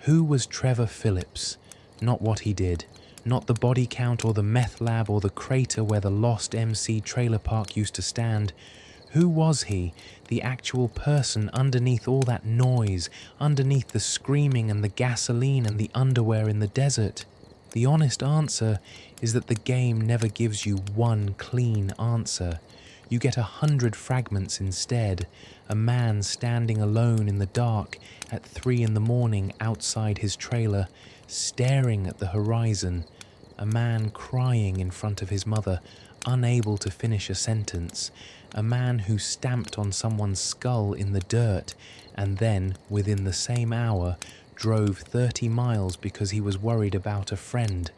Who was Trevor Philips? Not what he did. Not the body count or the meth lab or the crater where the lost MC trailer park used to stand. Who was he, the actual person underneath all that noise, underneath the screaming and the gasoline and the underwear in the desert? The honest answer is that the game never gives you one clean answer. You get 100 fragments instead. A man standing alone in the dark at 3 a.m. outside his trailer, staring at the horizon. A man crying in front of his mother, unable to finish a sentence. A man who stamped on someone's skull in the dirt and then, within the same hour, drove 30 miles because he was worried about a friend.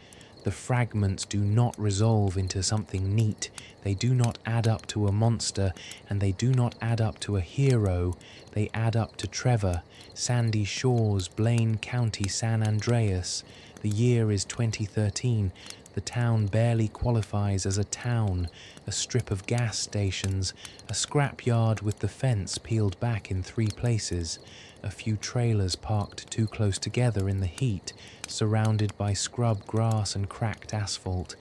The fragments do not resolve into something neat. They do not add up to a monster, and they do not add up to a hero. They add up to Trevor, Sandy Shores, Blaine County, San Andreas. The year is 2013. The town barely qualifies as a town. A strip of gas stations, a scrapyard with the fence peeled back in 3 places, a few trailers parked too close together in the heat, surrounded by scrub grass and cracked asphalt.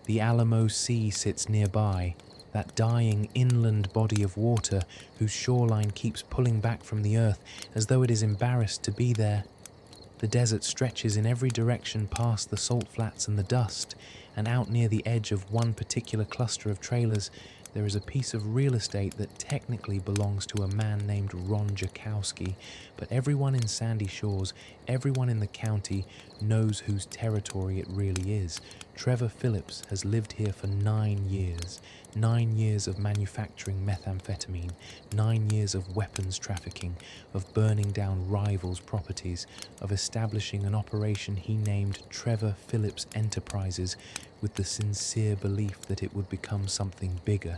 The Alamo Sea sits nearby, that dying inland body of water whose shoreline keeps pulling back from the earth as though it is embarrassed to be there. The desert stretches in every direction past the salt flats and the dust, and out near the edge of one particular cluster of trailers, there is a piece of real estate that technically belongs to a man named Ron Jakowski, but everyone in Sandy Shores, everyone in the county, knows whose territory it really is. Trevor Philips has lived here for 9 years. 9 years of manufacturing methamphetamine, 9 years of weapons trafficking, of burning down rivals' properties, of establishing an operation he named Trevor Philips Enterprises with the sincere belief that it would become something bigger.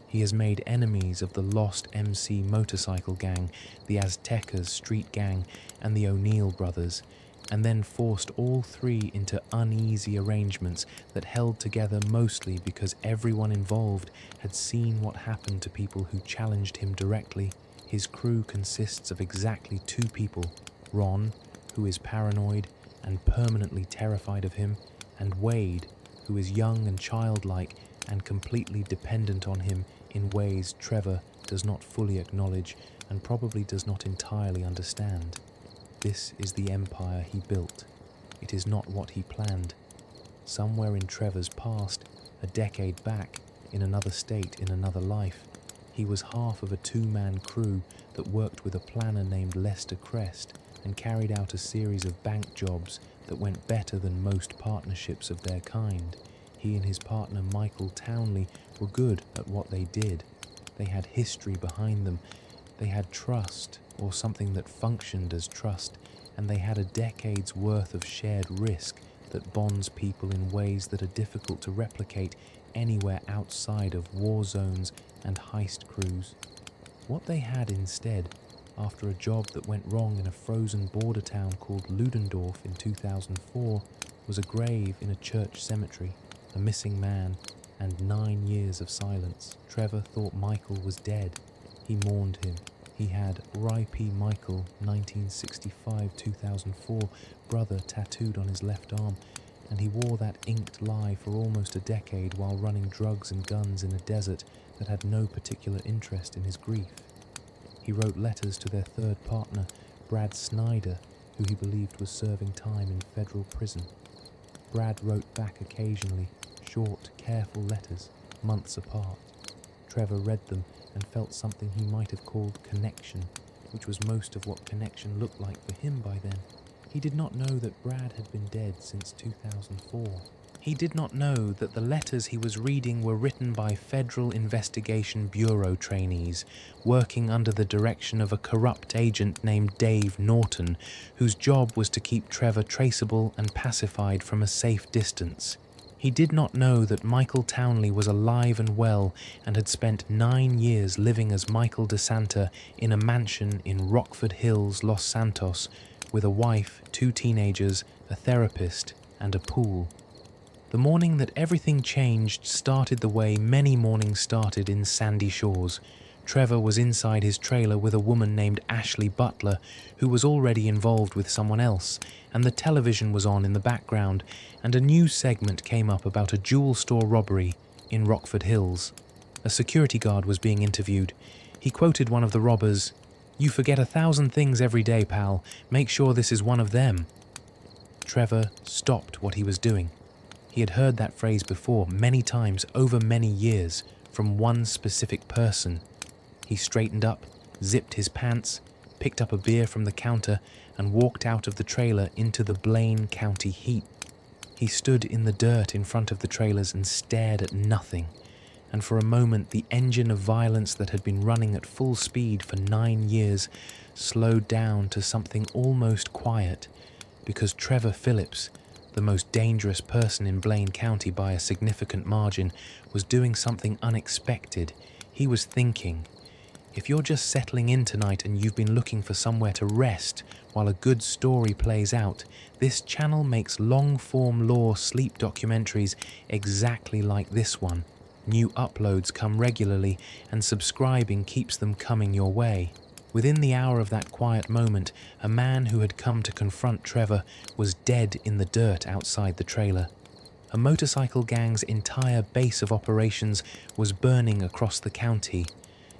He has made enemies of the Lost MC motorcycle gang, the Aztecas street gang, and the O'Neill brothers, and then forced all 3 into uneasy arrangements that held together mostly because everyone involved had seen what happened to people who challenged him directly. His crew consists of exactly 2 people, Ron, who is paranoid and permanently terrified of him, and Wade, who is young and childlike and completely dependent on him in ways Trevor does not fully acknowledge and probably does not entirely understand. This is the empire he built. It is not what he planned. Somewhere in Trevor's past, a decade back, in another state, in another life, he was half of a 2-man crew that worked with a planner named Lester Crest and carried out a series of bank jobs that went better than most partnerships of their kind. He and his partner Michael Townley were good at what they did. They had history behind them. They had trust, or something that functioned as trust, and they had a decade's worth of shared risk that bonds people in ways that are difficult to replicate anywhere outside of war zones and heist crews. What they had instead, after a job that went wrong in a frozen border town called Ludendorff in 2004, was a grave in a church cemetery, a missing man, and 9 years of silence. Trevor thought Michael was dead. He mourned him. He had R.I.P. Michael, 1965-2004, brother tattooed on his left arm, and he wore that inked lie for almost a decade while running drugs and guns in a desert that had no particular interest in his grief. He wrote letters to their 3rd partner, Brad Snyder, who he believed was serving time in federal prison. Brad wrote back occasionally, short, careful letters, months apart. Trevor read them and felt something he might have called connection, which was most of what connection looked like for him by then. He did not know that Brad had been dead since 2004. He did not know that the letters he was reading were written by Federal Investigation Bureau trainees, working under the direction of a corrupt agent named Dave Norton, whose job was to keep Trevor traceable and pacified from a safe distance. He did not know that Michael Townley was alive and well and had spent 9 years living as Michael DeSanta in a mansion in Rockford Hills, Los Santos, with a wife, 2 teenagers, a therapist, and a pool. The morning that everything changed started the way many mornings started in Sandy Shores. Trevor was inside his trailer with a woman named Ashley Butler, who was already involved with someone else, and the television was on in the background, and a news segment came up about a jewel store robbery in Rockford Hills. A security guard was being interviewed. He quoted one of the robbers, "You forget 1,000 things every day, pal. Make sure this is one of them." Trevor stopped what he was doing. He had heard that phrase before, many times, over many years, from one specific person. He straightened up, zipped his pants, picked up a beer from the counter, and walked out of the trailer into the Blaine County heat. He stood in the dirt in front of the trailers and stared at nothing. And for a moment the engine of violence that had been running at full speed for 9 years slowed down to something almost quiet, because Trevor Philips, the most dangerous person in Blaine County by a significant margin, was doing something unexpected. He was thinking, if you're just settling in tonight and you've been looking for somewhere to rest while a good story plays out, this channel makes long-form law sleep documentaries exactly like this one. New uploads come regularly, and subscribing keeps them coming your way. Within the hour of that quiet moment, a man who had come to confront Trevor was dead in the dirt outside the trailer. A motorcycle gang's entire base of operations was burning across the county.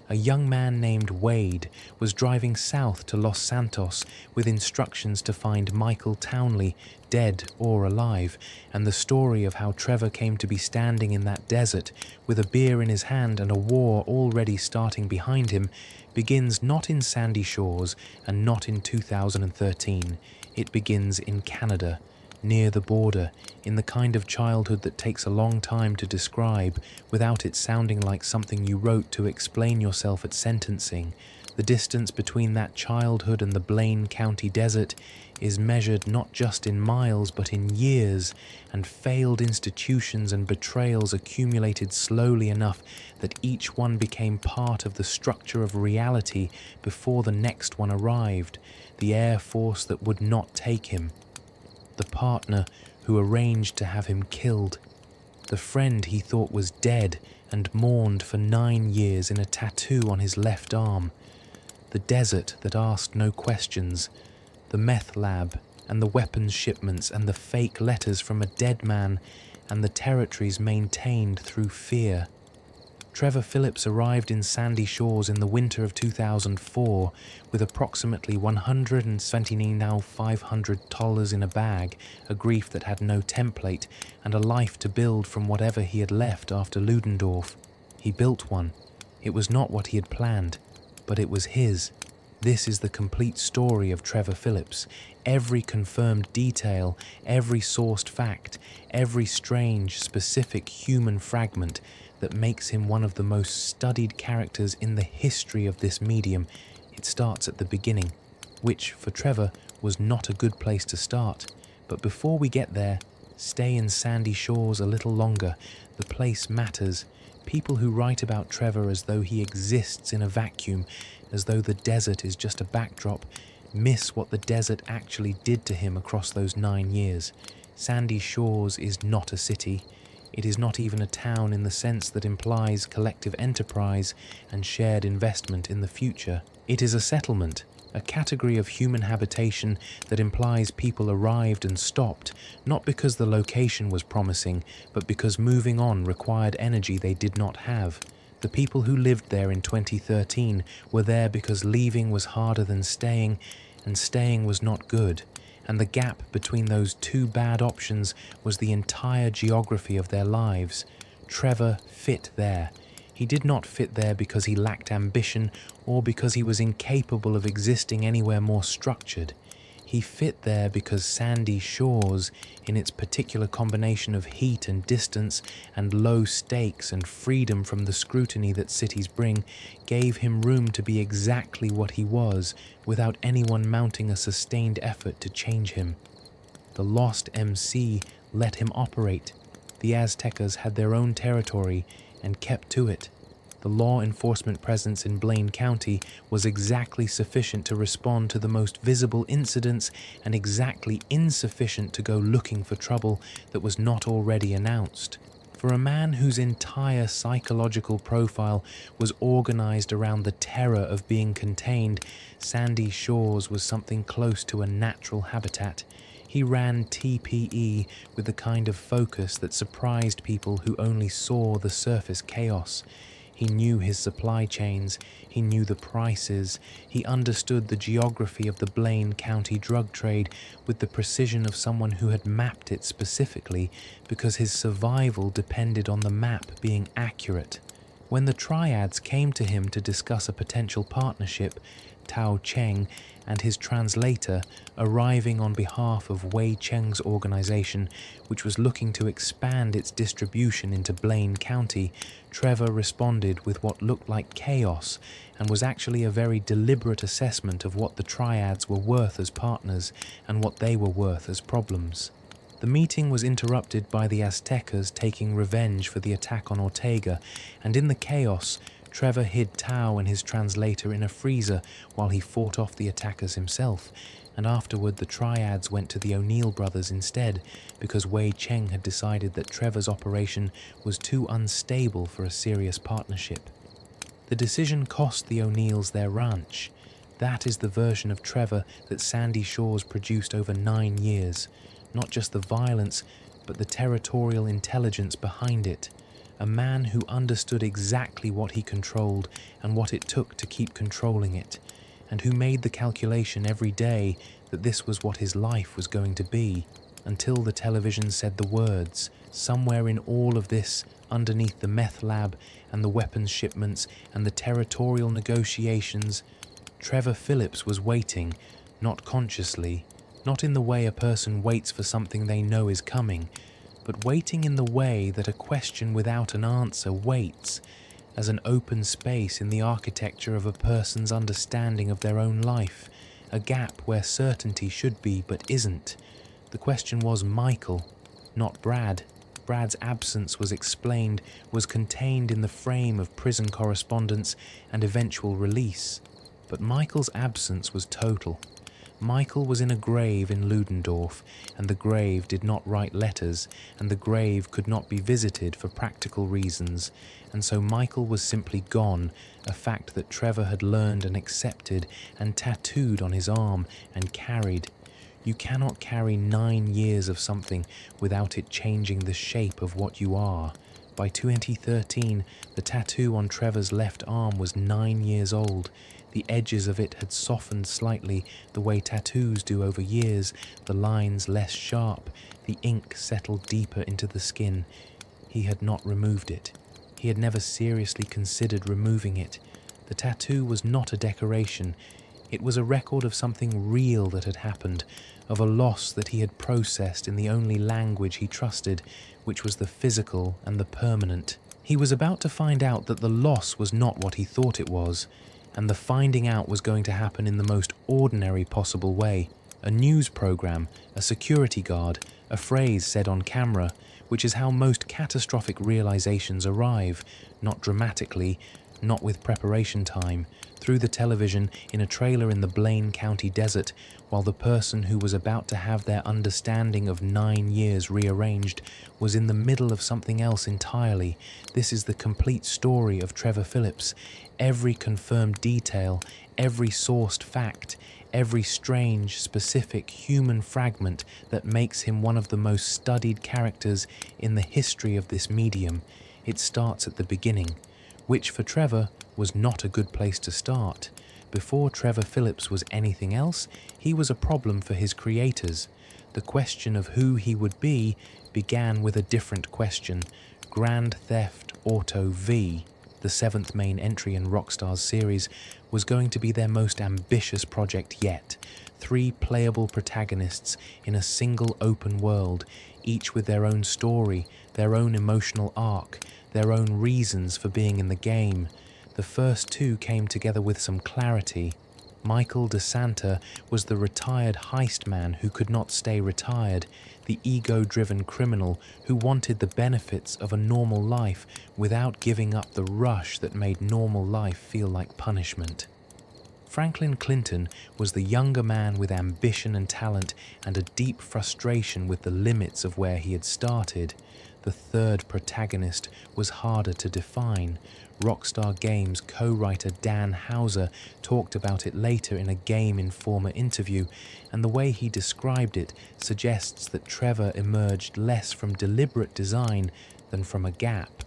A young man named Wade was driving south to Los Santos with instructions to find Michael Townley, dead or alive, and the story of how Trevor came to be standing in that desert with a beer in his hand and a war already starting behind him begins not in Sandy Shores and not in 2013. It begins in Canada, near the border, in the kind of childhood that takes a long time to describe without it sounding like something you wrote to explain yourself at sentencing. The distance between that childhood and the Blaine County desert is measured not just in miles but in years, and failed institutions and betrayals accumulated slowly enough that each one became part of the structure of reality before the next one arrived, the Air Force that would not take him, the partner who arranged to have him killed, the friend he thought was dead and mourned for 9 years in a tattoo on his left arm, the desert that asked no questions, the meth lab and the weapons shipments and the fake letters from a dead man and the territories maintained through fear. Trevor Philips arrived in Sandy Shores in the winter of 2004 with approximately $179,500 in a bag, a grief that had no template, and a life to build from whatever he had left after Ludendorff. He built one. It was not what he had planned, but it was his. This is the complete story of Trevor Philips. Every confirmed detail, every sourced fact, every strange, specific human fragment that makes him one of the most studied characters in the history of this medium. It starts at the beginning, which, for Trevor, was not a good place to start. But before we get there, stay in Sandy Shores a little longer. The place matters. People who write about Trevor as though he exists in a vacuum, as though the desert is just a backdrop, miss what the desert actually did to him across those 9 years. Sandy Shores is not a city. It is not even a town in the sense that implies collective enterprise and shared investment in the future. It is a settlement, a category of human habitation that implies people arrived and stopped, not because the location was promising, but because moving on required energy they did not have. The people who lived there in 2013 were there because leaving was harder than staying, and staying was not good. And the gap between those two bad options was the entire geography of their lives. Trevor fit there. He did not fit there because he lacked ambition or because he was incapable of existing anywhere more structured. He fit there because Sandy Shores, in its particular combination of heat and distance and low stakes and freedom from the scrutiny that cities bring, gave him room to be exactly what he was without anyone mounting a sustained effort to change him. The Lost MC let him operate. The Aztecas had their own territory and kept to it. The law enforcement presence in Blaine County was exactly sufficient to respond to the most visible incidents and exactly insufficient to go looking for trouble that was not already announced. For a man whose entire psychological profile was organized around the terror of being contained, Sandy Shores was something close to a natural habitat. He ran TPE with the kind of focus that surprised people who only saw the surface chaos. He knew his supply chains, he knew the prices, he understood the geography of the Blaine County drug trade with the precision of someone who had mapped it specifically because his survival depended on the map being accurate. When the triads came to him to discuss a potential partnership, Tao Cheng and his translator arriving on behalf of Wei Cheng's organization, which was looking to expand its distribution into Blaine County, Trevor responded with what looked like chaos and was actually a very deliberate assessment of what the triads were worth as partners and what they were worth as problems. The meeting was interrupted by the Aztecas taking revenge for the attack on Ortega, and in the chaos, Trevor hid Tao and his translator in a freezer while he fought off the attackers himself, and afterward the triads went to the O'Neill brothers instead because Wei Cheng had decided that Trevor's operation was too unstable for a serious partnership. The decision cost the O'Neills their ranch. That is the version of Trevor that Sandy Shores produced over 9 years. Not just the violence, but the territorial intelligence behind it. A man who understood exactly what he controlled and what it took to keep controlling it, and who made the calculation every day that this was what his life was going to be, until the television said the words. Somewhere in all of this, underneath the meth lab and the weapons shipments and the territorial negotiations, Trevor Philips was waiting, not consciously, not in the way a person waits for something they know is coming, but waiting in the way that a question without an answer waits, as an open space in the architecture of a person's understanding of their own life, a gap where certainty should be but isn't. The question was Michael, not Brad. Brad's absence was explained, was contained in the frame of prison correspondence and eventual release. But Michael's absence was total. Michael was in a grave in Ludendorff, and the grave did not write letters, and the grave could not be visited for practical reasons, and so Michael was simply gone, a fact that Trevor had learned and accepted and tattooed on his arm and carried. You cannot carry 9 years of something without it changing the shape of what you are. By 2013, the tattoo on Trevor's left arm was 9 years old. The edges of it had softened slightly, the way tattoos do over years, the lines less sharp, the ink settled deeper into the skin. He had not removed it. He had never seriously considered removing it. The tattoo was not a decoration. It was a record of something real that had happened, of a loss that he had processed in the only language he trusted, which was the physical and the permanent. He was about to find out that the loss was not what he thought it was, and the finding out was going to happen in the most ordinary possible way. A news program, a security guard, a phrase said on camera, which is how most catastrophic realizations arrive, not dramatically, not with preparation time, through the television in a trailer in the Blaine County desert, while the person who was about to have their understanding of 9 years rearranged was in the middle of something else entirely. This is the complete story of Trevor Philips. Every confirmed detail, every sourced fact, every strange, specific human fragment that makes him one of the most studied characters in the history of this medium. It starts at the beginning, which for Trevor was not a good place to start. Before Trevor Philips was anything else, he was a problem for his creators. The question of who he would be began with a different question. Grand Theft Auto V, the 7th main entry in Rockstar's series, was going to be their most ambitious project yet. 3 playable protagonists in a single open world, each with their own story, their own emotional arc, their own reasons for being in the game. The first 2 came together with some clarity. Michael DeSanta was the retired heist man who could not stay retired, the ego-driven criminal who wanted the benefits of a normal life without giving up the rush that made normal life feel like punishment. Franklin Clinton was the younger man with ambition and talent and a deep frustration with the limits of where he had started. the third protagonist, was harder to define. Rockstar Games co-writer Dan Houser talked about it later in a Game Informer interview, and the way he described it suggests that Trevor emerged less from deliberate design than from a gap.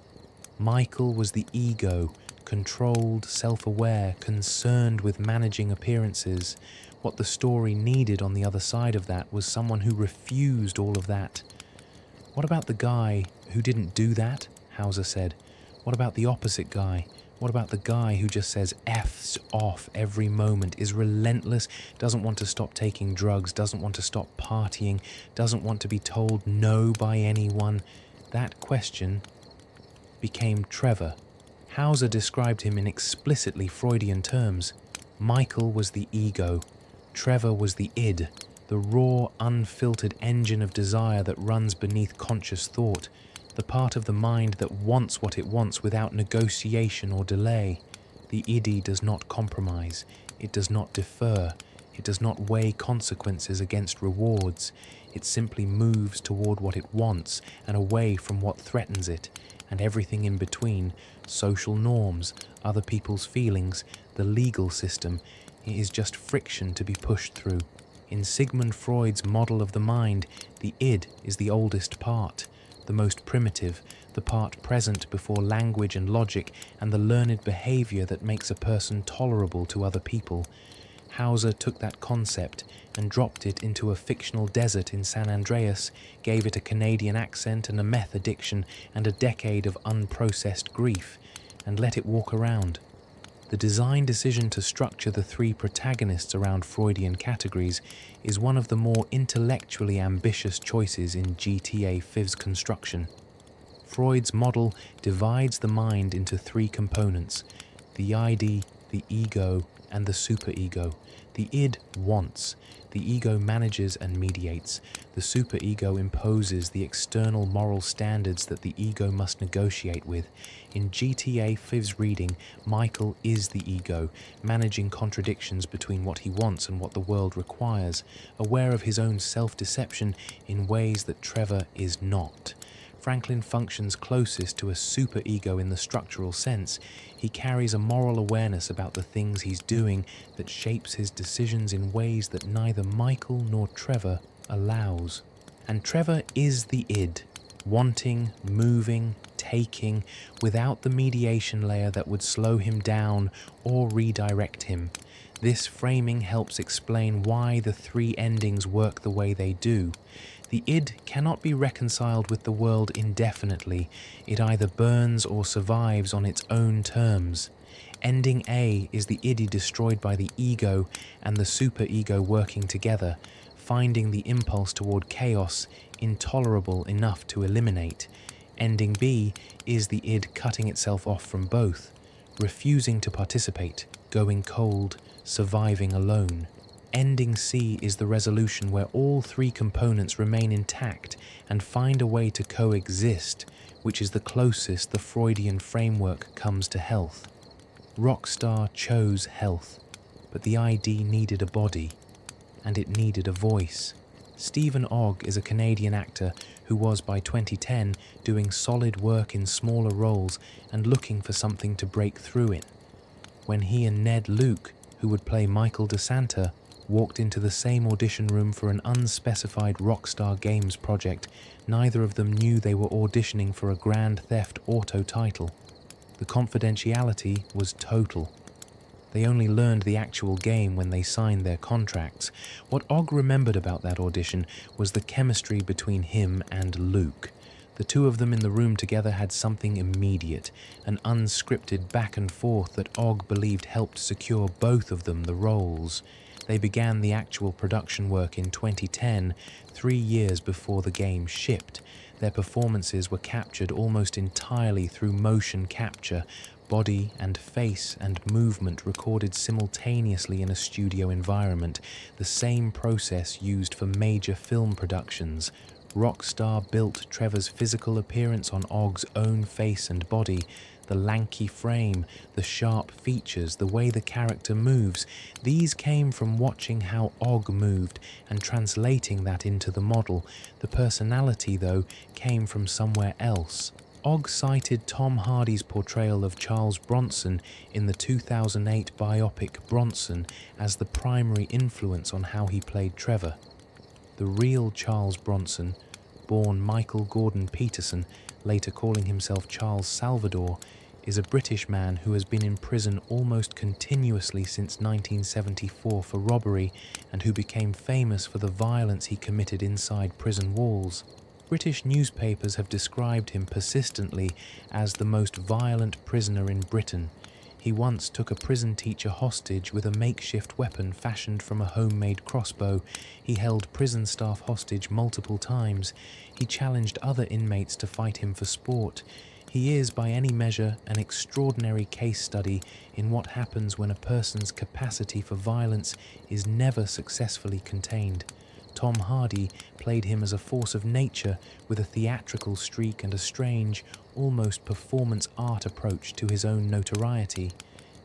Michael was the ego, controlled, self-aware, concerned with managing appearances. What the story needed on the other side of that was someone who refused all of that. "What about the guy who didn't do that?" Hauser said. "What about the opposite guy? What about the guy who just says F's off every moment, is relentless, doesn't want to stop taking drugs, doesn't want to stop partying, doesn't want to be told no by anyone?" That question became Trevor. Hauser described him in explicitly Freudian terms. Michael was the ego. Trevor was the id, the raw, unfiltered engine of desire that runs beneath conscious thought, the part of the mind that wants what it wants without negotiation or delay. The id does not compromise. It does not defer. It does not weigh consequences against rewards. It simply moves toward what it wants and away from what threatens it, and everything in between, social norms, other people's feelings, the legal system. It is just friction to be pushed through. In Sigmund Freud's model of the mind, the id is the oldest part, the most primitive, the part present before language and logic and the learned behavior that makes a person tolerable to other people. Hauser took that concept and dropped it into a fictional desert in San Andreas, gave it a Canadian accent and a meth addiction and a decade of unprocessed grief, and let it walk around. The design decision to structure the three protagonists around Freudian categories is one of the more intellectually ambitious choices in GTA 5's construction. Freud's model divides the mind into three components: the ID, the ego, and the superego. The id wants, the ego manages and mediates, the superego imposes the external moral standards that the ego must negotiate with. In GTA 5's reading, Michael is the ego, managing contradictions between what he wants and what the world requires, aware of his own self-deception in ways that Trevor is not. Franklin functions closest to a superego in the structural sense. He carries a moral awareness about the things he's doing that shapes his decisions in ways that neither Michael nor Trevor allows. And Trevor is the id, wanting, moving, taking, without the mediation layer that would slow him down or redirect him. This framing helps explain why the three endings work the way they do. The id cannot be reconciled with the world indefinitely. It either burns or survives on its own terms. Ending A is the id destroyed by the ego and the superego working together, finding the impulse toward chaos intolerable enough to eliminate. Ending B is the id cutting itself off from both, refusing to participate, going cold, surviving alone. Ending C is the resolution where all three components remain intact and find a way to coexist, which is the closest the Freudian framework comes to health. Rockstar chose health, but the ID needed a body, and it needed a voice. Stephen Ogg is a Canadian actor who was, by 2010, doing solid work in smaller roles and looking for something to break through in. When he and Ned Luke, who would play Michael DeSanta, walked into the same audition room for an unspecified Rockstar Games project, neither of them knew they were auditioning for a Grand Theft Auto title. The confidentiality was total. They only learned the actual game when they signed their contracts. What Ogg remembered about that audition was the chemistry between him and Luke. The two of them in the room together had something immediate, an unscripted back and forth that Ogg believed helped secure both of them the roles. They began the actual production work in 2010, 3 years before the game shipped. Their performances were captured almost entirely through motion capture, body and face and movement recorded simultaneously in a studio environment, the same process used for major film productions. Rockstar built Trevor's physical appearance on Ogg's own face and body, the lanky frame, the sharp features, the way the character moves. These came from watching how Og moved and translating that into the model. The personality, though, came from somewhere else. Og cited Tom Hardy's portrayal of Charles Bronson in the 2008 biopic Bronson as the primary influence on how he played Trevor. The real Charles Bronson, born Michael Gordon Peterson, later calling himself Charles Salvador, is a British man who has been in prison almost continuously since 1974 for robbery and who became famous for the violence he committed inside prison walls. British newspapers have described him persistently as the most violent prisoner in Britain. He once took a prison teacher hostage with a makeshift weapon fashioned from a homemade crossbow. He held prison staff hostage multiple times. He challenged other inmates to fight him for sport. He is, by any measure, an extraordinary case study in what happens when a person's capacity for violence is never successfully contained. Tom Hardy played him as a force of nature with a theatrical streak and a strange, almost performance art approach to his own notoriety.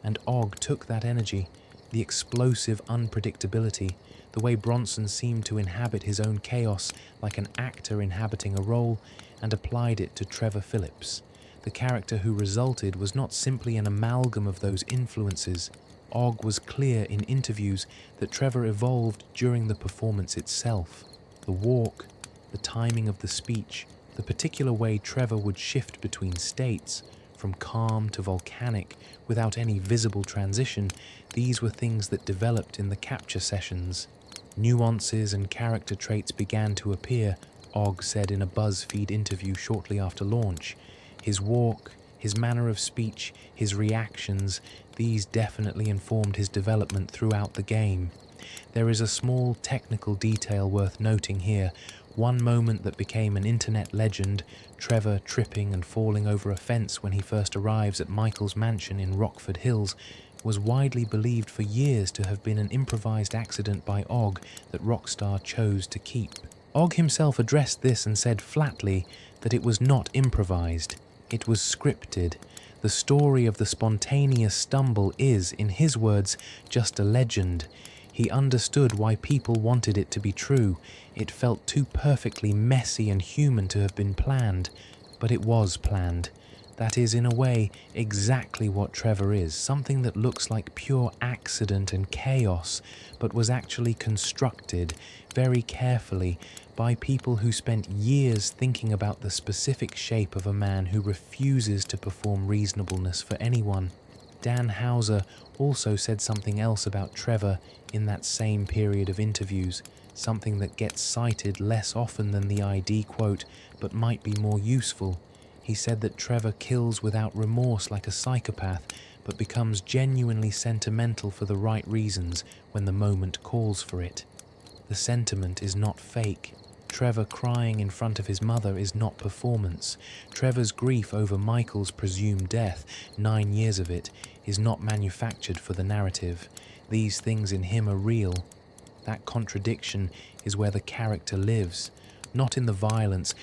And Og took that energy, the explosive unpredictability, the way Bronson seemed to inhabit his own chaos like an actor inhabiting a role, and applied it to Trevor Philips. The character who resulted was not simply an amalgam of those influences. Og was clear in interviews that Trevor evolved during the performance itself. The walk, the timing of the speech, the particular way Trevor would shift between states, from calm to volcanic, without any visible transition, these were things that developed in the capture sessions. Nuances and character traits began to appear, Og said in a BuzzFeed interview shortly after launch. His walk, his manner of speech, his reactions, these definitely informed his development throughout the game. There is a small technical detail worth noting here. One moment that became an internet legend, Trevor tripping and falling over a fence when he first arrives at Michael's mansion in Rockford Hills, was widely believed for years to have been an improvised accident by Og that Rockstar chose to keep. Og himself addressed this and said flatly that it was not improvised. It was scripted. The story of the spontaneous stumble is, in his words, just a legend. He understood why people wanted it to be true. It felt too perfectly messy and human to have been planned, but it was planned. That is, in a way, exactly what Trevor is, something that looks like pure accident and chaos, but was actually constructed very carefully by people who spent years thinking about the specific shape of a man who refuses to perform reasonableness for anyone. Dan Houser also said something else about Trevor in that same period of interviews, something that gets cited less often than the ID quote, but might be more useful. He said that Trevor kills without remorse like a psychopath, but becomes genuinely sentimental for the right reasons when the moment calls for it. The sentiment is not fake. Trevor crying in front of his mother is not performance. Trevor's grief over Michael's presumed death, 9 years of it, is not manufactured for the narrative. These things in him are real. That contradiction is where the character lives. Not in the violence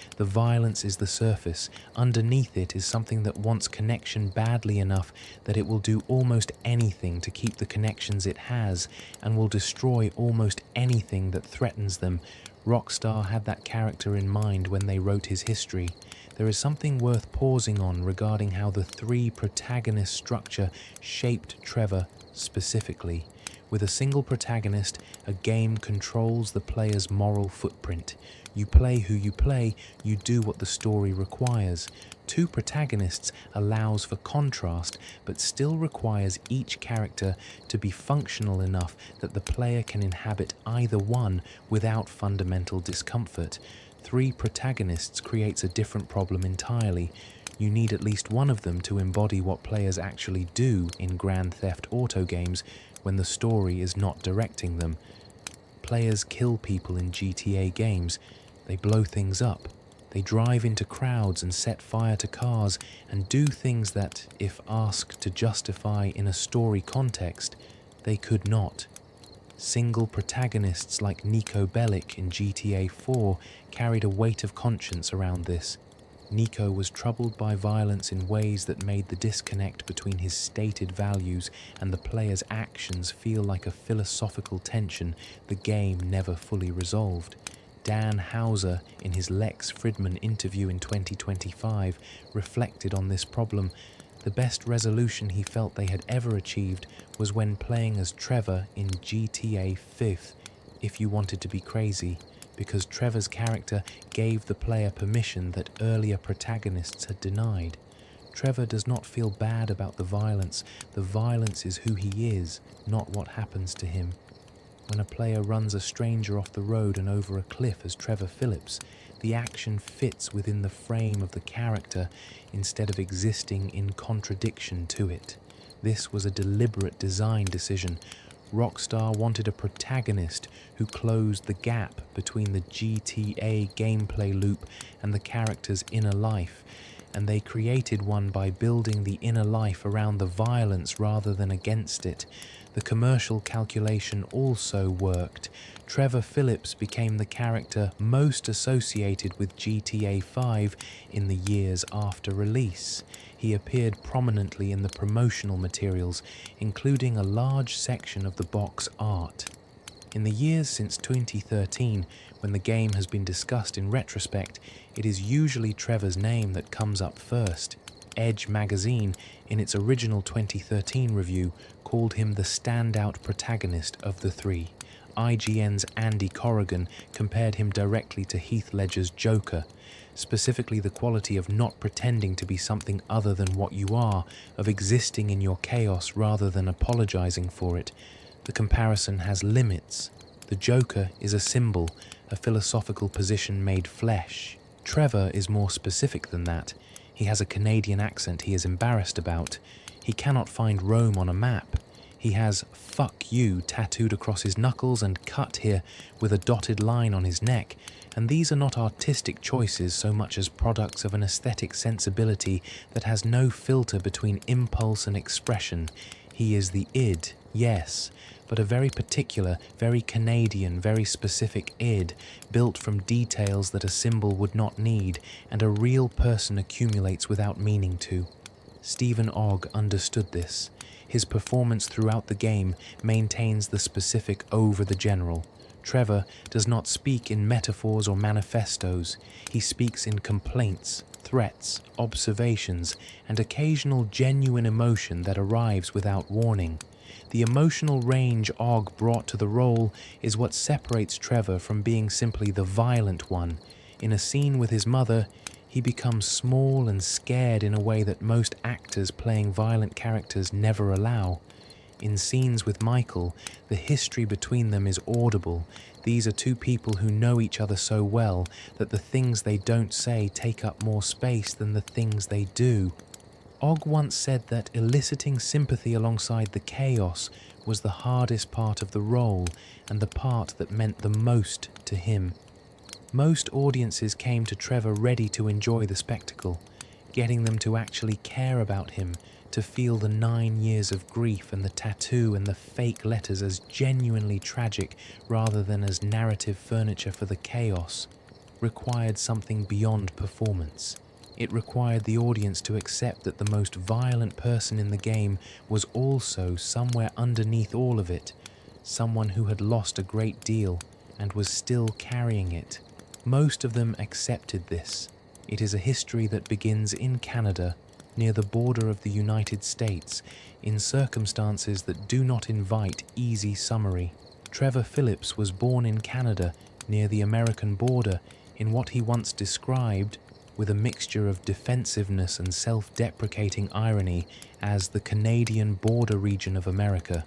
is the surface. Underneath it is something that wants connection badly enough that it will do almost anything to keep the connections it has, and will destroy almost anything that threatens them. Rockstar had that character in mind when they wrote his history. There is something worth pausing on regarding how the three protagonist structure shaped Trevor specifically. With a single protagonist, a game controls the player's moral footprint. You play who you play, you do what the story requires. Two protagonists allows for contrast, but still requires each character to be functional enough that the player can inhabit either one without fundamental discomfort. Three protagonists creates a different problem entirely. You need at least one of them to embody what players actually do in Grand Theft Auto games when the story is not directing them. Players kill people in GTA games. They blow things up. They drive into crowds and set fire to cars and do things that, if asked to justify in a story context, they could not. Single protagonists like Nico Bellic in GTA 4 carried a weight of conscience around this. Nico was troubled by violence in ways that made the disconnect between his stated values and the player's actions feel like a philosophical tension the game never fully resolved. Dan Hauser, in his Lex Fridman interview in 2025, reflected on this problem. The best resolution he felt they had ever achieved was when playing as Trevor in GTA 5, If You Wanted to Be Crazy, because Trevor's character gave the player permission that earlier protagonists had denied. Trevor does not feel bad about the violence. The violence is who he is, not what happens to him. When a player runs a stranger off the road and over a cliff as Trevor Philips, the action fits within the frame of the character instead of existing in contradiction to it. This was a deliberate design decision. Rockstar wanted a protagonist who closed the gap between the GTA gameplay loop and the character's inner life, and they created one by building the inner life around the violence rather than against it. The commercial calculation also worked. Trevor Philips became the character most associated with GTA 5 in the years after release. He appeared prominently in the promotional materials, including a large section of the box art. In the years since 2013, when the game has been discussed in retrospect, it is usually Trevor's name that comes up first. Edge magazine, in its original 2013 review, called him the standout protagonist of the three. IGN's Andy Corrigan compared him directly to Heath Ledger's Joker, specifically the quality of not pretending to be something other than what you are, of existing in your chaos rather than apologizing for it. The comparison has limits. The Joker is a symbol, a philosophical position made flesh. Trevor is more specific than that. He has a Canadian accent he is embarrassed about. He cannot find Rome on a map. He has "fuck you" tattooed across his knuckles and cut here with a dotted line on his neck. And these are not artistic choices so much as products of an aesthetic sensibility that has no filter between impulse and expression. He is the id, yes, but a very particular, very Canadian, very specific id, built from details that a symbol would not need and a real person accumulates without meaning to. Stephen Ogg understood this. His performance throughout the game maintains the specific over the general. Trevor does not speak in metaphors or manifestos. He speaks in complaints, threats, observations, and occasional genuine emotion that arrives without warning. The emotional range Ogg brought to the role is what separates Trevor from being simply the violent one. In a scene with his mother, he becomes small and scared in a way that most actors playing violent characters never allow. In scenes with Michael, the history between them is audible. These are two people who know each other so well that the things they don't say take up more space than the things they do. Ogg once said that eliciting sympathy alongside the chaos was the hardest part of the role and the part that meant the most to him. Most audiences came to Trevor ready to enjoy the spectacle, getting them to actually care about him, to feel the 9 years of grief and the tattoo and the fake letters as genuinely tragic rather than as narrative furniture for the chaos, required something beyond performance. It required the audience to accept that the most violent person in the game was also somewhere underneath all of it, someone who had lost a great deal and was still carrying it. Most of them accepted this. It is a history that begins in Canada, near the border of the United States, in circumstances that do not invite easy summary. Trevor Philips was born in Canada, near the American border, in what he once described, with a mixture of defensiveness and self-deprecating irony, as the Canadian border region of America.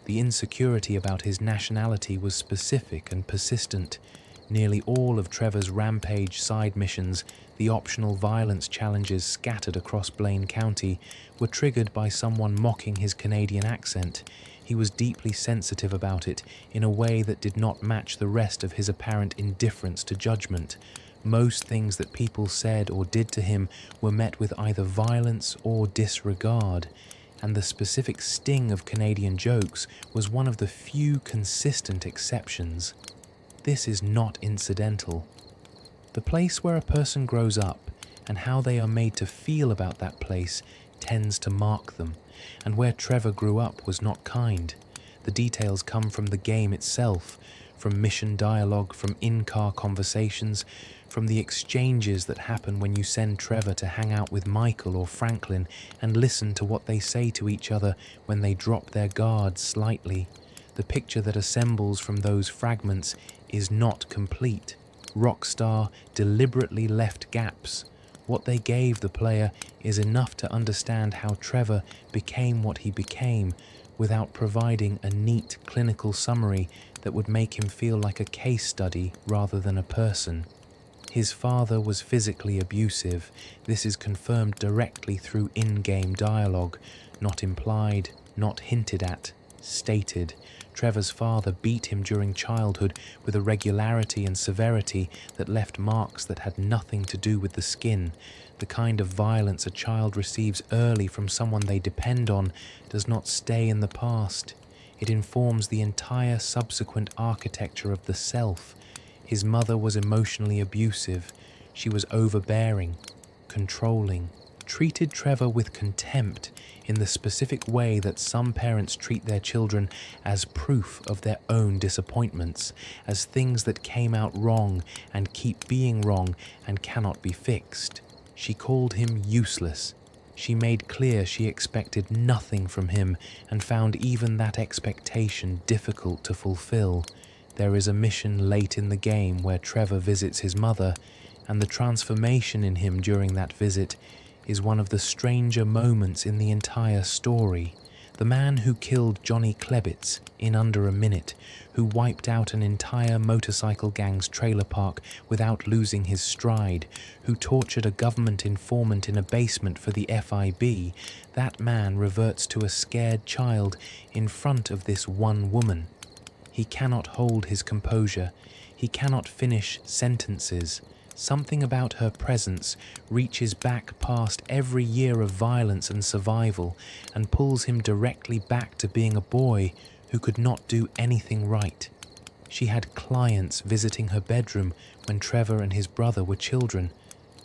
The insecurity about his nationality was specific and persistent. Nearly all of Trevor's rampage side missions, the optional violence challenges scattered across Blaine County, were triggered by someone mocking his Canadian accent. He was deeply sensitive about it in a way that did not match the rest of his apparent indifference to judgment. Most things that people said or did to him were met with either violence or disregard, and the specific sting of Canadian jokes was one of the few consistent exceptions. This is not incidental. The place where a person grows up, and how they are made to feel about that place tends to mark them, and where Trevor grew up was not kind. The details come from the game itself, from mission dialogue, from in-car conversations, from the exchanges that happen when you send Trevor to hang out with Michael or Franklin and listen to what they say to each other when they drop their guard slightly. The picture that assembles from those fragments is not complete. Rockstar deliberately left gaps. What they gave the player is enough to understand how Trevor became what he became, without providing a neat clinical summary that would make him feel like a case study rather than a person. His father was physically abusive. This is confirmed directly through in-game dialogue, not implied, not hinted at, stated. Trevor's father beat him during childhood with a regularity and severity that left marks that had nothing to do with the skin. The kind of violence a child receives early from someone they depend on does not stay in the past. It informs the entire subsequent architecture of the self. His mother was emotionally abusive. She was overbearing, controlling, treated Trevor with contempt in the specific way that some parents treat their children as proof of their own disappointments, as things that came out wrong and keep being wrong and cannot be fixed. She called him useless. She made clear she expected nothing from him and found even that expectation difficult to fulfill. There is a mission late in the game where Trevor visits his mother, and the transformation in him during that visit is one of the stranger moments in the entire story. The man who killed Johnny Klebitz in under a minute, who wiped out an entire motorcycle gang's trailer park without losing his stride, who tortured a government informant in a basement for the FIB, that man reverts to a scared child in front of this one woman. He cannot hold his composure. He cannot finish sentences. Something about her presence reaches back past every year of violence and survival and pulls him directly back to being a boy who could not do anything right. She had clients visiting her bedroom when Trevor and his brother were children.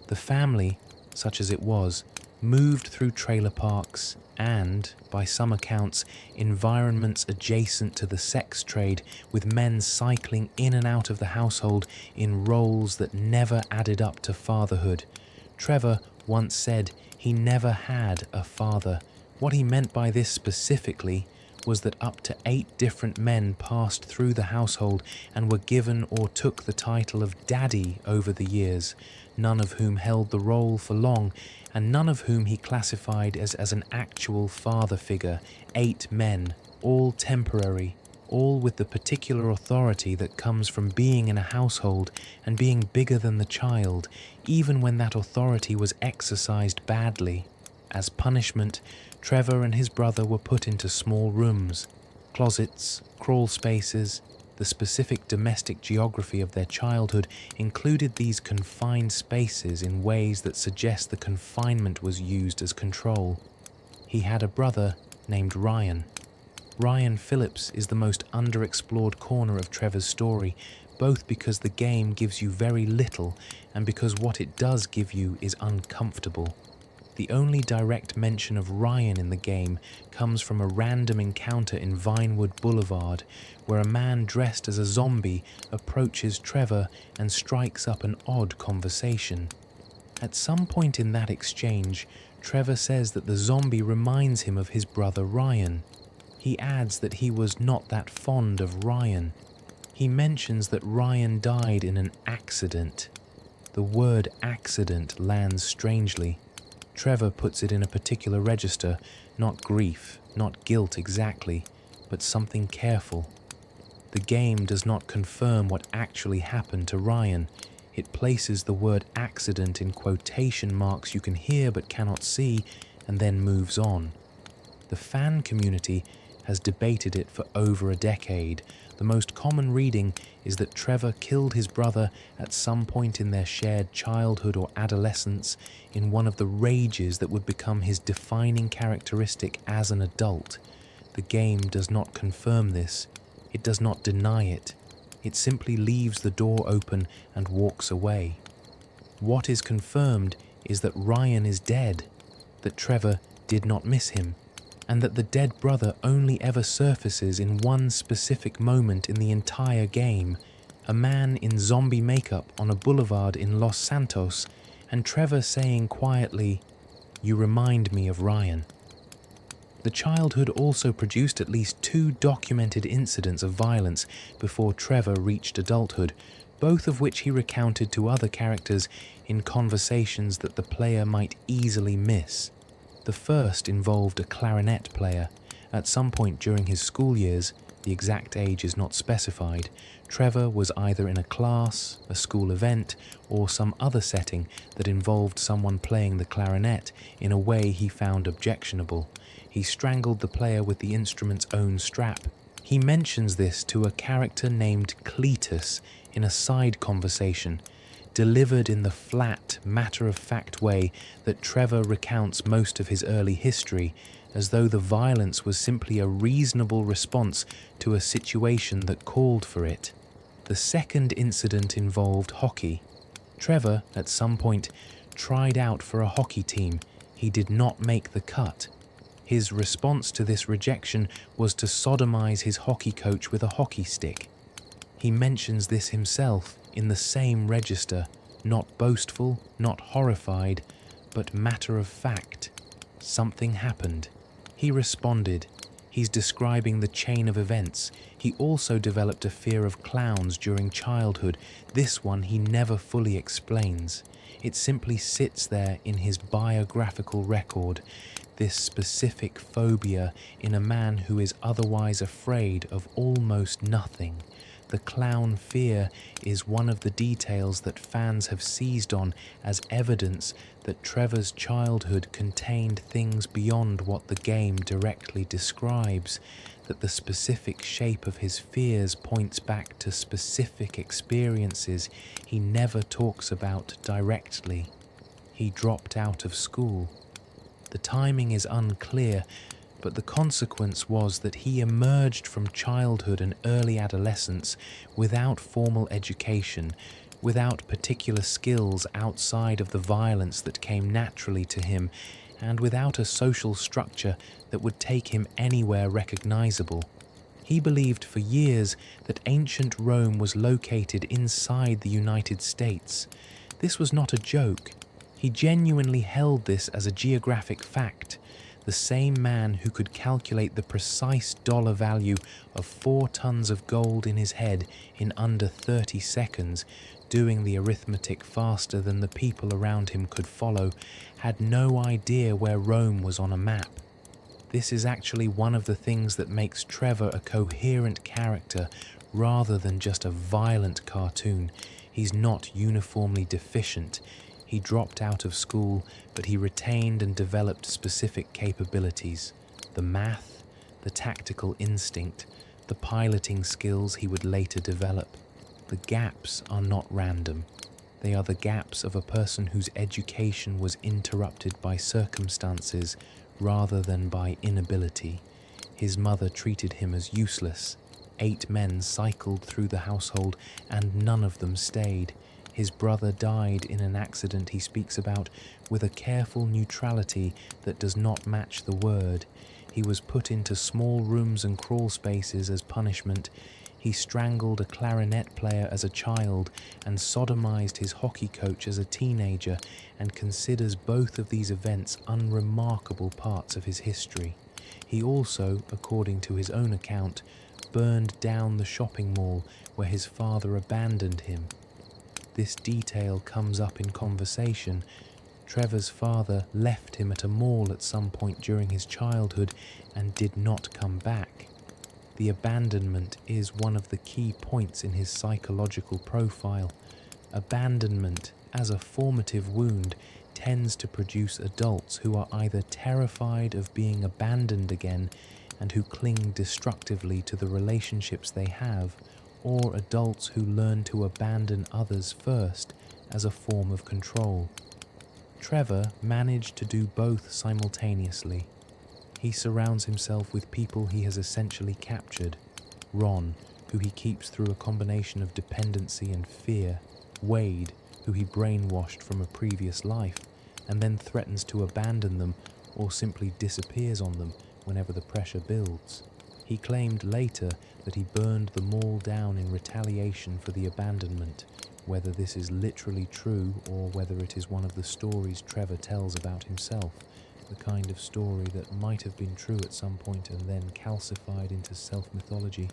The family, such as it was, moved through trailer parks and, by some accounts, environments adjacent to the sex trade, with men cycling in and out of the household in roles that never added up to fatherhood. Trevor once said he never had a father. What he meant by this specifically was that up to 8 different men passed through the household and were given or took the title of daddy over the years, none of whom held the role for long, and none of whom he classified as an actual father figure. 8 men, all temporary, all with the particular authority that comes from being in a household and being bigger than the child, even when that authority was exercised badly. As punishment, Trevor and his brother were put into small rooms, closets, crawl spaces. The specific domestic geography of their childhood included these confined spaces in ways that suggest the confinement was used as control. He had a brother named Ryan. Ryan Phillips is the most underexplored corner of Trevor's story, both because the game gives you very little and because what it does give you is uncomfortable. The only direct mention of Ryan in the game comes from a random encounter in Vinewood Boulevard, where a man dressed as a zombie approaches Trevor and strikes up an odd conversation. At some point in that exchange, Trevor says that the zombie reminds him of his brother Ryan. He adds that he was not that fond of Ryan. He mentions that Ryan died in an accident. The word accident lands strangely. Trevor puts it in a particular register, not grief, not guilt exactly, but something careful. The game does not confirm what actually happened to Ryan. It places the word accident in quotation marks you can hear but cannot see, and then moves on. The fan community has debated it for over a decade. The most common reading is that Trevor killed his brother at some point in their shared childhood or adolescence in one of the rages that would become his defining characteristic as an adult. The game does not confirm this. It does not deny it. It simply leaves the door open and walks away. What is confirmed is that Ryan is dead, that Trevor did not miss him, and that the dead brother only ever surfaces in one specific moment in the entire game, a man in zombie makeup on a boulevard in Los Santos, and Trevor saying quietly, "You remind me of Ryan." The childhood also produced at least 2 documented incidents of violence before Trevor reached adulthood, both of which he recounted to other characters in conversations that the player might easily miss. The first involved a clarinet player. At some point during his school years, the exact age is not specified, Trevor was either in a class, a school event, or some other setting that involved someone playing the clarinet in a way he found objectionable. He strangled the player with the instrument's own strap. He mentions this to a character named Cletus in a side conversation, delivered in the flat, matter-of-fact way that Trevor recounts most of his early history, as though the violence was simply a reasonable response to a situation that called for it. The second incident involved hockey. Trevor, at some point, tried out for a hockey team. He did not make the cut. His response to this rejection was to sodomize his hockey coach with a hockey stick. He mentions this himself in the same register, not boastful, not horrified, but matter-of-fact. Something happened. He responded. He's describing the chain of events. He also developed a fear of clowns during childhood. This one he never fully explains. It simply sits there in his biographical record, this specific phobia in a man who is otherwise afraid of almost nothing. The clown fear is one of the details that fans have seized on as evidence that Trevor's childhood contained things beyond what the game directly describes, that the specific shape of his fears points back to specific experiences he never talks about directly. He dropped out of school. The timing is unclear, but the consequence was that he emerged from childhood and early adolescence without formal education, without particular skills outside of the violence that came naturally to him, and without a social structure that would take him anywhere recognizable. He believed for years that ancient Rome was located inside the United States. This was not a joke. He genuinely held this as a geographic fact. The same man who could calculate the precise dollar value of 4 tons of gold in his head in under 30 seconds, doing the arithmetic faster than the people around him could follow, had no idea where Rome was on a map. This is actually one of the things that makes Trevor a coherent character rather than just a violent cartoon. He's not uniformly deficient. He dropped out of school, but he retained and developed specific capabilities. The math, the tactical instinct, the piloting skills he would later develop. The gaps are not random. They are the gaps of a person whose education was interrupted by circumstances rather than by inability. His mother treated him as useless. 8 men cycled through the household, and none of them stayed. His brother died in an accident he speaks about with a careful neutrality that does not match the word. He was put into small rooms and crawl spaces as punishment. He strangled a clarinet player as a child and sodomized his hockey coach as a teenager, and considers both of these events unremarkable parts of his history. He also, according to his own account, burned down the shopping mall where his father abandoned him. This detail comes up in conversation. Trevor's father left him at a mall at some point during his childhood and did not come back. The abandonment is one of the key points in his psychological profile. Abandonment, as a formative wound, tends to produce adults who are either terrified of being abandoned again and who cling destructively to the relationships they have, or adults who learn to abandon others first as a form of control. Trevor managed to do both simultaneously. He surrounds himself with people he has essentially captured. Ron, who he keeps through a combination of dependency and fear. Wade, who he brainwashed from a previous life. and then threatens to abandon them or simply disappears on them whenever the pressure builds. He claimed later that he burned the mall down in retaliation for the abandonment. Whether this is literally true or whether it is one of the stories Trevor tells about himself, the kind of story that might have been true at some point and then calcified into self-mythology,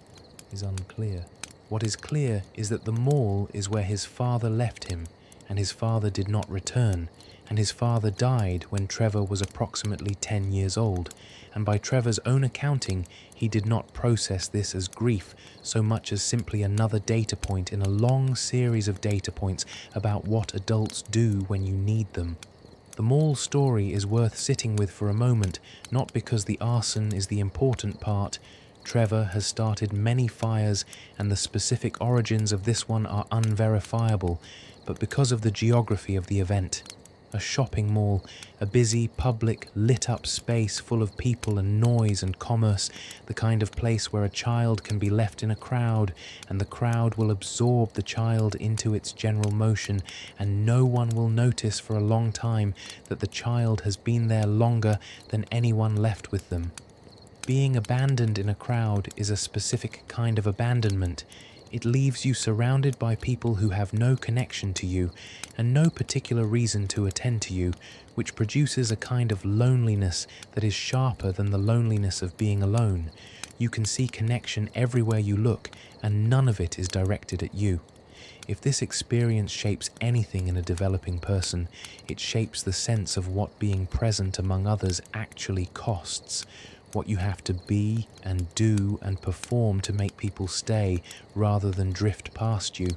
is unclear. What is clear is that the mall is where his father left him, and his father did not return, and his father died when Trevor was approximately 10 years old, and by Trevor's own accounting, he did not process this as grief so much as simply another data point in a long series of data points about what adults do when you need them. The mall story is worth sitting with for a moment, not because the arson is the important part. Trevor has started many fires and the specific origins of this one are unverifiable, but because of the geography of the event. A shopping mall, a busy, public, lit-up space full of people and noise and commerce, the kind of place where a child can be left in a crowd and the crowd will absorb the child into its general motion and no one will notice for a long time that the child has been there longer than anyone left with them. Being abandoned in a crowd is a specific kind of abandonment. It leaves you surrounded by people who have no connection to you and no particular reason to attend to you, which produces a kind of loneliness that is sharper than the loneliness of being alone. You can see connection everywhere you look, and none of it is directed at you. If this experience shapes anything in a developing person, it shapes the sense of what being present among others actually costs. What you have to be and do and perform to make people stay rather than drift past you.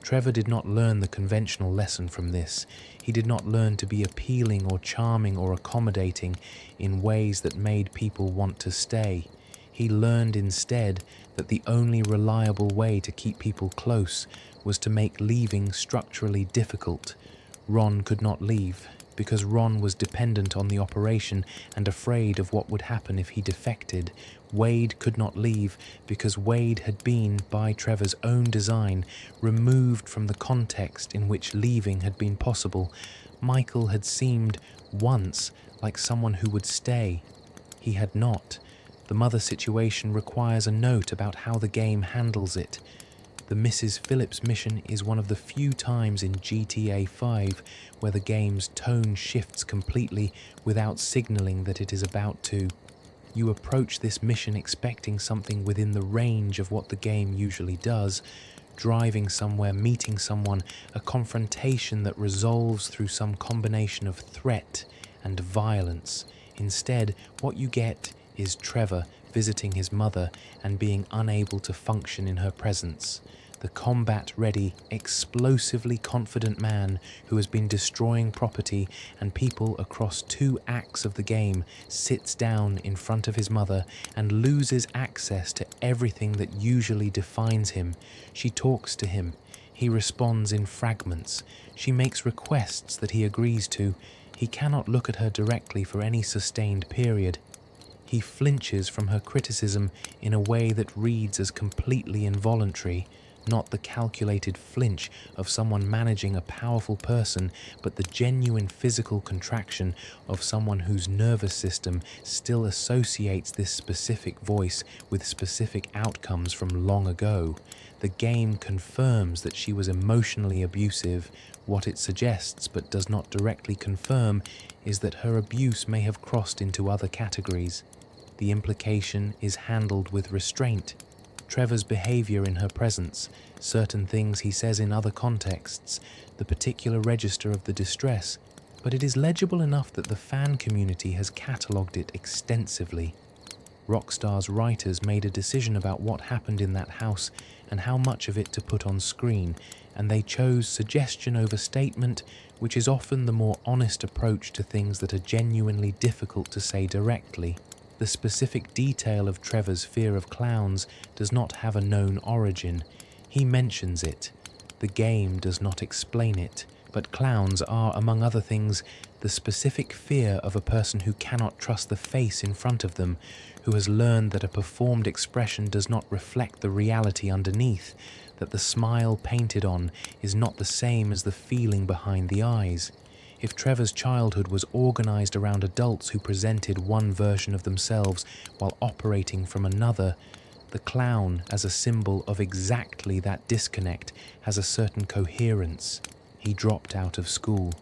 Trevor did not learn the conventional lesson from this. He did not learn to be appealing or charming or accommodating in ways that made people want to stay. He learned instead that the only reliable way to keep people close was to make leaving structurally difficult. Ron could not leave, because Ron was dependent on the operation and afraid of what would happen if he defected. Wade could not leave because Wade had been, by Trevor's own design, removed from the context in which leaving had been possible. Michael had seemed, once, like someone who would stay. He had not. The mother situation requires a note about how the game handles it. The Mrs. Phillips mission is one of the few times in GTA 5 where the game's tone shifts completely without signaling that it is about to. You approach this mission expecting something within the range of what the game usually does, driving somewhere, meeting someone, a confrontation that resolves through some combination of threat and violence. Instead, what you get is Trevor visiting his mother and being unable to function in her presence. The combat-ready, explosively confident man who has been destroying property and people across 2 acts of the game sits down in front of his mother and loses access to everything that usually defines him. She talks to him. He responds in fragments. She makes requests that he agrees to. He cannot look at her directly for any sustained period. He flinches from her criticism in a way that reads as completely involuntary, not the calculated flinch of someone managing a powerful person, but the genuine physical contraction of someone whose nervous system still associates this specific voice with specific outcomes from long ago. The game confirms that she was emotionally abusive. What it suggests, but does not directly confirm, is that her abuse may have crossed into other categories. The implication is handled with restraint. Trevor's behavior in her presence, certain things he says in other contexts, the particular register of the distress, but it is legible enough that the fan community has catalogued it extensively. Rockstar's writers made a decision about what happened in that house and how much of it to put on screen, and they chose suggestion over statement, which is often the more honest approach to things that are genuinely difficult to say directly. The specific detail of Trevor's fear of clowns does not have a known origin. He mentions it. The game does not explain it, but clowns are, among other things, the specific fear of a person who cannot trust the face in front of them, who has learned that a performed expression does not reflect the reality underneath, that the smile painted on is not the same as the feeling behind the eyes. If Trevor's childhood was organized around adults who presented one version of themselves while operating from another, the clown, as a symbol of exactly that disconnect, has a certain coherence. He dropped out of school.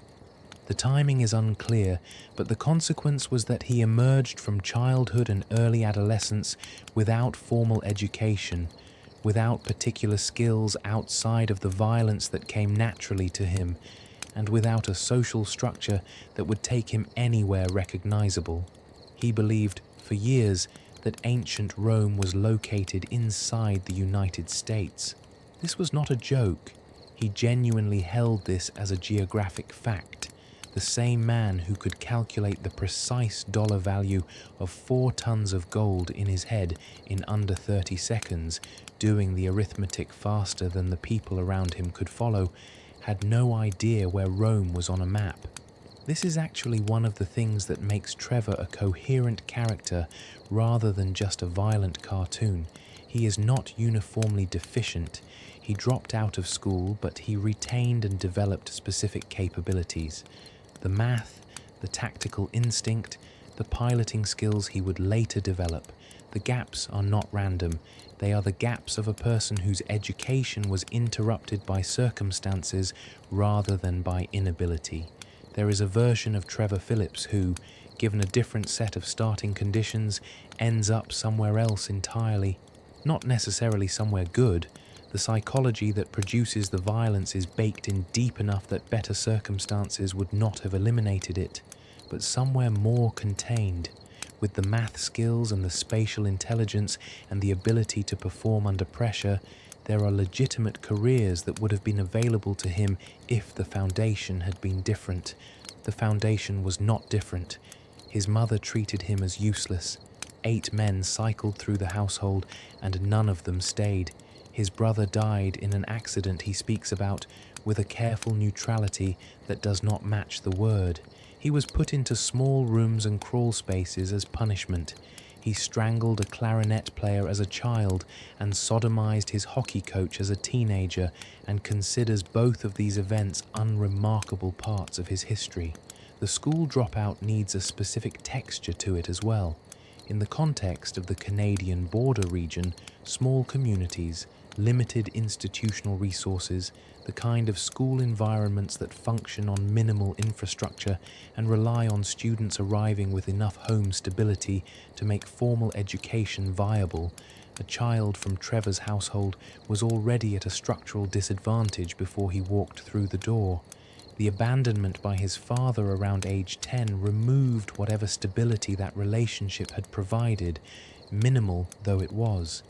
The timing is unclear, but the consequence was that he emerged from childhood and early adolescence without formal education, without particular skills outside of the violence that came naturally to him, and without a social structure that would take him anywhere recognizable. He believed, for years, that ancient Rome was located inside the United States. This was not a joke. He genuinely held this as a geographic fact. The same man who could calculate the precise dollar value of 4 tons of gold in his head in under 30 seconds, doing the arithmetic faster than the people around him could follow, had no idea where Rome was on a map. This is actually one of the things that makes Trevor a coherent character rather than just a violent cartoon. He is not uniformly deficient. He dropped out of school, but he retained and developed specific capabilities. The math, the tactical instinct, the piloting skills he would later develop. The gaps are not random. They are the gaps of a person whose education was interrupted by circumstances rather than by inability. There is a version of Trevor Philips who, given a different set of starting conditions, ends up somewhere else entirely. Not necessarily somewhere good. The psychology that produces the violence is baked in deep enough that better circumstances would not have eliminated it, but somewhere more contained. With the math skills and the spatial intelligence and the ability to perform under pressure, there are legitimate careers that would have been available to him if the foundation had been different. The foundation was not different. His mother treated him as useless. 8 men cycled through the household, and none of them stayed. His brother died in an accident he speaks about with a careful neutrality that does not match the word. He was put into small rooms and crawl spaces as punishment. He strangled a clarinet player as a child and sodomized his hockey coach as a teenager, and considers both of these events unremarkable parts of his history. The school dropout needs a specific texture to it as well. In the context of the Canadian border region, small communities, limited institutional resources, the kind of school environments that function on minimal infrastructure and rely on students arriving with enough home stability to make formal education viable, a child from Trevor's household was already at a structural disadvantage before he walked through the door. The abandonment by his father around age 10 removed whatever stability that relationship had provided, minimal though it was.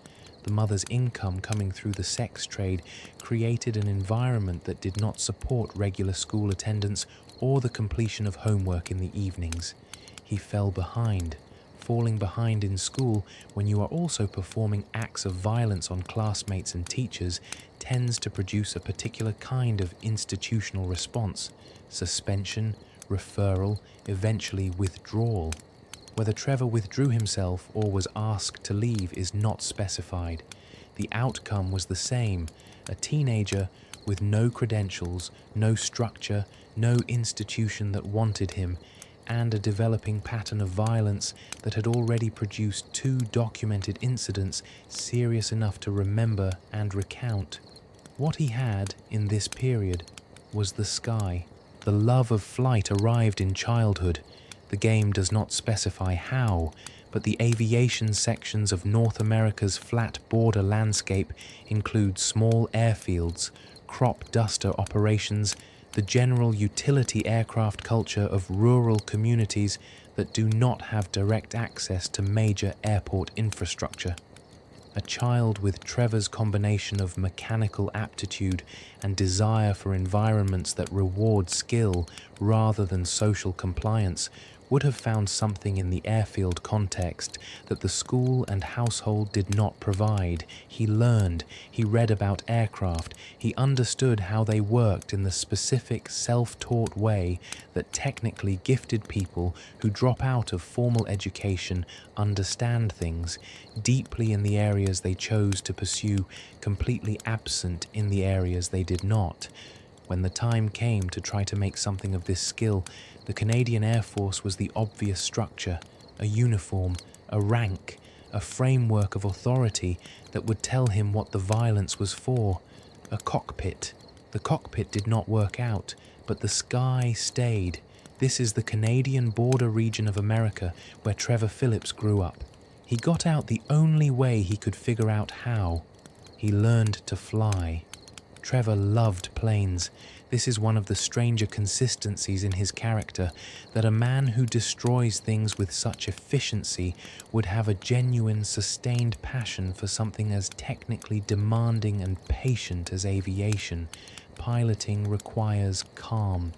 The mother's income coming through the sex trade created an environment that did not support regular school attendance or the completion of homework in the evenings. He fell behind. Falling behind in school when you are also performing acts of violence on classmates and teachers tends to produce a particular kind of institutional response: suspension, referral, eventually withdrawal. Whether Trevor withdrew himself or was asked to leave is not specified. The outcome was the same: a teenager with no credentials, no structure, no institution that wanted him, and a developing pattern of violence that had already produced 2 documented incidents serious enough to remember and recount. What he had in this period was the sky. The love of flight arrived in childhood. The game does not specify how, but the aviation sections of North America's flat border landscape include small airfields, crop duster operations, the general utility aircraft culture of rural communities that do not have direct access to major airport infrastructure. A child with Trevor's combination of mechanical aptitude and desire for environments that reward skill rather than social compliance would have found something in the airfield context that the school and household did not provide. He learned, he read about aircraft, he understood how they worked in the specific self-taught way that technically gifted people who drop out of formal education understand things, deeply in the areas they chose to pursue, completely absent in the areas they did not. When the time came to try to make something of this skill, the Canadian Air Force was the obvious structure, a uniform, a rank, a framework of authority that would tell him what the violence was for, a cockpit. The cockpit did not work out, but the sky stayed. This is the Canadian border region of America where Trevor Philips grew up. He got out the only way he could figure out how. He learned to fly. Trevor loved planes. This is one of the stranger consistencies in his character, that a man who destroys things with such efficiency would have a genuine, sustained passion for something as technically demanding and patient as aviation. Piloting requires calm.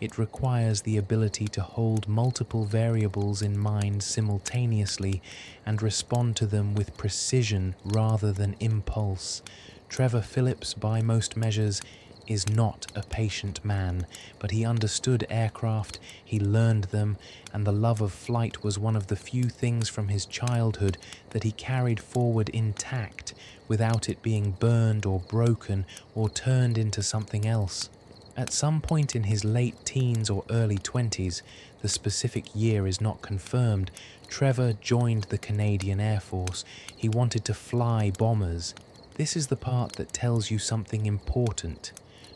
It requires the ability to hold multiple variables in mind simultaneously and respond to them with precision rather than impulse. Trevor Philips, by most measures, is not a patient man, but he understood aircraft, he learned them, and the love of flight was one of the few things from his childhood that he carried forward intact, without it being burned or broken or turned into something else. At some point in his late teens or early 20s, the specific year is not confirmed, Trevor joined the Canadian Air Force. He wanted to fly bombers. This is the part that tells you something important.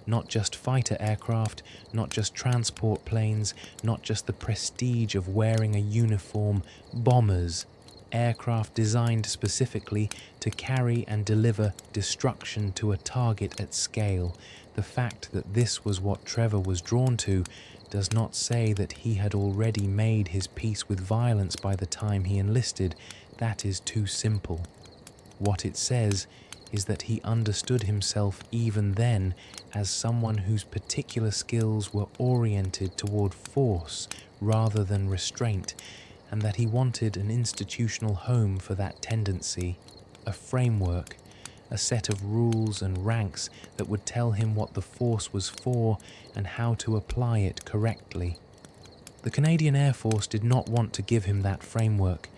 Not just fighter aircraft, not just transport planes, not just the prestige of wearing a uniform, bombers. Aircraft designed specifically to carry and deliver destruction to a target at scale. The fact that this was what Trevor was drawn to does not say that he had already made his peace with violence by the time he enlisted. That is too simple. What it says is that he understood himself even then as someone whose particular skills were oriented toward force rather than restraint, and that he wanted an institutional home for that tendency, a framework, a set of rules and ranks that would tell him what the force was for and how to apply it correctly. The Canadian Air Force did not want to give him that framework.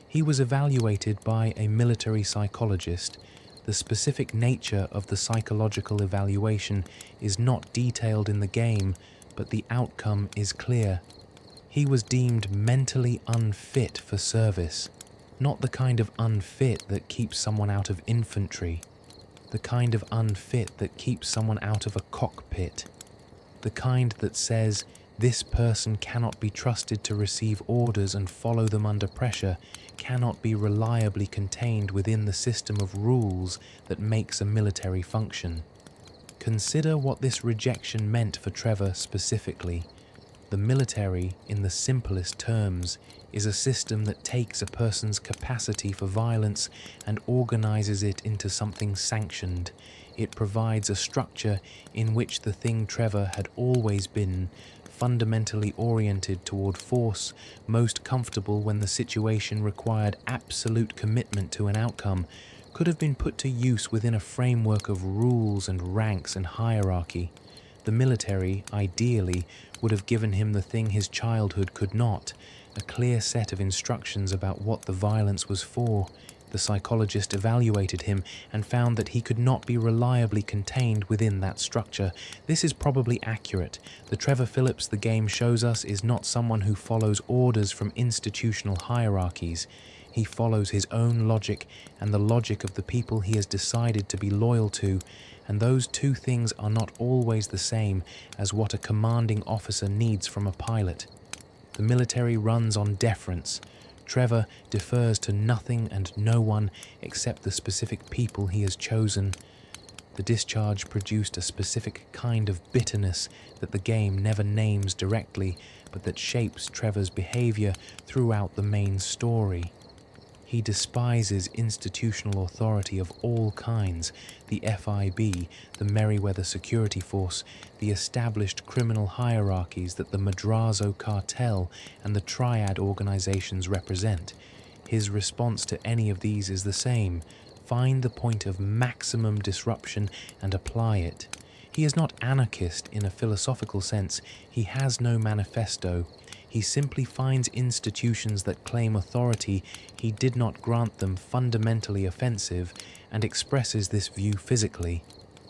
He was evaluated by a military psychologist. The specific nature of the psychological evaluation is not detailed in the game, but the outcome is clear. He was deemed mentally unfit for service, not the kind of unfit that keeps someone out of infantry, the kind of unfit that keeps someone out of a cockpit, the kind that says this person cannot be trusted to receive orders and follow them under pressure, cannot be reliably contained within the system of rules that makes a military function. Consider what this rejection meant for Trevor specifically. The military, in the simplest terms, is a system that takes a person's capacity for violence and organizes it into something sanctioned. It provides a structure in which the thing Trevor had always been, fundamentally oriented toward force, most comfortable when the situation required absolute commitment to an outcome, could have been put to use within a framework of rules and ranks and hierarchy. The military, ideally, would have given him the thing his childhood could not, a clear set of instructions about what the violence was for. The psychologist evaluated him and found that he could not be reliably contained within that structure. This is probably accurate. The Trevor Philips the game shows us is not someone who follows orders from institutional hierarchies. He follows his own logic and the logic of the people he has decided to be loyal to, and those two things are not always the same as what a commanding officer needs from a pilot. The military runs on deference. Trevor defers to nothing and no one except the specific people he has chosen. The discharge produced a specific kind of bitterness that the game never names directly, but that shapes Trevor's behavior throughout the main story. He despises institutional authority of all kinds, the FIB, the Merryweather Security Force, the established criminal hierarchies that the Madrazo cartel and the Triad organizations represent. His response to any of these is the same: find the point of maximum disruption and apply it. He is not anarchist in a philosophical sense. He has no manifesto. He simply finds institutions that claim authority he did not grant them fundamentally offensive and expresses this view physically.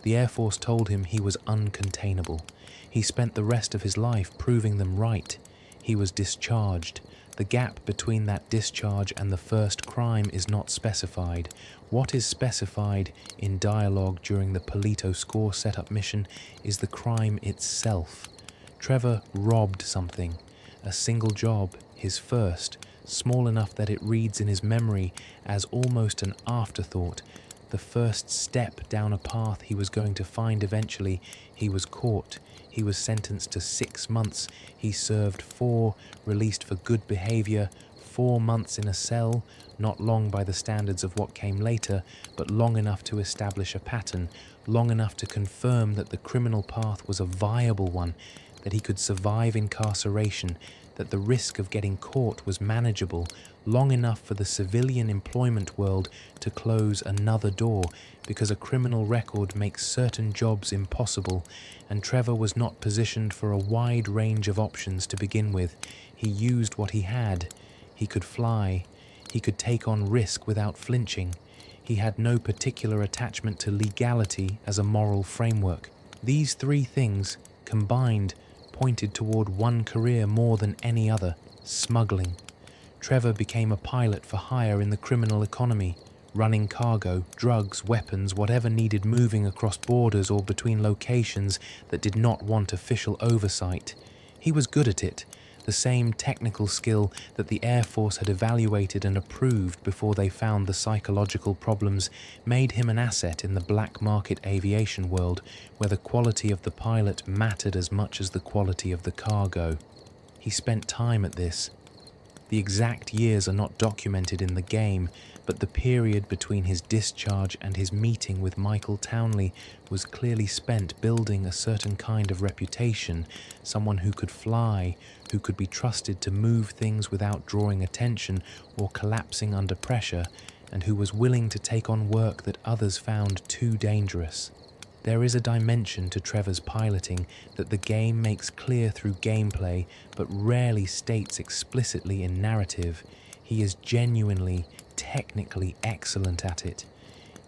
The Air Force told him he was uncontainable. He spent the rest of his life proving them right. He was discharged. The gap between that discharge and the first crime is not specified. What is specified in dialogue during the Paleto Score setup mission is the crime itself. Trevor robbed something. A single job, his first, small enough that it reads in his memory as almost an afterthought. The first step down a path he was going to find eventually. He was caught. He was sentenced to 6 months. He served 4, released for good behavior, 4 months in a cell, not long by the standards of what came later, but long enough to establish a pattern, long enough to confirm that the criminal path was a viable one, that he could survive incarceration, that the risk of getting caught was manageable, long enough for the civilian employment world to close another door, because a criminal record makes certain jobs impossible, and Trevor was not positioned for a wide range of options to begin with. He used what he had. He could fly. He could take on risk without flinching. He had no particular attachment to legality as a moral framework. These 3 things, combined, pointed toward one career more than any other: smuggling. Trevor became a pilot for hire in the criminal economy, running cargo, drugs, weapons, whatever needed moving across borders or between locations that did not want official oversight. He was good at it, the same technical skill that the Air Force had evaluated and approved before they found the psychological problems made him an asset in the black market aviation world, where the quality of the pilot mattered as much as the quality of the cargo. He spent time at this. The exact years are not documented in the game, but the period between his discharge and his meeting with Michael Townley was clearly spent building a certain kind of reputation, someone who could fly, who could be trusted to move things without drawing attention or collapsing under pressure, and who was willing to take on work that others found too dangerous. There is a dimension to Trevor's piloting that the game makes clear through gameplay, but rarely states explicitly in narrative. He is genuinely, technically excellent at it.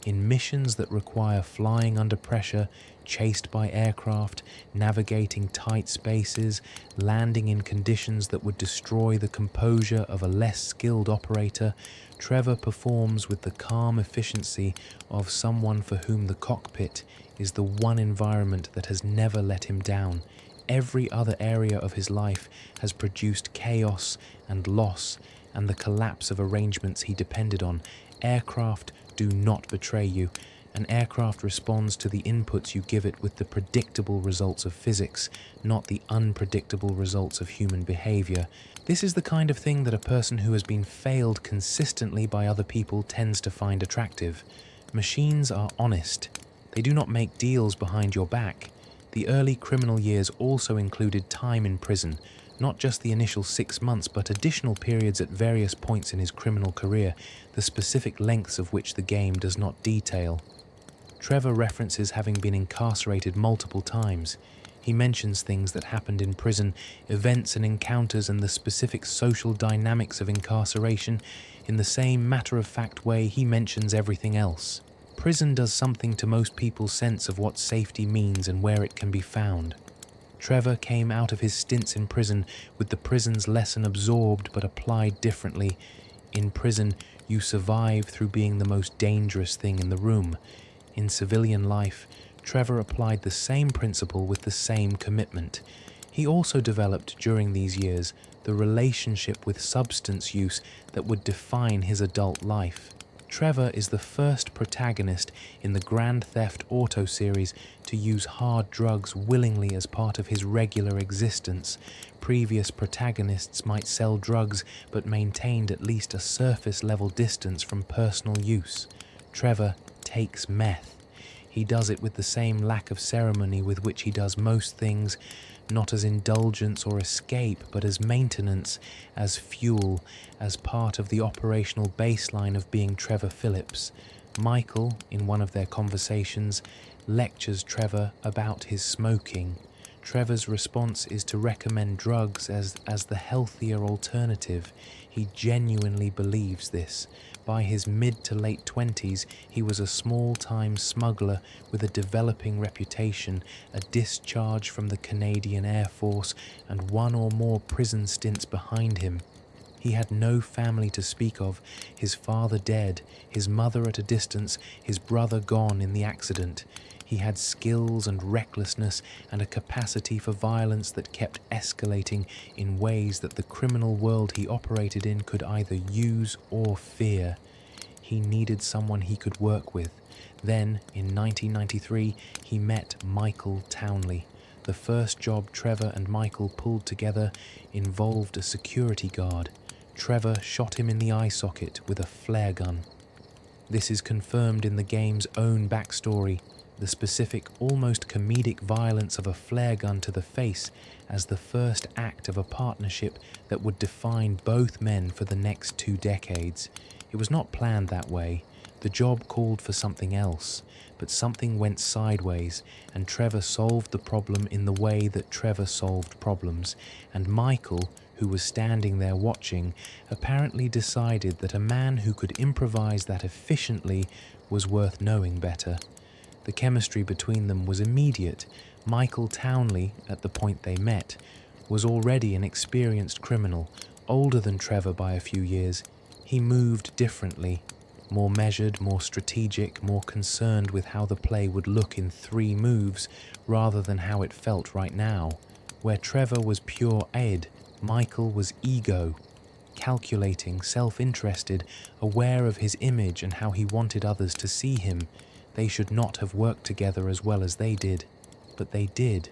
In missions that require flying under pressure, chased by aircraft, navigating tight spaces, landing in conditions that would destroy the composure of a less skilled operator, Trevor performs with the calm efficiency of someone for whom the cockpit is the one environment that has never let him down. Every other area of his life has produced chaos and loss and the collapse of arrangements he depended on. Aircraft do not betray you. An aircraft responds to the inputs you give it with the predictable results of physics, not the unpredictable results of human behavior. This is the kind of thing that a person who has been failed consistently by other people tends to find attractive. Machines are honest. They do not make deals behind your back. The early criminal years also included time in prison, not just the initial 6 months, but additional periods at various points in his criminal career, the specific lengths of which the game does not detail. Trevor references having been incarcerated multiple times. He mentions things that happened in prison, events and encounters, and the specific social dynamics of incarceration in the same matter-of-fact way he mentions everything else. Prison does something to most people's sense of what safety means and where it can be found. Trevor came out of his stints in prison with the prison's lesson absorbed but applied differently. In prison, you survive through being the most dangerous thing in the room. In civilian life, Trevor applied the same principle with the same commitment. He also developed during these years the relationship with substance use that would define his adult life. Trevor is the first protagonist in the Grand Theft Auto series to use hard drugs willingly as part of his regular existence. Previous protagonists might sell drugs but maintained at least a surface-level distance from personal use. Trevor takes meth. He does it with the same lack of ceremony with which he does most things, not as indulgence or escape, but as maintenance, as fuel, as part of the operational baseline of being Trevor Philips. Michael, in one of their conversations, lectures Trevor about his smoking. Trevor's response is to recommend drugs as the healthier alternative. He genuinely believes this. By his mid to late 20s, he was a small-time smuggler with a developing reputation, a discharge from the Canadian Air Force, and one or more prison stints behind him. He had no family to speak of, his father dead, his mother at a distance, his brother gone in the accident. He had skills and recklessness and a capacity for violence that kept escalating in ways that the criminal world he operated in could either use or fear. He needed someone he could work with. Then, in 1993, he met Michael Townley. The first job Trevor and Michael pulled together involved a security guard. Trevor shot him in the eye socket with a flare gun. This is confirmed in the game's own backstory, the specific, almost comedic violence of a flare gun to the face as the first act of a partnership that would define both men for the next 2 decades. It was not planned that way. The job called for something else, but something went sideways, and Trevor solved the problem in the way that Trevor solved problems, and Michael, who was standing there watching, apparently decided that a man who could improvise that efficiently was worth knowing better. The chemistry between them was immediate. Michael Townley, at the point they met, was already an experienced criminal, older than Trevor by a few years. He moved differently, more measured, more strategic, more concerned with how the play would look in 3 moves rather than how it felt right now. Where Trevor was pure ed, Michael was ego, calculating, self-interested, aware of his image and how he wanted others to see him. They should not have worked together as well as they did, but they did.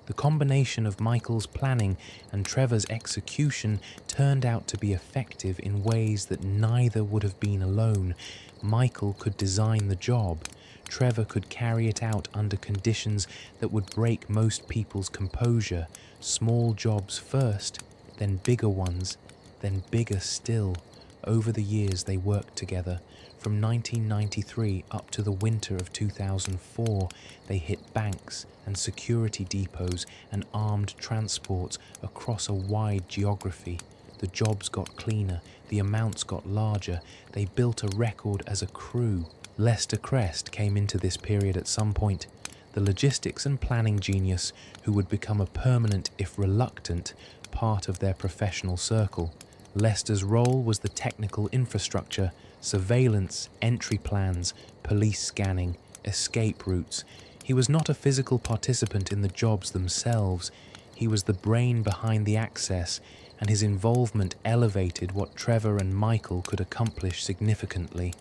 The combination of Michael's planning and Trevor's execution turned out to be effective in ways that neither would have been alone. Michael could design the job. Trevor could carry it out under conditions that would break most people's composure. Small jobs first, then bigger ones, then bigger still. Over the years they worked together. From 1993 up to the winter of 2004, they hit banks and security depots and armed transports across a wide geography. The jobs got cleaner, the amounts got larger. They built a record as a crew. Lester Crest came into this period at some point, the logistics and planning genius who would become a permanent, if reluctant, part of their professional circle. Lester's role was the technical infrastructure, surveillance, entry plans, police scanning, escape routes. He was not a physical participant in the jobs themselves. He was the brain behind the access, and his involvement elevated what Trevor and Michael could accomplish significantly.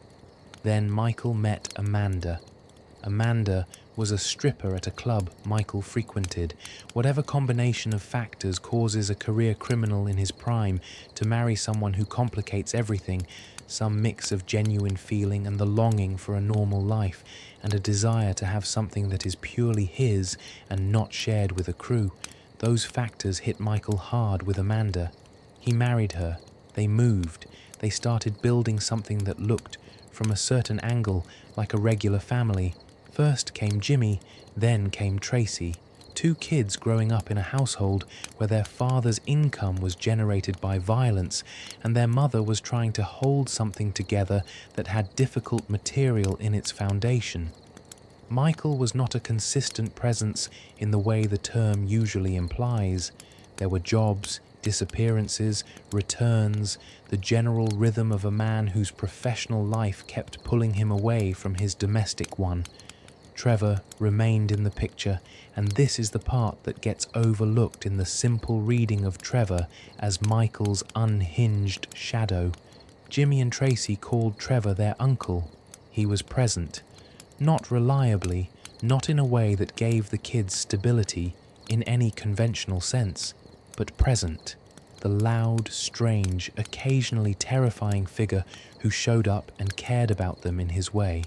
Then Michael met Amanda. Amanda was a stripper at a club Michael frequented. Whatever combination of factors causes a career criminal in his prime to marry someone who complicates everything, some mix of genuine feeling and the longing for a normal life, and a desire to have something that is purely his and not shared with a crew. Those factors hit Michael hard with Amanda. He married her. They moved. They started building something that looked, from a certain angle, like a regular family. First came Jimmy, then came Tracy. 2 kids growing up in a household where their father's income was generated by violence and their mother was trying to hold something together that had difficult material in its foundation. Michael was not a consistent presence in the way the term usually implies. There were jobs, disappearances, returns, the general rhythm of a man whose professional life kept pulling him away from his domestic one. Trevor remained in the picture, and this is the part that gets overlooked in the simple reading of Trevor as Michael's unhinged shadow. Jimmy and Tracy called Trevor their uncle. He was present, not reliably, not in a way that gave the kids stability in any conventional sense, but present, the loud, strange, occasionally terrifying figure who showed up and cared about them in his way.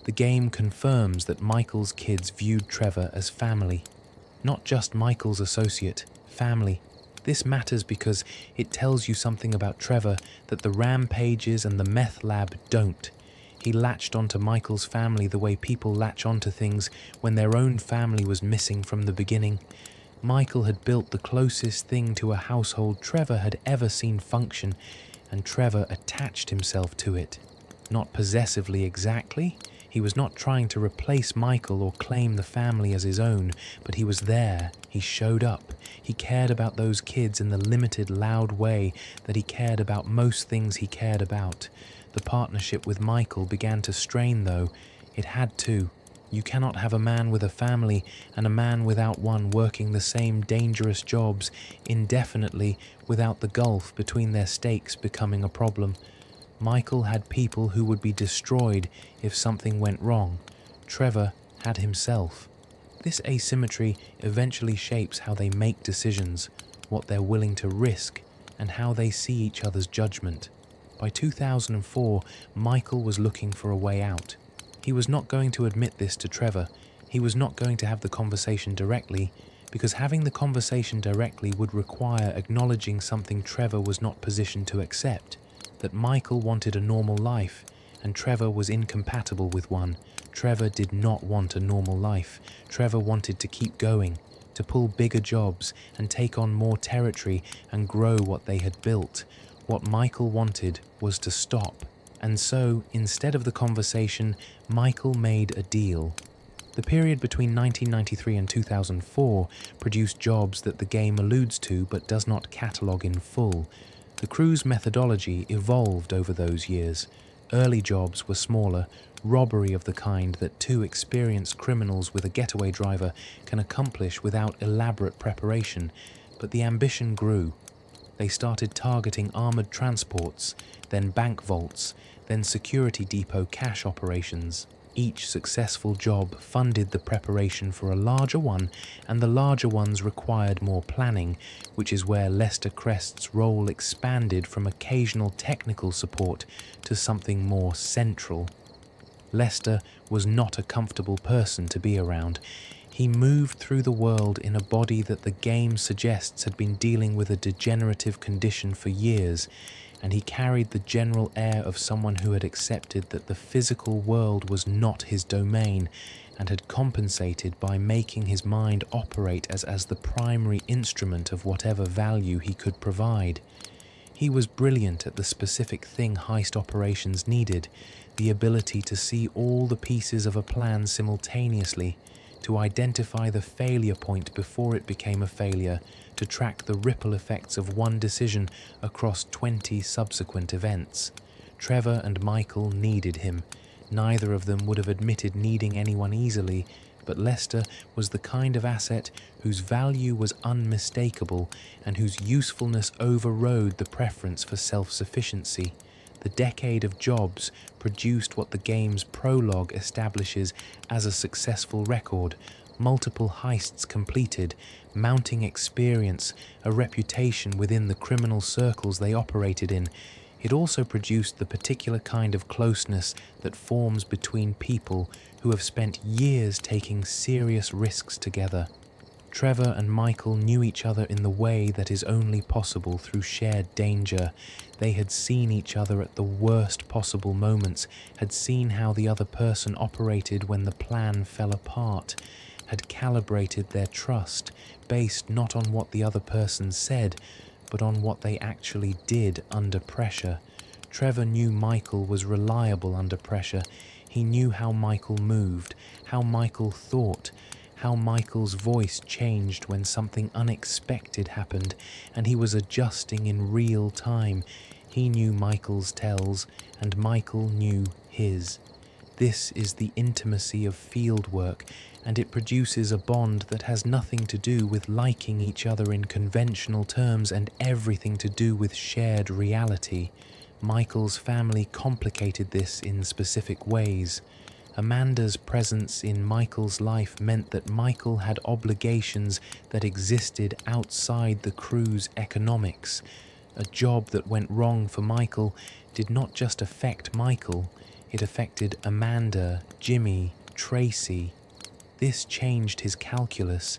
The game confirms that Michael's kids viewed Trevor as family. Not just Michael's associate, family. This matters because it tells you something about Trevor that the rampages and the meth lab don't. He latched onto Michael's family the way people latch onto things when their own family was missing from the beginning. Michael had built the closest thing to a household Trevor had ever seen function, and Trevor attached himself to it. Not possessively exactly. He was not trying to replace Michael or claim the family as his own, but he was there. He showed up. He cared about those kids in the limited, loud way that he cared about most things he cared about. The partnership with Michael began to strain, though. It had to. You cannot have a man with a family and a man without one working the same dangerous jobs indefinitely without the gulf between their stakes becoming a problem. Michael had people who would be destroyed if something went wrong. Trevor had himself. This asymmetry eventually shapes how they make decisions, what they're willing to risk, and how they see each other's judgment. By 2004, Michael was looking for a way out. He was not going to admit this to Trevor. He was not going to have the conversation directly, because having the conversation directly would require acknowledging something Trevor was not positioned to accept, that Michael wanted a normal life, and Trevor was incompatible with one. Trevor did not want a normal life. Trevor wanted to keep going, to pull bigger jobs and take on more territory and grow what they had built. What Michael wanted was to stop. And so, instead of the conversation, Michael made a deal. The period between 1993 and 2004 produced jobs that the game alludes to but does not catalogue in full. The crew's methodology evolved over those years. Early jobs were smaller, robbery of the kind that two experienced criminals with a getaway driver can accomplish without elaborate preparation, but the ambition grew. They started targeting armoured transports, then bank vaults, then security depot cash operations. Each successful job funded the preparation for a larger one, and the larger ones required more planning, which is where Lester Crest's role expanded from occasional technical support to something more central. Lester was not a comfortable person to be around. He moved through the world in a body that the game suggests had been dealing with a degenerative condition for years, and he carried the general air of someone who had accepted that the physical world was not his domain and had compensated by making his mind operate as the primary instrument of whatever value he could provide. He was brilliant at the specific thing heist operations needed, the ability to see all the pieces of a plan simultaneously, to identify the failure point before it became a failure, to track the ripple effects of one decision across 20 subsequent events. Trevor and Michael needed him. Neither of them would have admitted needing anyone easily, but Lester was the kind of asset whose value was unmistakable and whose usefulness overrode the preference for self-sufficiency. The decade of jobs produced what the game's prologue establishes as a successful record: multiple heists completed, mounting experience, a reputation within the criminal circles they operated in. It also produced the particular kind of closeness that forms between people who have spent years taking serious risks together. Trevor and Michael knew each other in the way that is only possible through shared danger. They had seen each other at the worst possible moments, had seen how the other person operated when the plan fell apart, had calibrated their trust based not on what the other person said, but on what they actually did under pressure. Trevor knew Michael was reliable under pressure. He knew how Michael moved, how Michael thought, how Michael's voice changed when something unexpected happened, and he was adjusting in real time. He knew Michael's tells, and Michael knew his. This is the intimacy of field work, and it produces a bond that has nothing to do with liking each other in conventional terms and everything to do with shared reality. Michael's family complicated this in specific ways. Amanda's presence in Michael's life meant that Michael had obligations that existed outside the crew's economics. A job that went wrong for Michael did not just affect Michael, it affected Amanda, Jimmy, Tracy. This changed his calculus.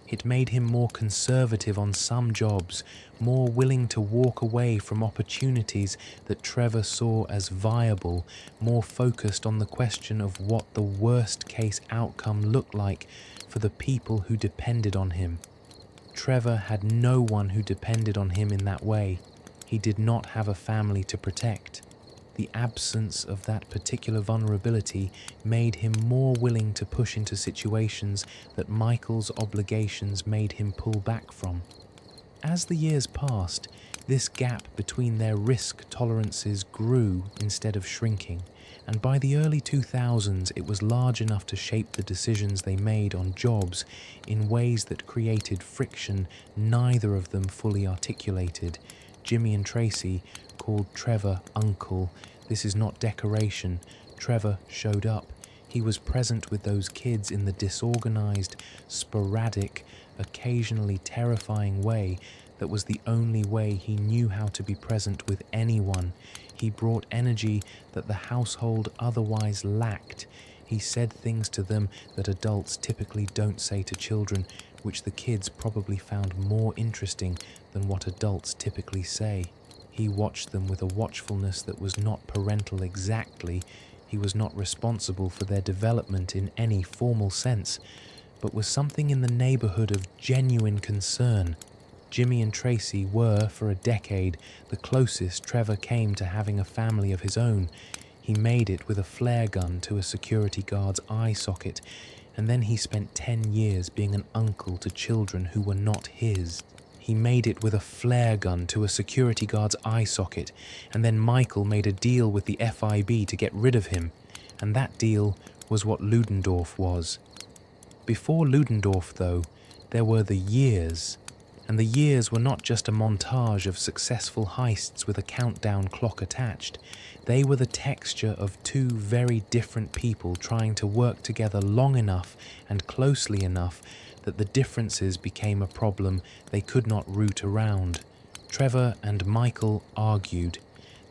It made him more conservative on some jobs, more willing to walk away from opportunities that Trevor saw as viable, more focused on the question of what the worst-case outcome looked like for the people who depended on him. Trevor had no one who depended on him in that way. He He did not have a family to protect. The absence of that particular vulnerability made him more willing to push into situations that Michael's obligations made him pull back from. As the years passed, this gap between their risk tolerances grew instead of shrinking, and by the early 2000s it was large enough to shape the decisions they made on jobs in ways that created friction neither of them fully articulated. Jimmy and Tracy called Trevor Uncle. This is not decoration. Trevor showed up. He was present with those kids in the disorganized, sporadic, occasionally terrifying way that was the only way he knew how to be present with anyone. He brought energy that the household otherwise lacked. He said things to them that adults typically don't say to children, which the kids probably found more interesting than what adults typically say. He watched them with a watchfulness that was not parental exactly. He was not responsible for their development in any formal sense, but was something in the neighborhood of genuine concern. Jimmy and Tracy were, for a decade, the closest Trevor came to having a family of his own. He made it with a flare gun to a security guard's eye socket, and then he spent 10 years being an uncle to children who were not his. He made it with a flare gun to a security guard's eye socket, and then Michael made a deal with the FIB to get rid of him, and that deal was what Ludendorff was. Before Ludendorff, though, there were the years, and the years were not just a montage of successful heists with a countdown clock attached. They were the texture of two very different people trying to work together long enough and closely enough that the differences became a problem they could not root around. Trevor and Michael argued.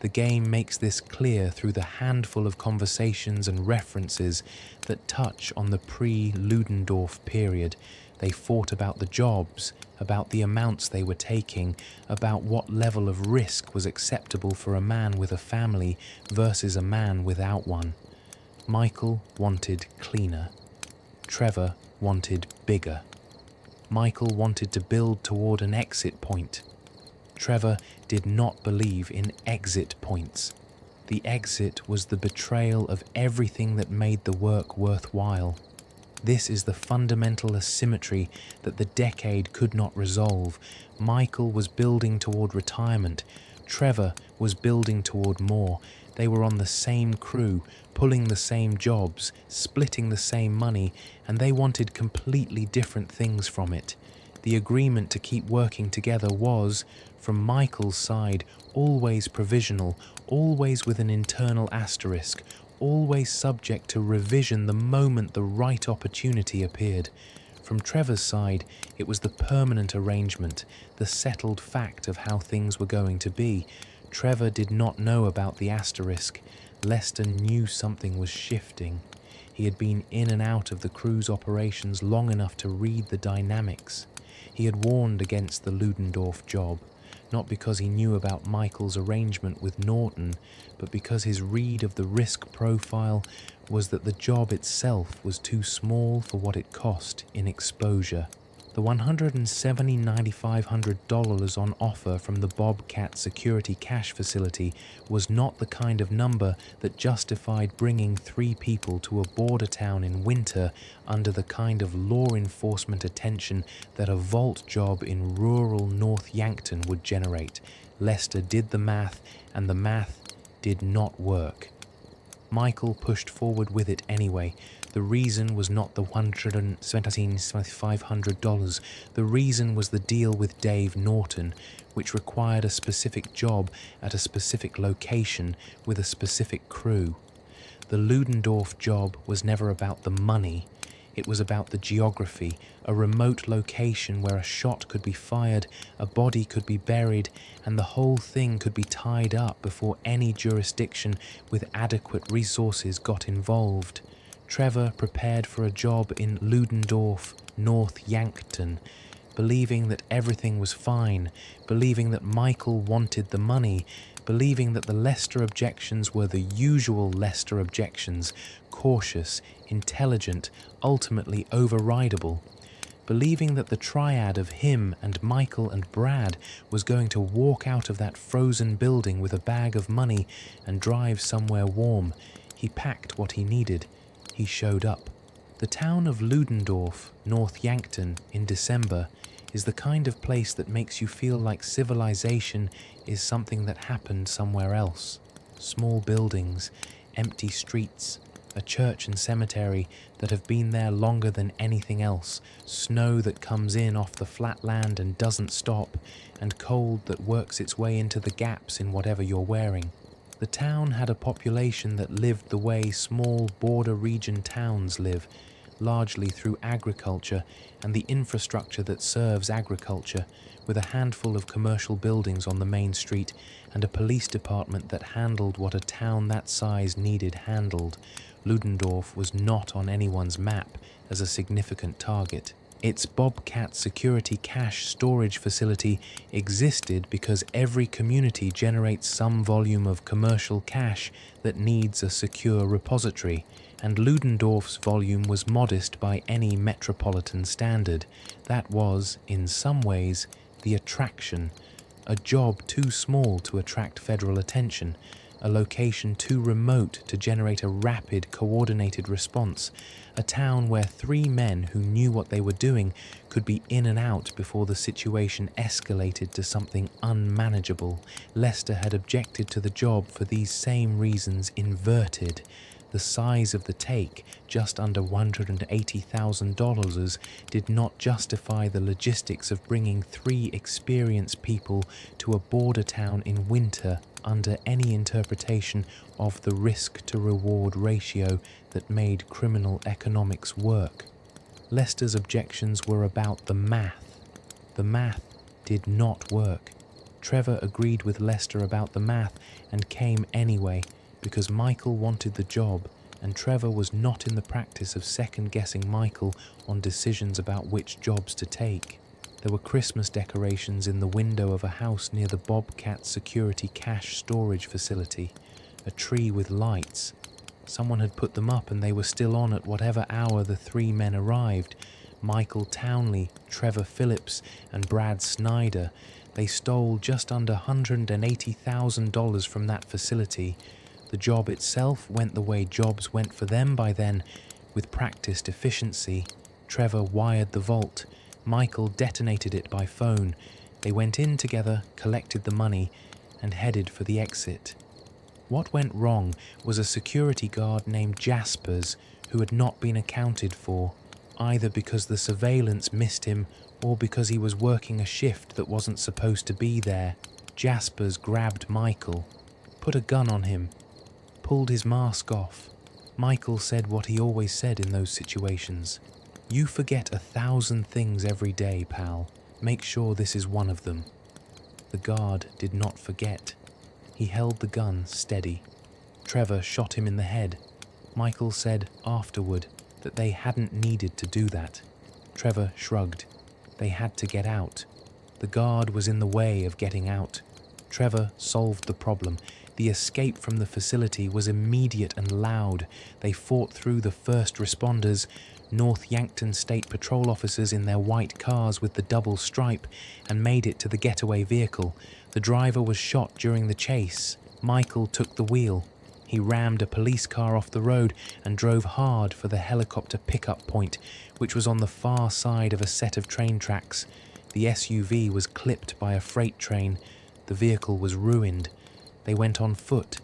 The game makes this clear through the handful of conversations and references that touch on the pre-Ludendorff period. They fought about the jobs, about the amounts they were taking, about what level of risk was acceptable for a man with a family versus a man without one. Michael wanted cleaner. Trevor wanted bigger. Michael wanted to build toward an exit point. Trevor did not believe in exit points. The exit was the betrayal of everything that made the work worthwhile. This is the fundamental asymmetry that the decade could not resolve. Michael was building toward retirement. Trevor was building toward more. They were on the same crew, pulling the same jobs, splitting the same money, and they wanted completely different things from it. The agreement to keep working together was, from Michael's side, always provisional, always with an internal asterisk, always subject to revision the moment the right opportunity appeared. From Trevor's side, it was the permanent arrangement, the settled fact of how things were going to be. Trevor did not know about the asterisk. Lester knew something was shifting. He had been in and out of the crew's operations long enough to read the dynamics. He had warned against the Ludendorff job, not because he knew about Michael's arrangement with Norton, but because his read of the risk profile was that the job itself was too small for what it cost in exposure. The $170,900 on offer from the Bobcat Security Cash Facility was not the kind of number that justified bringing 3 people to a border town in winter under the kind of law enforcement attention that a vault job in rural North Yankton would generate. Lester did the math, and the math did not work. Michael pushed forward with it anyway. The reason was not the $117,500. The reason was the deal with Dave Norton, which required a specific job at a specific location with a specific crew. The Ludendorff job was never about the money. It was about the geography, a remote location where a shot could be fired, a body could be buried, and the whole thing could be tied up before any jurisdiction with adequate resources got involved. Trevor prepared for a job in Ludendorff, North Yankton, believing that everything was fine, believing that Michael wanted the money, believing that the Lester objections were the usual Lester objections, cautious, intelligent, ultimately overridable. believing that the triad of him and Michael and Brad was going to walk out of that frozen building with a bag of money and drive somewhere warm. He packed what he needed. He showed up. The town of Ludendorff, North Yankton, in December is the kind of place that makes you feel like civilization is something that happened somewhere else. Small buildings, empty streets, a church and cemetery that have been there longer than anything else, snow that comes in off the flat land and doesn't stop, and cold that works its way into the gaps in whatever you're wearing. The town had a population that lived the way small border region towns live, largely through agriculture and the infrastructure that serves agriculture, with a handful of commercial buildings on the main street and a police department that handled what a town that size needed handled. Ludendorff was not on anyone's map as a significant target. Its Bobcat security cash storage facility existed because every community generates some volume of commercial cash that needs a secure repository, and Ludendorff's volume was modest by any metropolitan standard. That was, in some ways, the attraction, a job too small to attract federal attention, a location too remote to generate a rapid, coordinated response, a town where 3 men who knew what they were doing could be in and out before the situation escalated to something unmanageable. Lester had objected to the job for these same reasons inverted. The size of the take, just under $180,000, did not justify the logistics of bringing 3 experienced people to a border town in winter under any interpretation of the risk-to-reward ratio that made criminal economics work. Lester's objections were about the math. The math did not work. Trevor agreed with Lester about the math and came anyway, because Michael wanted the job, and Trevor was not in the practice of second-guessing Michael on decisions about which jobs to take. There were Christmas decorations in the window of a house near the Bobcat security cash storage facility, a tree with lights. Someone had put them up and they were still on at whatever hour the 3 men arrived. Michael Townley, Trevor Philips, and Brad Snyder. They stole just under $180,000 from that facility. The job itself went the way jobs went for them by then, with practiced efficiency. Trevor wired the vault. Michael detonated it by phone. They went in together, collected the money, and headed for the exit. What went wrong was a security guard named Jaspers, who had not been accounted for, either because the surveillance missed him or because he was working a shift that wasn't supposed to be there. Jaspers grabbed Michael, put a gun on him, pulled his mask off. Michael said what he always said in those situations. "You forget 1,000 things every day, pal. Make sure this is one of them." The guard did not forget. He held the gun steady. Trevor shot him in the head. Michael said afterward that they hadn't needed to do that. Trevor shrugged. They had to get out. The guard was in the way of getting out. Trevor solved the problem. The escape from the facility was immediate and loud. They fought through the first responders, North Yankton State Patrol officers in their white cars with the double stripe, and made it to the getaway vehicle. The driver was shot during the chase. Michael took the wheel. He rammed a police car off the road and drove hard for the helicopter pickup point, which was on the far side of a set of train tracks. The SUV was clipped by a freight train. The vehicle was ruined. They went on foot.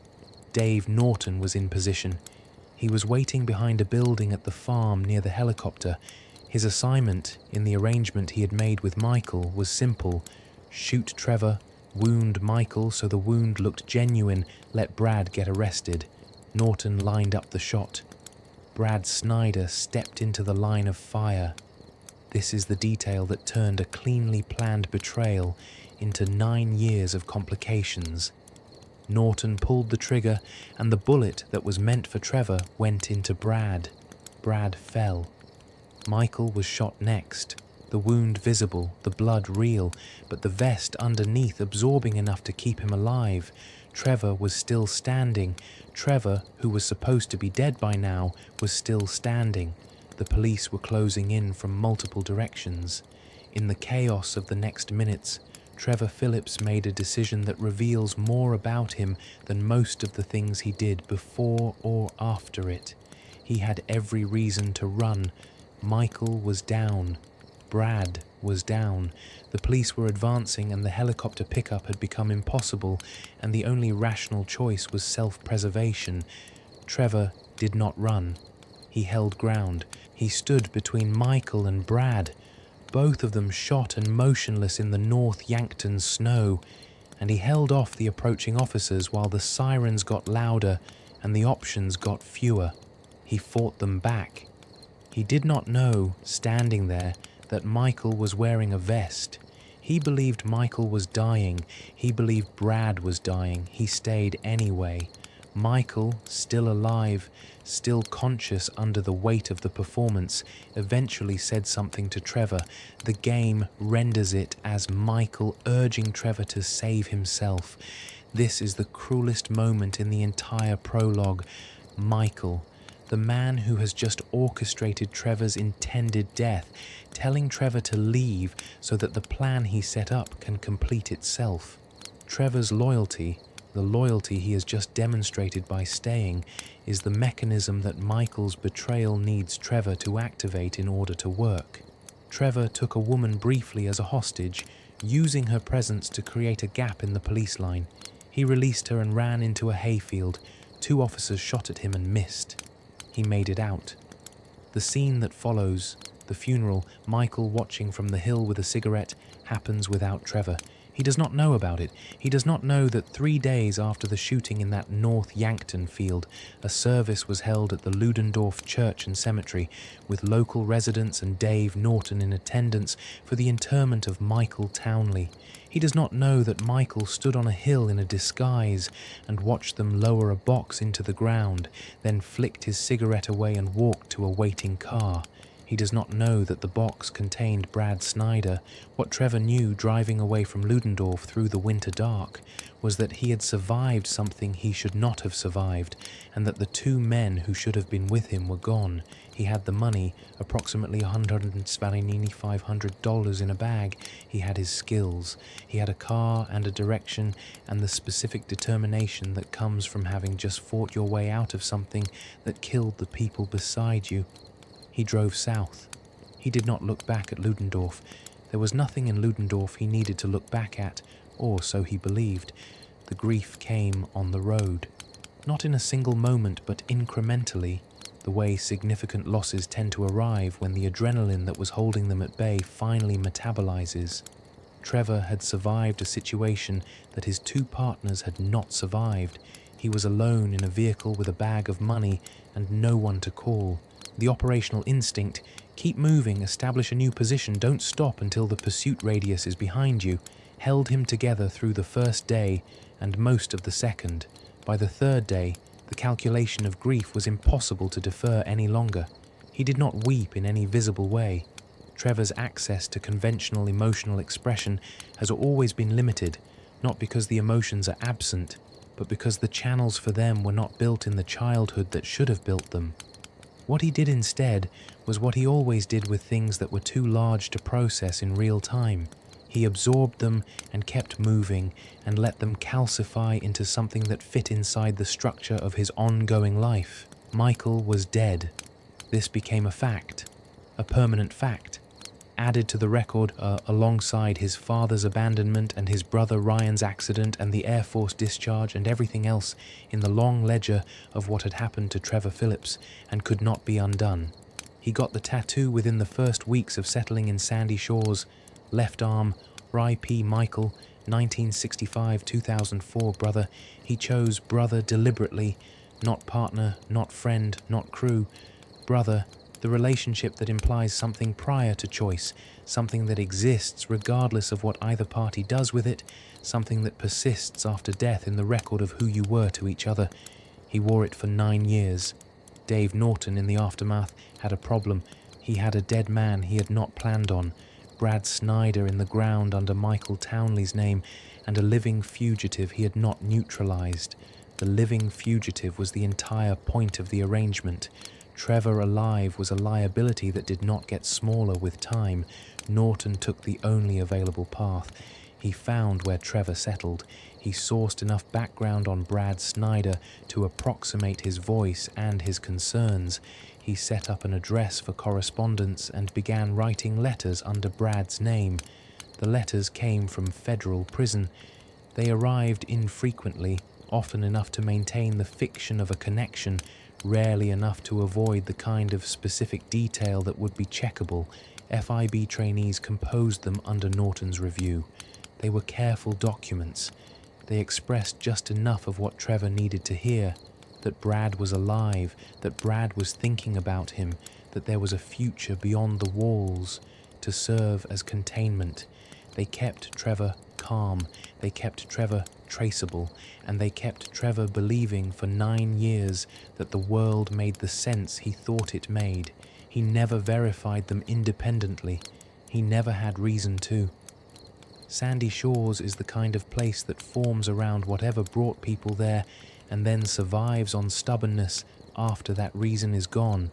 Dave Norton was in position. He was waiting behind a building at the farm near the helicopter. His assignment, in the arrangement he had made with Michael, was simple. Shoot Trevor, wound Michael so the wound looked genuine, let Brad get arrested. Norton lined up the shot. Brad Snyder stepped into the line of fire. This is the detail that turned a cleanly planned betrayal into 9 years of complications. Norton pulled the trigger, and the bullet that was meant for Trevor went into Brad. Brad fell. Michael was shot next, the wound visible, the blood real, but the vest underneath absorbing enough to keep him alive. Trevor was still standing. Trevor, who was supposed to be dead by now, was still standing. The police were closing in from multiple directions. In the chaos of the next minutes, Trevor Philips made a decision that reveals more about him than most of the things he did before or after it. He had every reason to run. Michael was down. Brad was down. The police were advancing and the helicopter pickup had become impossible, and the only rational choice was self-preservation. Trevor did not run. He held ground. He stood between Michael and Brad, both of them shot and motionless in the North Yankton snow, and he held off the approaching officers while the sirens got louder and the options got fewer. He fought them back. He did not know, standing there, that Michael was wearing a vest. He believed Michael was dying. He believed Brad was dying. He stayed anyway. Michael, still alive, still conscious under the weight of the performance, eventually said something to Trevor. The game renders it as Michael urging Trevor to save himself. This is the cruelest moment in the entire prologue. Michael, the man who has just orchestrated Trevor's intended death, telling Trevor to leave so that the plan he set up can complete itself. Trevor's loyalty, the loyalty he has just demonstrated by staying, is the mechanism that Michael's betrayal needs Trevor to activate in order to work. Trevor took a woman briefly as a hostage, using her presence to create a gap in the police line. He released her and ran into a hayfield. 2 officers shot at him and missed. He made it out. The scene that follows, the funeral, Michael watching from the hill with a cigarette, happens without Trevor. He does not know about it. He does not know that 3 days after the shooting in that North Yankton field, a service was held at the Ludendorff church and cemetery, with local residents and Dave Norton in attendance for the interment of Michael Townley. He does not know that Michael stood on a hill in a disguise and watched them lower a box into the ground, then flicked his cigarette away and walked to a waiting car. He does not know that the box contained Brad Snyder. What Trevor knew driving away from Ludendorff through the winter dark was that he had survived something he should not have survived, and that the 2 men who should have been with him were gone. He had the money, approximately $125 in a bag. He had his skills. He had a car and a direction and the specific determination that comes from having just fought your way out of something that killed the people beside you. He drove south. He did not look back at Ludendorff. There was nothing in Ludendorff he needed to look back at, or so he believed. The grief came on the road. Not in a single moment, but incrementally, the way significant losses tend to arrive when the adrenaline that was holding them at bay finally metabolizes. Trevor had survived a situation that his 2 partners had not survived. He was alone in a vehicle with a bag of money and no one to call. The operational instinct, keep moving, establish a new position, don't stop until the pursuit radius is behind you, held him together through the first day and most of the second. By the 3rd day, the calculation of grief was impossible to defer any longer. He did not weep in any visible way. Trevor's access to conventional emotional expression has always been limited, not because the emotions are absent, but because the channels for them were not built in the childhood that should have built them. What he did instead was what he always did with things that were too large to process in real time. He absorbed them and kept moving and let them calcify into something that fit inside the structure of his ongoing life. Michael was dead. This became a fact, a permanent fact, added to the record alongside his father's abandonment and his brother Ryan's accident and the Air Force discharge and everything else in the long ledger of what had happened to Trevor Philips and could not be undone. He got the tattoo within the first weeks of settling in Sandy Shores. Left arm, R.I.P. Michael, 1965-2004 brother. He chose brother deliberately, not partner, not friend, not crew. Brother, the relationship that implies something prior to choice, something that exists regardless of what either party does with it, something that persists after death in the record of who you were to each other. He wore it for 9 years. Dave Norton in the aftermath had a problem. He had a dead man he had not planned on. Brad Snyder in the ground under Michael Townley's name, and a living fugitive he had not neutralized. The living fugitive was the entire point of the arrangement. Trevor alive was a liability that did not get smaller with time. Norton took the only available path. He found where Trevor settled. He sourced enough background on Brad Snyder to approximate his voice and his concerns. He set up an address for correspondence and began writing letters under Brad's name. The letters came from federal prison. They arrived infrequently, often enough to maintain the fiction of a connection, rarely enough to avoid the kind of specific detail that would be checkable. FIB trainees composed them under Norton's review. They were careful documents. They expressed just enough of what Trevor needed to hear, that Brad was alive, that Brad was thinking about him, that there was a future beyond the walls to serve as containment. They kept Trevor calm, they kept Trevor traceable, and they kept Trevor believing for 9 years that the world made the sense he thought it made. He never verified them independently. He never had reason to. Sandy Shores is the kind of place that forms around whatever brought people there and then survives on stubbornness after that reason is gone.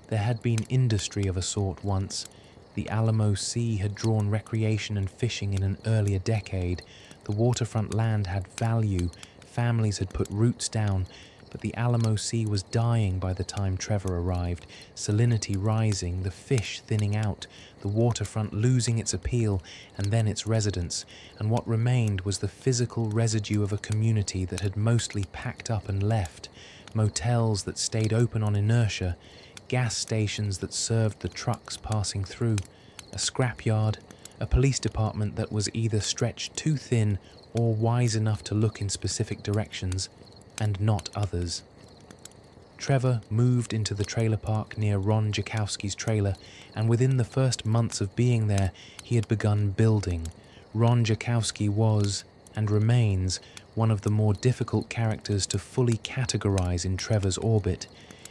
There had been industry of a sort once. The Alamo Sea had drawn recreation and fishing in an earlier decade. The waterfront land had value. Families had put roots down. But the Alamo Sea was dying by the time Trevor arrived, salinity rising, the fish thinning out, the waterfront losing its appeal and then its residents, and what remained was the physical residue of a community that had mostly packed up and left, motels that stayed open on inertia, gas stations that served the trucks passing through, a scrapyard, a police department that was either stretched too thin or wise enough to look in specific directions, and not others. Trevor moved into the trailer park near Ron Jakowski's trailer, and within the first months of being there, he had begun building. Ron Jakowski was, and remains, one of the more difficult characters to fully categorize in Trevor's orbit.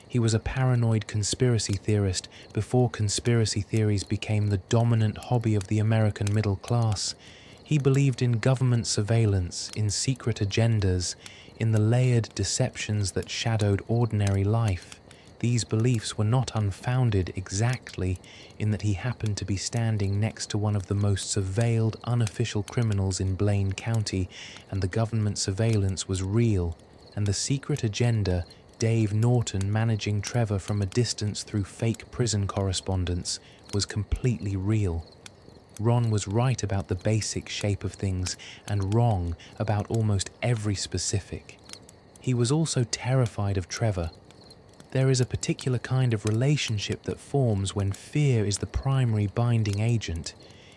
He was a paranoid conspiracy theorist before conspiracy theories became the dominant hobby of the American middle class. He believed in government surveillance, in secret agendas, in the layered deceptions that shadowed ordinary life. These beliefs were not unfounded exactly in that he happened to be standing next to one of the most surveilled unofficial criminals in Blaine County, and the government surveillance was real, and the secret agenda, Dave Norton managing Trevor from a distance through fake prison correspondence, was completely real. Ron was right about the basic shape of things and wrong about almost every specific. He was also terrified of Trevor. There is a particular kind of relationship that forms when fear is the primary binding agent.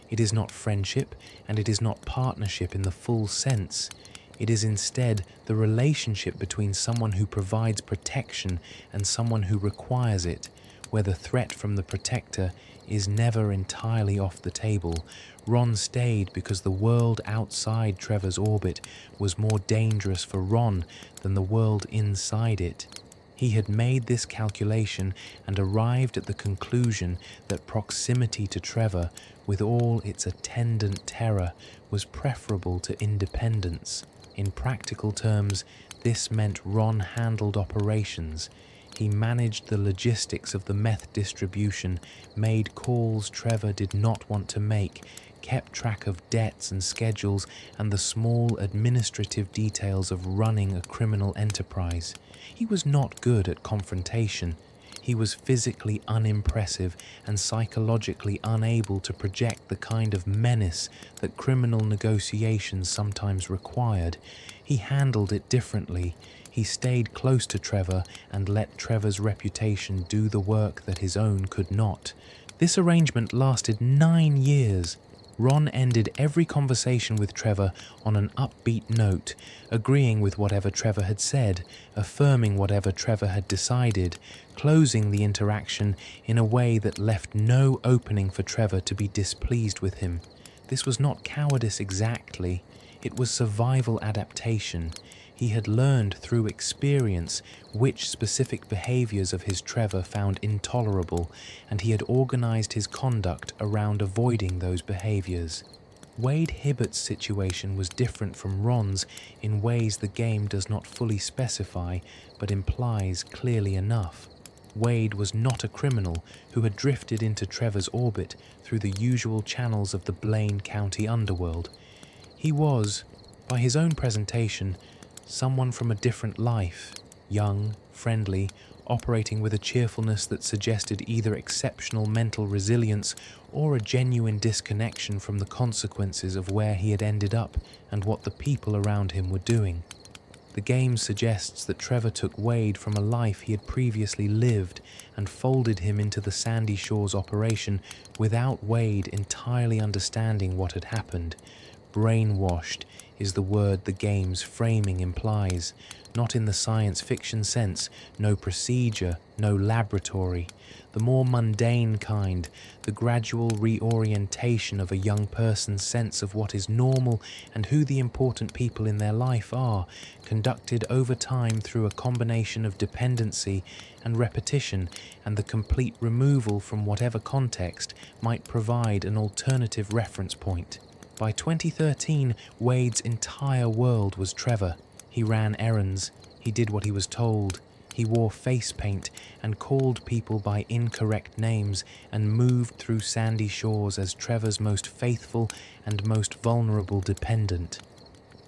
It is not friendship and it is not partnership in the full sense. It is instead the relationship between someone who provides protection and someone who requires it, where the threat from the protector is never entirely off the table. Ron stayed because the world outside Trevor's orbit was more dangerous for Ron than the world inside it. He had made this calculation and arrived at the conclusion that proximity to Trevor, with all its attendant terror, was preferable to independence. In practical terms, this meant Ron handled operations. He managed the logistics of the meth distribution, made calls Trevor did not want to make, kept track of debts and schedules and the small administrative details of running a criminal enterprise. He was not good at confrontation. He was physically unimpressive and psychologically unable to project the kind of menace that criminal negotiations sometimes required. He handled it differently. He stayed close to Trevor and let Trevor's reputation do the work that his own could not. This arrangement lasted 9 years. Ron ended every conversation with Trevor on an upbeat note, agreeing with whatever Trevor had said, affirming whatever Trevor had decided, closing the interaction in a way that left no opening for Trevor to be displeased with him. This was not cowardice exactly. It was survival adaptation. He had learned through experience which specific behaviors of his Trevor found intolerable, and he had organized his conduct around avoiding those behaviors. Wade Hibbert's situation was different from Ron's in ways the game does not fully specify, but implies clearly enough. Wade was not a criminal who had drifted into Trevor's orbit through the usual channels of the Blaine County underworld. He was, by his own presentation, someone from a different life, young, friendly, operating with a cheerfulness that suggested either exceptional mental resilience or a genuine disconnection from the consequences of where he had ended up and what the people around him were doing. The game suggests that Trevor took Wade from a life he had previously lived and folded him into the Sandy Shores operation without Wade entirely understanding what had happened. Brainwashed is the word the game's framing implies, not in the science fiction sense, no procedure, no laboratory. The more mundane kind, the gradual reorientation of a young person's sense of what is normal and who the important people in their life are, conducted over time through a combination of dependency and repetition and the complete removal from whatever context might provide an alternative reference point. By 2013, Wade's entire world was Trevor. He ran errands, he did what he was told, he wore face paint and called people by incorrect names and moved through Sandy Shores as Trevor's most faithful and most vulnerable dependent.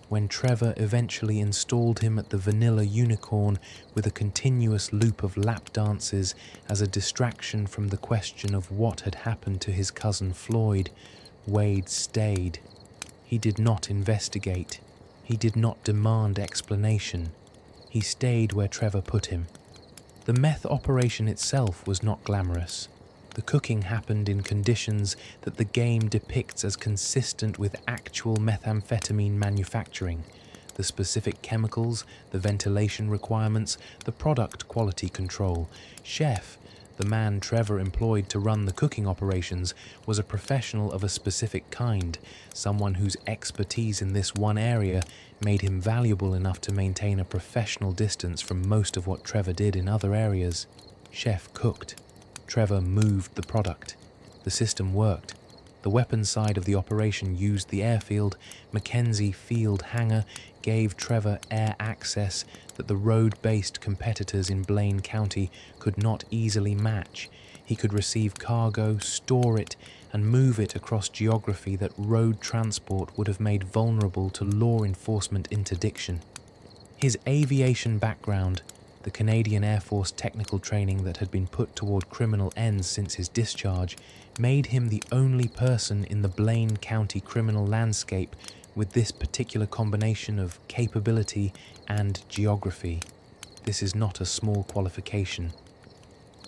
When Trevor eventually installed him at the Vanilla Unicorn with a continuous loop of lap dances as a distraction from the question of what had happened to his cousin Floyd, Wade stayed. He did not investigate. He did not demand explanation. He stayed where Trevor put him. The meth operation itself was not glamorous. The cooking happened in conditions that the game depicts as consistent with actual methamphetamine manufacturing. The specific chemicals, the ventilation requirements, the product quality control. Chef, the man Trevor employed to run the cooking operations, was a professional of a specific kind, someone whose expertise in this one area made him valuable enough to maintain a professional distance from most of what Trevor did in other areas. Chef cooked. Trevor moved the product. The system worked. The weapons side of the operation used the airfield. Mackenzie Field Hangar gave Trevor air access that the road-based competitors in Blaine County could not easily match. He could receive cargo, store it, and move it across geography that road transport would have made vulnerable to law enforcement interdiction. His aviation background, the Canadian Air Force technical training that had been put toward criminal ends since his discharge, made him the only person in the Blaine County criminal landscape with this particular combination of capability and geography. This is not a small qualification.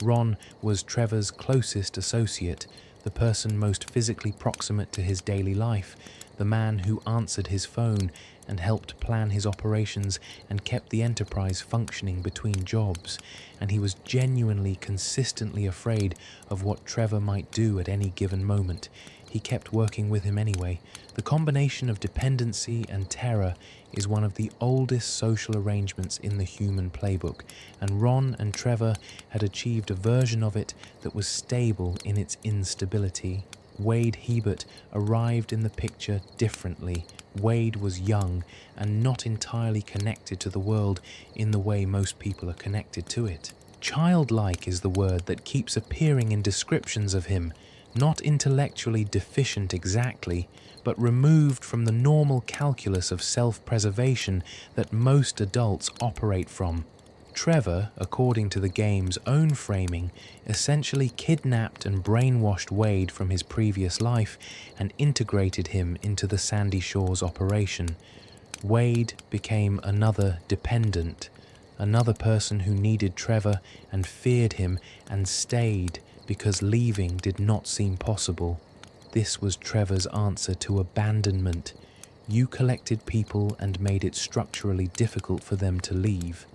Ron was Trevor's closest associate, the person most physically proximate to his daily life, the man who answered his phone and helped plan his operations and kept the enterprise functioning between jobs, and he was genuinely, consistently afraid of what Trevor might do at any given moment. He kept working with him anyway. The combination of dependency and terror is one of the oldest social arrangements in the human playbook, and Ron and Trevor had achieved a version of it that was stable in its instability. Wade Hebert arrived in the picture differently. Wade was young and not entirely connected to the world in the way most people are connected to it. Childlike is the word that keeps appearing in descriptions of him, not intellectually deficient exactly, but removed from the normal calculus of self-preservation that most adults operate from. Trevor, according to the game's own framing, essentially kidnapped and brainwashed Wade from his previous life and integrated him into the Sandy Shores operation. Wade became another dependent, another person who needed Trevor and feared him and stayed because leaving did not seem possible. This was Trevor's answer to abandonment. You collected people and made it structurally difficult for them to leave.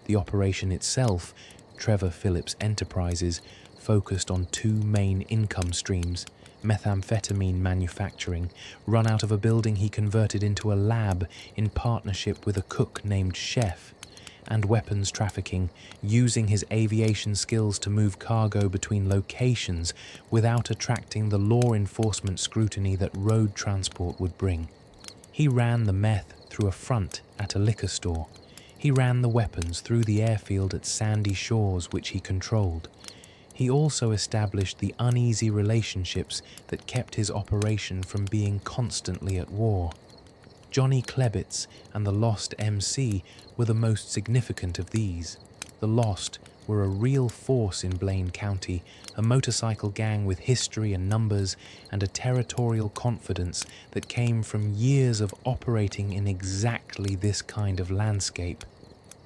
The operation itself, Trevor Philips Enterprises, focused on two main income streams: methamphetamine manufacturing, run out of a building he converted into a lab in partnership with a cook named Chef, and weapons trafficking, using his aviation skills to move cargo between locations without attracting the law enforcement scrutiny that road transport would bring. He ran the meth through a front at a liquor store. He ran the weapons through the airfield at Sandy Shores, which he controlled. He also established the uneasy relationships that kept his operation from being constantly at war. Johnny Klebitz and the Lost MC were the most significant of these. The Lost were a real force in Blaine County, a motorcycle gang with history and numbers and a territorial confidence that came from years of operating in exactly this kind of landscape.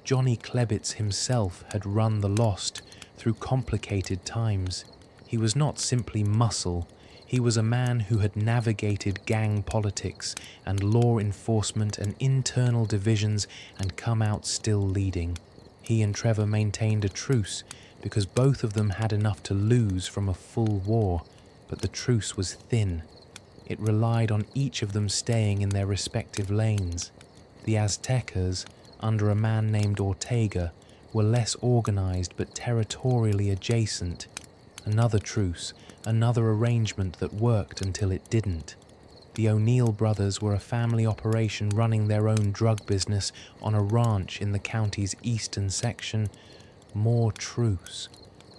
Johnny Klebitz himself had run the Lost through complicated times. He was not simply muscle. He was a man who had navigated gang politics and law enforcement and internal divisions and come out still leading. He and Trevor maintained a truce because both of them had enough to lose from a full war, but the truce was thin. It relied on each of them staying in their respective lanes. The Aztecas, under a man named Ortega, were less organized but territorially adjacent. Another truce, another arrangement that worked until it didn't. The O'Neill brothers were a family operation running their own drug business on a ranch in the county's eastern section. More truce,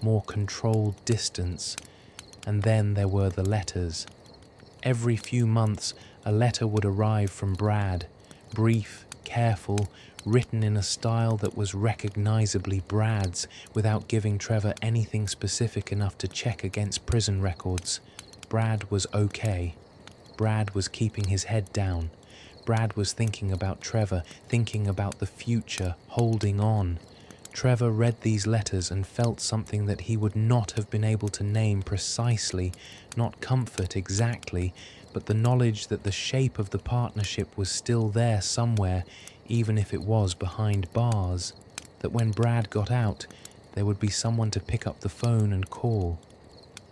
more controlled distance, and then there were the letters. Every few months, a letter would arrive from Brad, brief, careful, written in a style that was recognizably Brad's without giving Trevor anything specific enough to check against prison records. Brad was okay. Brad was keeping his head down. Brad was thinking about Trevor, thinking about the future, holding on. Trevor read these letters and felt something that he would not have been able to name precisely, not comfort exactly, but the knowledge that the shape of the partnership was still there somewhere, even if it was behind bars, that when Brad got out, there would be someone to pick up the phone and call.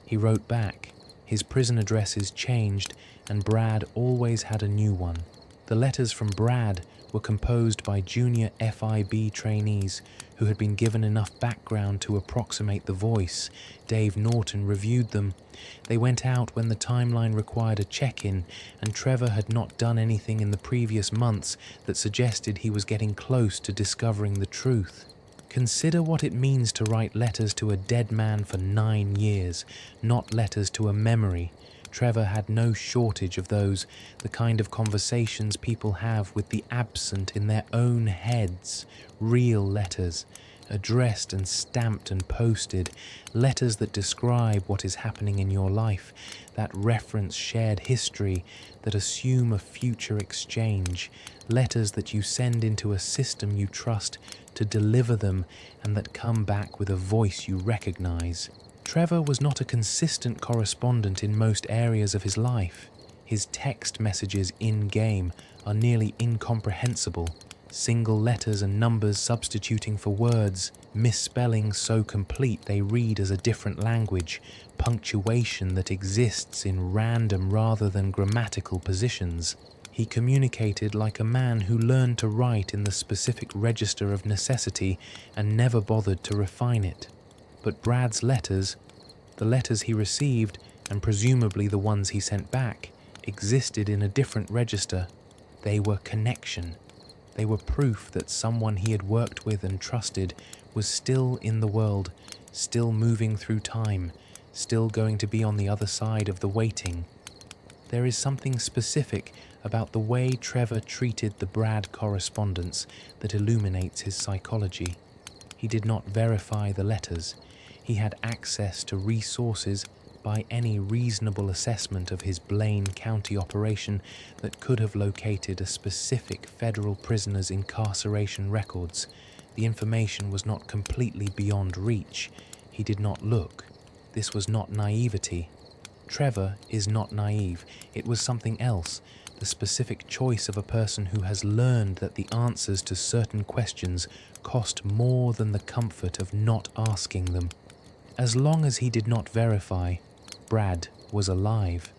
He wrote back. His prison addresses changed, and Brad always had a new one. The letters from Brad were composed by junior FIB trainees who had been given enough background to approximate the voice. Dave Norton reviewed them. They went out when the timeline required a check-in, and Trevor had not done anything in the previous months that suggested he was getting close to discovering the truth. Consider what it means to write letters to a dead man for 9 years, not letters to a memory. Trevor had no shortage of those, the kind of conversations people have with the absent in their own heads, real letters, addressed and stamped and posted, letters that describe what is happening in your life, that reference shared history, that assume a future exchange, letters that you send into a system you trust to deliver them and that come back with a voice you recognize. Trevor was not a consistent correspondent in most areas of his life. His text messages in-game are nearly incomprehensible. Single letters and numbers substituting for words, misspellings so complete they read as a different language, punctuation that exists in random rather than grammatical positions. He communicated like a man who learned to write in the specific register of necessity and never bothered to refine it. But Brad's letters, the letters he received, and presumably the ones he sent back, existed in a different register. They were connection. They were proof that someone he had worked with and trusted was still in the world, still moving through time, still going to be on the other side of the waiting. There is something specific about the way Trevor treated the Brad correspondence that illuminates his psychology. He did not verify the letters. He had access to resources by any reasonable assessment of his Blaine County operation that could have located a specific federal prisoner's incarceration records. The information was not completely beyond reach. He did not look. This was not naivety. Trevor is not naive. It was something else, the specific choice of a person who has learned that the answers to certain questions cost more than the comfort of not asking them. As long as he did not verify, Brad was alive.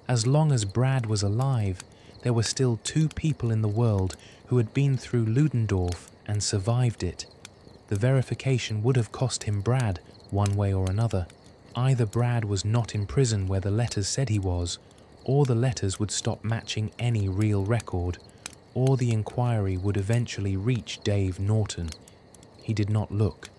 As long as Brad was alive, there were still 2 people in the world who had been through Ludendorff and survived it. The verification would have cost him Brad, one way or another. Either Brad was not in prison where the letters said he was, or the letters would stop matching any real record, or the inquiry would eventually reach Dave Norton. He did not look.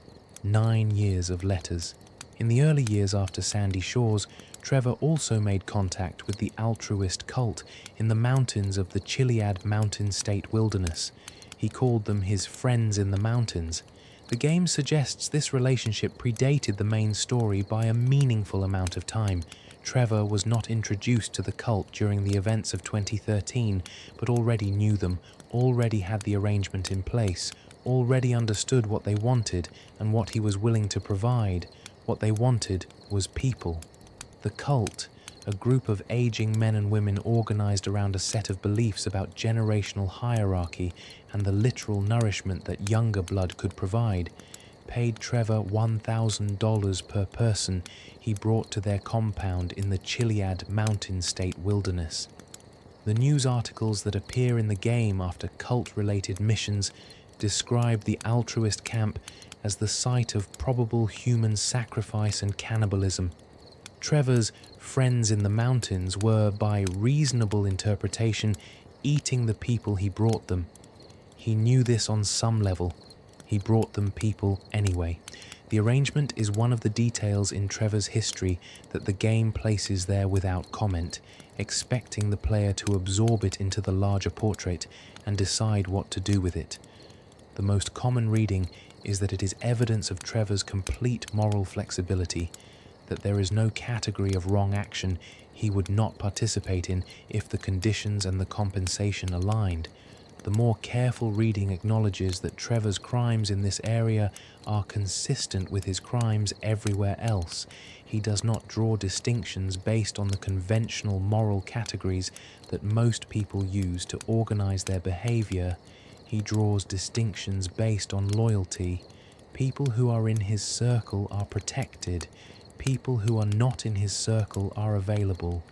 9 years of letters. In the early years after Sandy Shores, Trevor also made contact with the altruist cult in the mountains of the Chiliad Mountain State Wilderness. He called them his friends in the mountains. The game suggests this relationship predated the main story by a meaningful amount of time. Trevor was not introduced to the cult during the events of 2013, but already knew them, already had the arrangement in place, already understood what they wanted and what he was willing to provide. What they wanted was people. The cult, a group of aging men and women organized around a set of beliefs about generational hierarchy and the literal nourishment that younger blood could provide, paid Trevor $1,000 per person he brought to their compound in the Chiliad Mountain State Wilderness. The news articles that appear in the game after cult-related missions describe the altruist camp as the site of probable human sacrifice and cannibalism. Trevor's friends in the mountains were, by reasonable interpretation, eating the people he brought them. He knew this on some level. He brought them people anyway. The arrangement is one of the details in Trevor's history that the game places there without comment, expecting the player to absorb it into the larger portrait and decide what to do with it. The most common reading is that it is evidence of Trevor's complete moral flexibility, that there is no category of wrong action he would not participate in if the conditions and the compensation aligned. The more careful reading acknowledges that Trevor's crimes in this area are consistent with his crimes everywhere else. He does not draw distinctions based on the conventional moral categories that most people use to organize their behavior. He draws distinctions based on loyalty. People who are in his circle are protected. People who are not in his circle are available.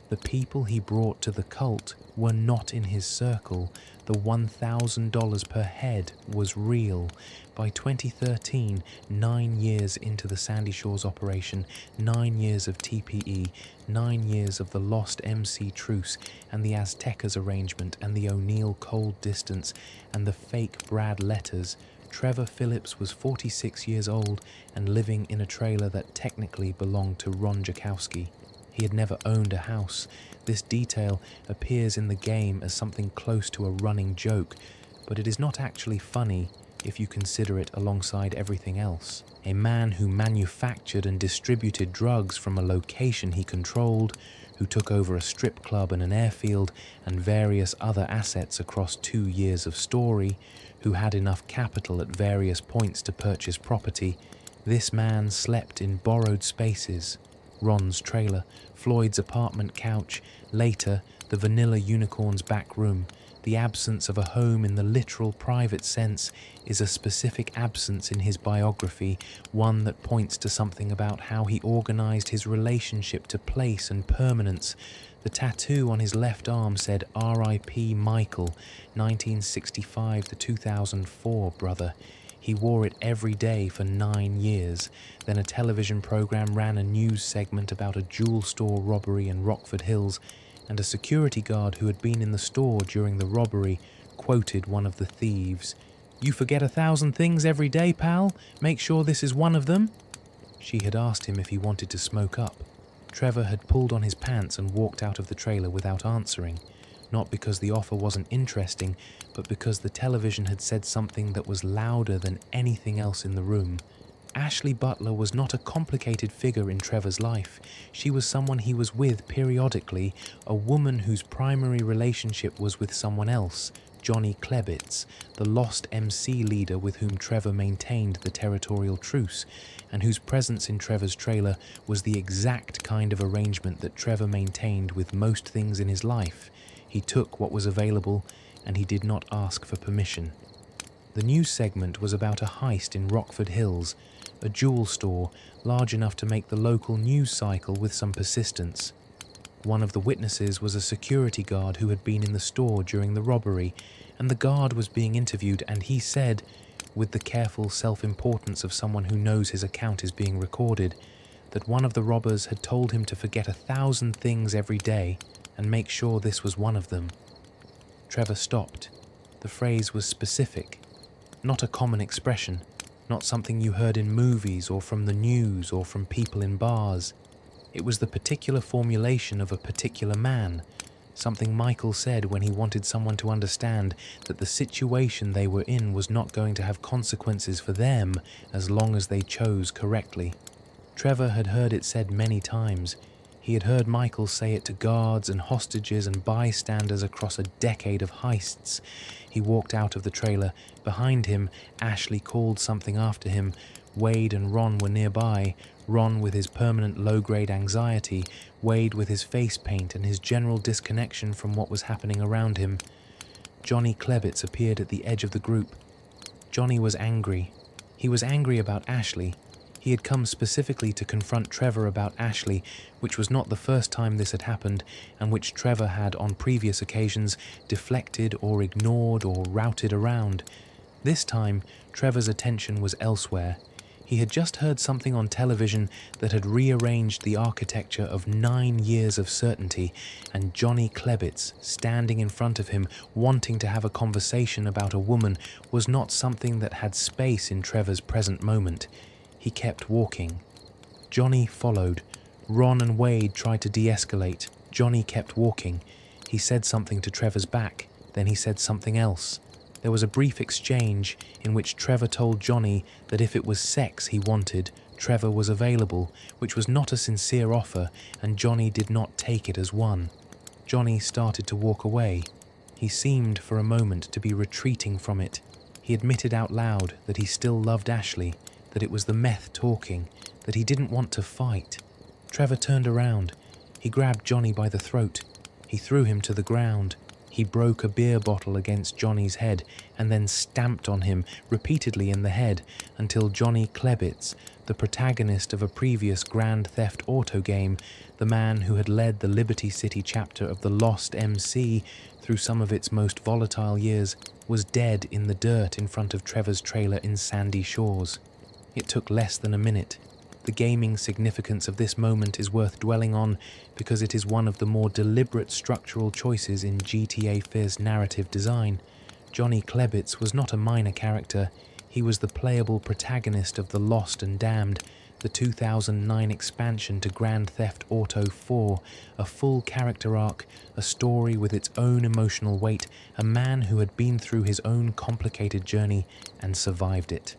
The people he brought to the cult were not in his circle. The $1,000 per head was real. By 2013, 9 years into the Sandy Shores operation, 9 years of TPE, 9 years of the Lost MC Truce and the Aztecas arrangement and the O'Neill cold distance and the fake Brad letters, Trevor Philips was 46 years old and living in a trailer that technically belonged to Ron Jakowski. He had never owned a house. This detail appears in the game as something close to a running joke, but it is not actually funny if you consider it alongside everything else. A man who manufactured and distributed drugs from a location he controlled, who took over a strip club and an airfield and various other assets across 2 years of story, who had enough capital at various points to purchase property. This man slept in borrowed spaces. Ron's trailer, Floyd's apartment couch, later the Vanilla Unicorn's back room. The absence of a home in the literal private sense is a specific absence in his biography, one that points to something about how he organized his relationship to place and permanence. The tattoo on his left arm said R.I.P. Michael, 1965 to 2004, brother. He wore it every day for 9 years. Then a television program ran a news segment about a jewel store robbery in Rockford Hills, and a security guard who had been in the store during the robbery quoted one of the thieves. "You forget 1,000 things every day, pal. Make sure this is one of them." She had asked him if he wanted to smoke up. Trevor had pulled on his pants and walked out of the trailer without answering. Not because the offer wasn't interesting, but because the television had said something that was louder than anything else in the room. Ashley Butler was not a complicated figure in Trevor's life. She was someone he was with periodically, a woman whose primary relationship was with someone else, Johnny Klebitz, the lost MC leader with whom Trevor maintained the territorial truce, and whose presence in Trevor's trailer was the exact kind of arrangement that Trevor maintained with most things in his life. He took what was available, and he did not ask for permission. The news segment was about a heist in Rockford Hills, a jewel store large enough to make the local news cycle with some persistence. One of the witnesses was a security guard who had been in the store during the robbery, and the guard was being interviewed, and he said, with the careful self-importance of someone who knows his account is being recorded, that one of the robbers had told him to forget 1,000 things every day and make sure this was one of them. Trevor stopped. The phrase was specific, not a common expression, not something you heard in movies or from the news or from people in bars. It was the particular formulation of a particular man, something Michael said when he wanted someone to understand that the situation they were in was not going to have consequences for them as long as they chose correctly. Trevor had heard it said many times. He had heard Michael say it to guards and hostages and bystanders across a decade of heists. He walked out of the trailer. Behind him, Ashley called something after him. Wade and Ron were nearby, Ron with his permanent low-grade anxiety, Wade with his face paint and his general disconnection from what was happening around him. Johnny Klebitz appeared at the edge of the group. Johnny was angry. He was angry about Ashley. He had come specifically to confront Trevor about Ashley, which was not the first time this had happened, and which Trevor had on previous occasions deflected or ignored or routed around. This time, Trevor's attention was elsewhere. He had just heard something on television that had rearranged the architecture of 9 years of certainty, and Johnny Klebitz, standing in front of him, wanting to have a conversation about a woman, was not something that had space in Trevor's present moment. He kept walking. Johnny followed. Ron and Wade tried to de-escalate. Johnny kept walking. He said something to Trevor's back, then he said something else. There was a brief exchange in which Trevor told Johnny that if it was sex he wanted, Trevor was available, which was not a sincere offer, and Johnny did not take it as one. Johnny started to walk away. He seemed for a moment to be retreating from it. He admitted out loud that he still loved Ashley, that it was the meth talking, that he didn't want to fight. Trevor turned around. He grabbed Johnny by the throat. He threw him to the ground. He broke a beer bottle against Johnny's head and then stamped on him repeatedly in the head until Johnny Klebitz, the protagonist of a previous Grand Theft Auto game, the man who had led the Liberty City chapter of the Lost MC through some of its most volatile years, was dead in the dirt in front of Trevor's trailer in Sandy Shores. It took less than a minute. The gaming significance of this moment is worth dwelling on because it is one of the more deliberate structural choices in GTA 5's narrative design. Johnny Klebitz was not a minor character. He was the playable protagonist of The Lost and Damned, the 2009 expansion to Grand Theft Auto 4, a full character arc, a story with its own emotional weight, a man who had been through his own complicated journey and survived it.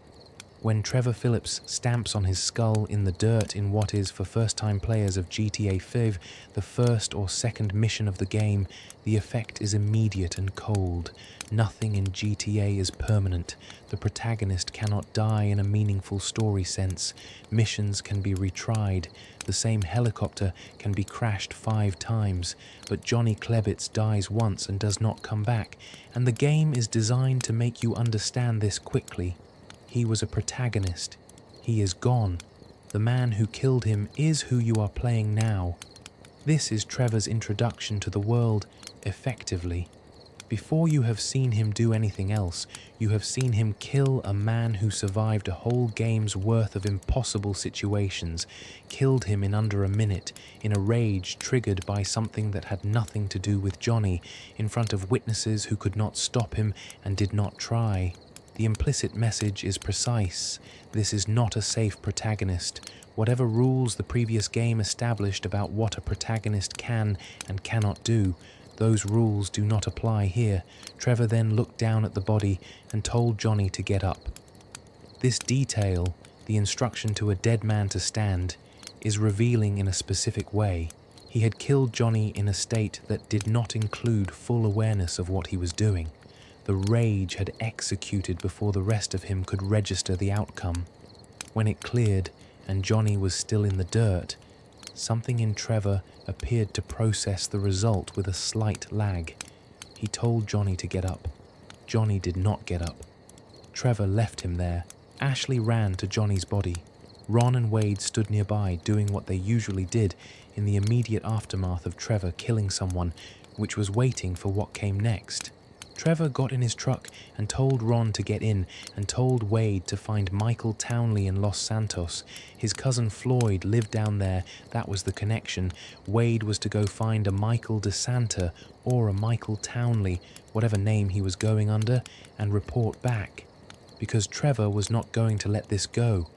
When Trevor Philips stamps on his skull in the dirt in what is, for first-time players of GTA 5, the first or second mission of the game, the effect is immediate and cold. Nothing in GTA is permanent. The protagonist cannot die in a meaningful story sense. Missions can be retried. The same helicopter can be crashed 5 times, but Johnny Klebitz dies once and does not come back, and the game is designed to make you understand this quickly. He was a protagonist. He is gone. The man who killed him is who you are playing now. This is Trevor's introduction to the world, effectively. Before you have seen him do anything else, you have seen him kill a man who survived a whole game's worth of impossible situations, killed him in under a minute, in a rage triggered by something that had nothing to do with Johnny, in front of witnesses who could not stop him and did not try. The implicit message is precise. This is not a safe protagonist. Whatever rules the previous game established about what a protagonist can and cannot do, those rules do not apply here. Trevor then looked down at the body and told Johnny to get up. This detail, the instruction to a dead man to stand, is revealing in a specific way. He had killed Johnny in a state that did not include full awareness of what he was doing. The rage had executed before the rest of him could register the outcome. When it cleared and Johnny was still in the dirt, something in Trevor appeared to process the result with a slight lag. He told Johnny to get up. Johnny did not get up. Trevor left him there. Ashley ran to Johnny's body. Ron and Wade stood nearby doing what they usually did in the immediate aftermath of Trevor killing someone, which was waiting for what came next. Trevor got in his truck and told Ron to get in and told Wade to find Michael Townley in Los Santos. His cousin Floyd lived down there, that was the connection. Wade was to go find a Michael DeSanta or a Michael Townley, whatever name he was going under, and report back. Because Trevor was not going to let this go.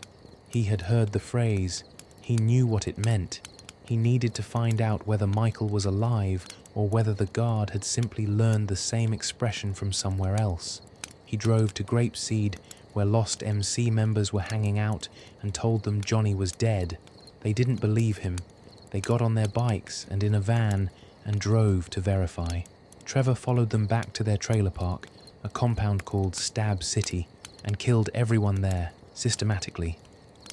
He had heard the phrase. He knew what it meant. He needed to find out whether Michael was alive or whether the guard had simply learned the same expression from somewhere else. He drove to Grapeseed, where lost MC members were hanging out, and told them Johnny was dead. They didn't believe him. They got on their bikes and in a van and drove to verify. Trevor followed them back to their trailer park, a compound called Stab City, and killed everyone there, systematically.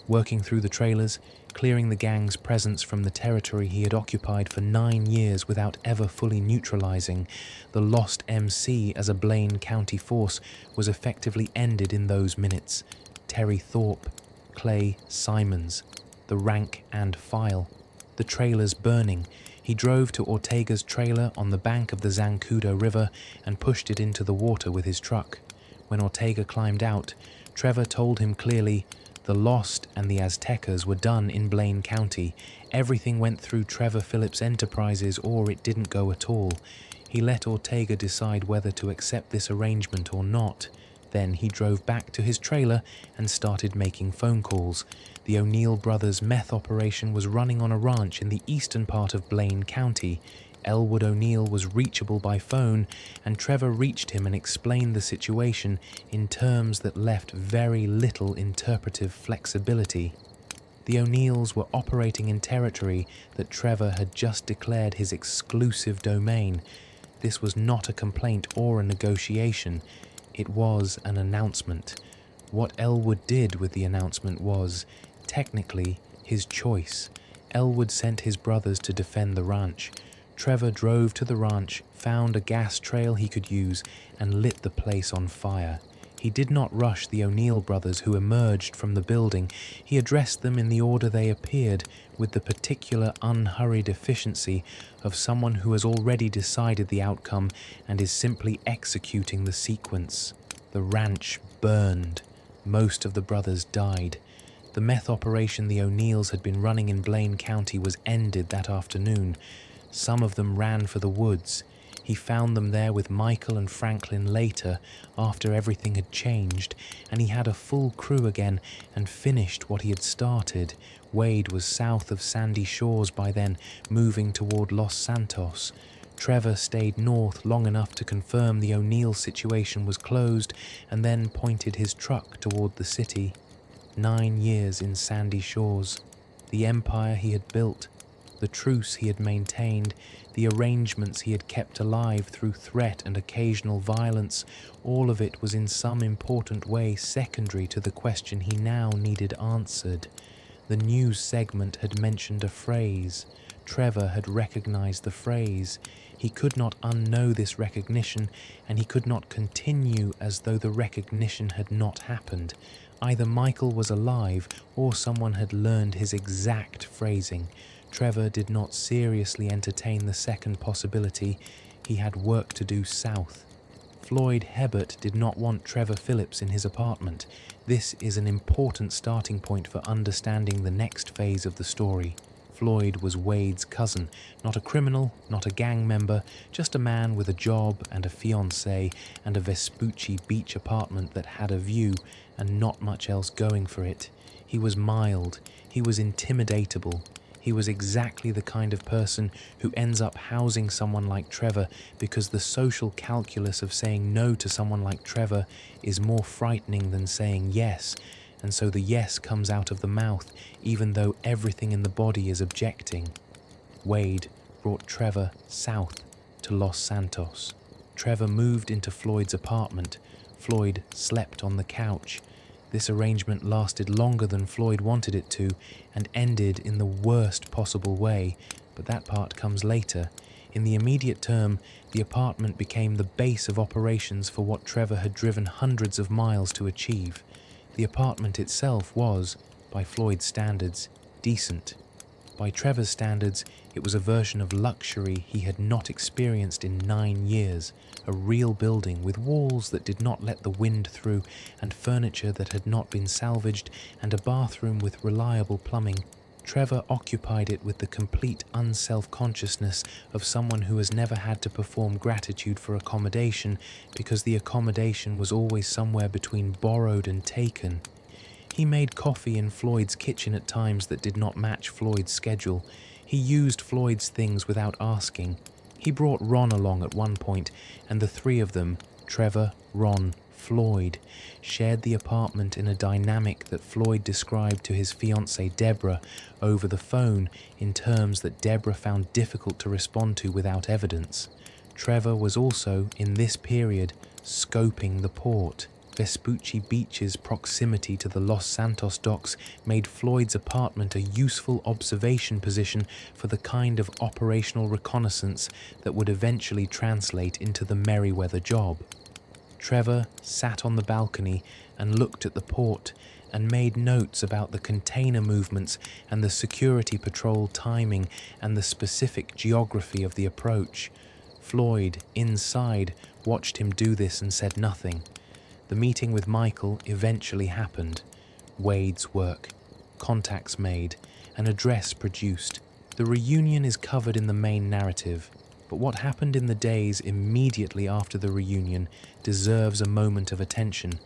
Working through the trailers, clearing the gang's presence from the territory he had occupied for 9 years without ever fully neutralizing, the lost MC as a Blaine County force was effectively ended in those minutes. Terry Thorpe, Clay Simons, the rank and file, the trailers burning. He drove to Ortega's trailer on the bank of the Zancudo River and pushed it into the water with his truck. When Ortega climbed out, Trevor told him clearly, the Lost and the Aztecas were done in Blaine County. Everything went through Trevor Philips Enterprises or it didn't go at all. He let Ortega decide whether to accept this arrangement or not. Then he drove back to his trailer and started making phone calls. The O'Neill brothers' meth operation was running on a ranch in the eastern part of Blaine County. Elwood O'Neill was reachable by phone, and Trevor reached him and explained the situation in terms that left very little interpretive flexibility. The O'Neills were operating in territory that Trevor had just declared his exclusive domain. This was not a complaint or a negotiation. It was an announcement. What Elwood did with the announcement was, technically, his choice. Elwood sent his brothers to defend the ranch. Trevor drove to the ranch, found a gas trail he could use, and lit the place on fire. He did not rush the O'Neill brothers who emerged from the building. He addressed them in the order they appeared, with the particular unhurried efficiency of someone who has already decided the outcome and is simply executing the sequence. The ranch burned. Most of the brothers died. The meth operation the O'Neills had been running in Blaine County was ended that afternoon. Some of them ran for the woods. He found them there with Michael and Franklin later, after everything had changed, and he had a full crew again and finished what he had started. Wade was south of Sandy Shores by then, moving toward Los Santos. Trevor stayed north long enough to confirm the O'Neill situation was closed and then pointed his truck toward the city. 9 years in Sandy Shores. The empire he had built, the truce he had maintained, the arrangements he had kept alive through threat and occasional violence, all of it was in some important way secondary to the question he now needed answered. The news segment had mentioned a phrase. Trevor had recognized the phrase. He could not unknow this recognition, and he could not continue as though the recognition had not happened. Either Michael was alive or someone had learned his exact phrasing. Trevor did not seriously entertain the second possibility. He had work to do south. Floyd Hebert did not want Trevor Philips in his apartment. This is an important starting point for understanding the next phase of the story. Floyd was Wade's cousin, not a criminal, not a gang member, just a man with a job and a fiancée and a Vespucci Beach apartment that had a view and not much else going for it. He was mild. He was intimidatable. He was exactly the kind of person who ends up housing someone like Trevor because the social calculus of saying no to someone like Trevor is more frightening than saying yes, and so the yes comes out of the mouth even though everything in the body is objecting. Wade brought Trevor south to Los Santos. Trevor moved into Floyd's apartment. Floyd slept on the couch. This arrangement lasted longer than Floyd wanted it to and ended in the worst possible way, but that part comes later. In the immediate term, the apartment became the base of operations for what Trevor had driven hundreds of miles to achieve. The apartment itself was, by Floyd's standards, decent. By Trevor's standards, it was a version of luxury he had not experienced in 9 years, a real building with walls that did not let the wind through and furniture that had not been salvaged and a bathroom with reliable plumbing. Trevor occupied it with the complete unself-consciousness of someone who has never had to perform gratitude for accommodation because the accommodation was always somewhere between borrowed and taken. He made coffee in Floyd's kitchen at times that did not match Floyd's schedule. He used Floyd's things without asking. He brought Ron along at one point, and the three of them, Trevor, Ron, Floyd, shared the apartment in a dynamic that Floyd described to his fiancée Deborah over the phone in terms that Deborah found difficult to respond to without evidence. Trevor was also, in this period, scoping the port. Vespucci Beach's proximity to the Los Santos docks made Floyd's apartment a useful observation position for the kind of operational reconnaissance that would eventually translate into the Merryweather job. Trevor sat on the balcony and looked at the port and made notes about the container movements and the security patrol timing and the specific geography of the approach. Floyd, inside, watched him do this and said nothing. The meeting with Michael eventually happened. Wade's work, contacts made, an address produced. The reunion is covered in the main narrative, but what happened in the days immediately after the reunion deserves a moment of attention,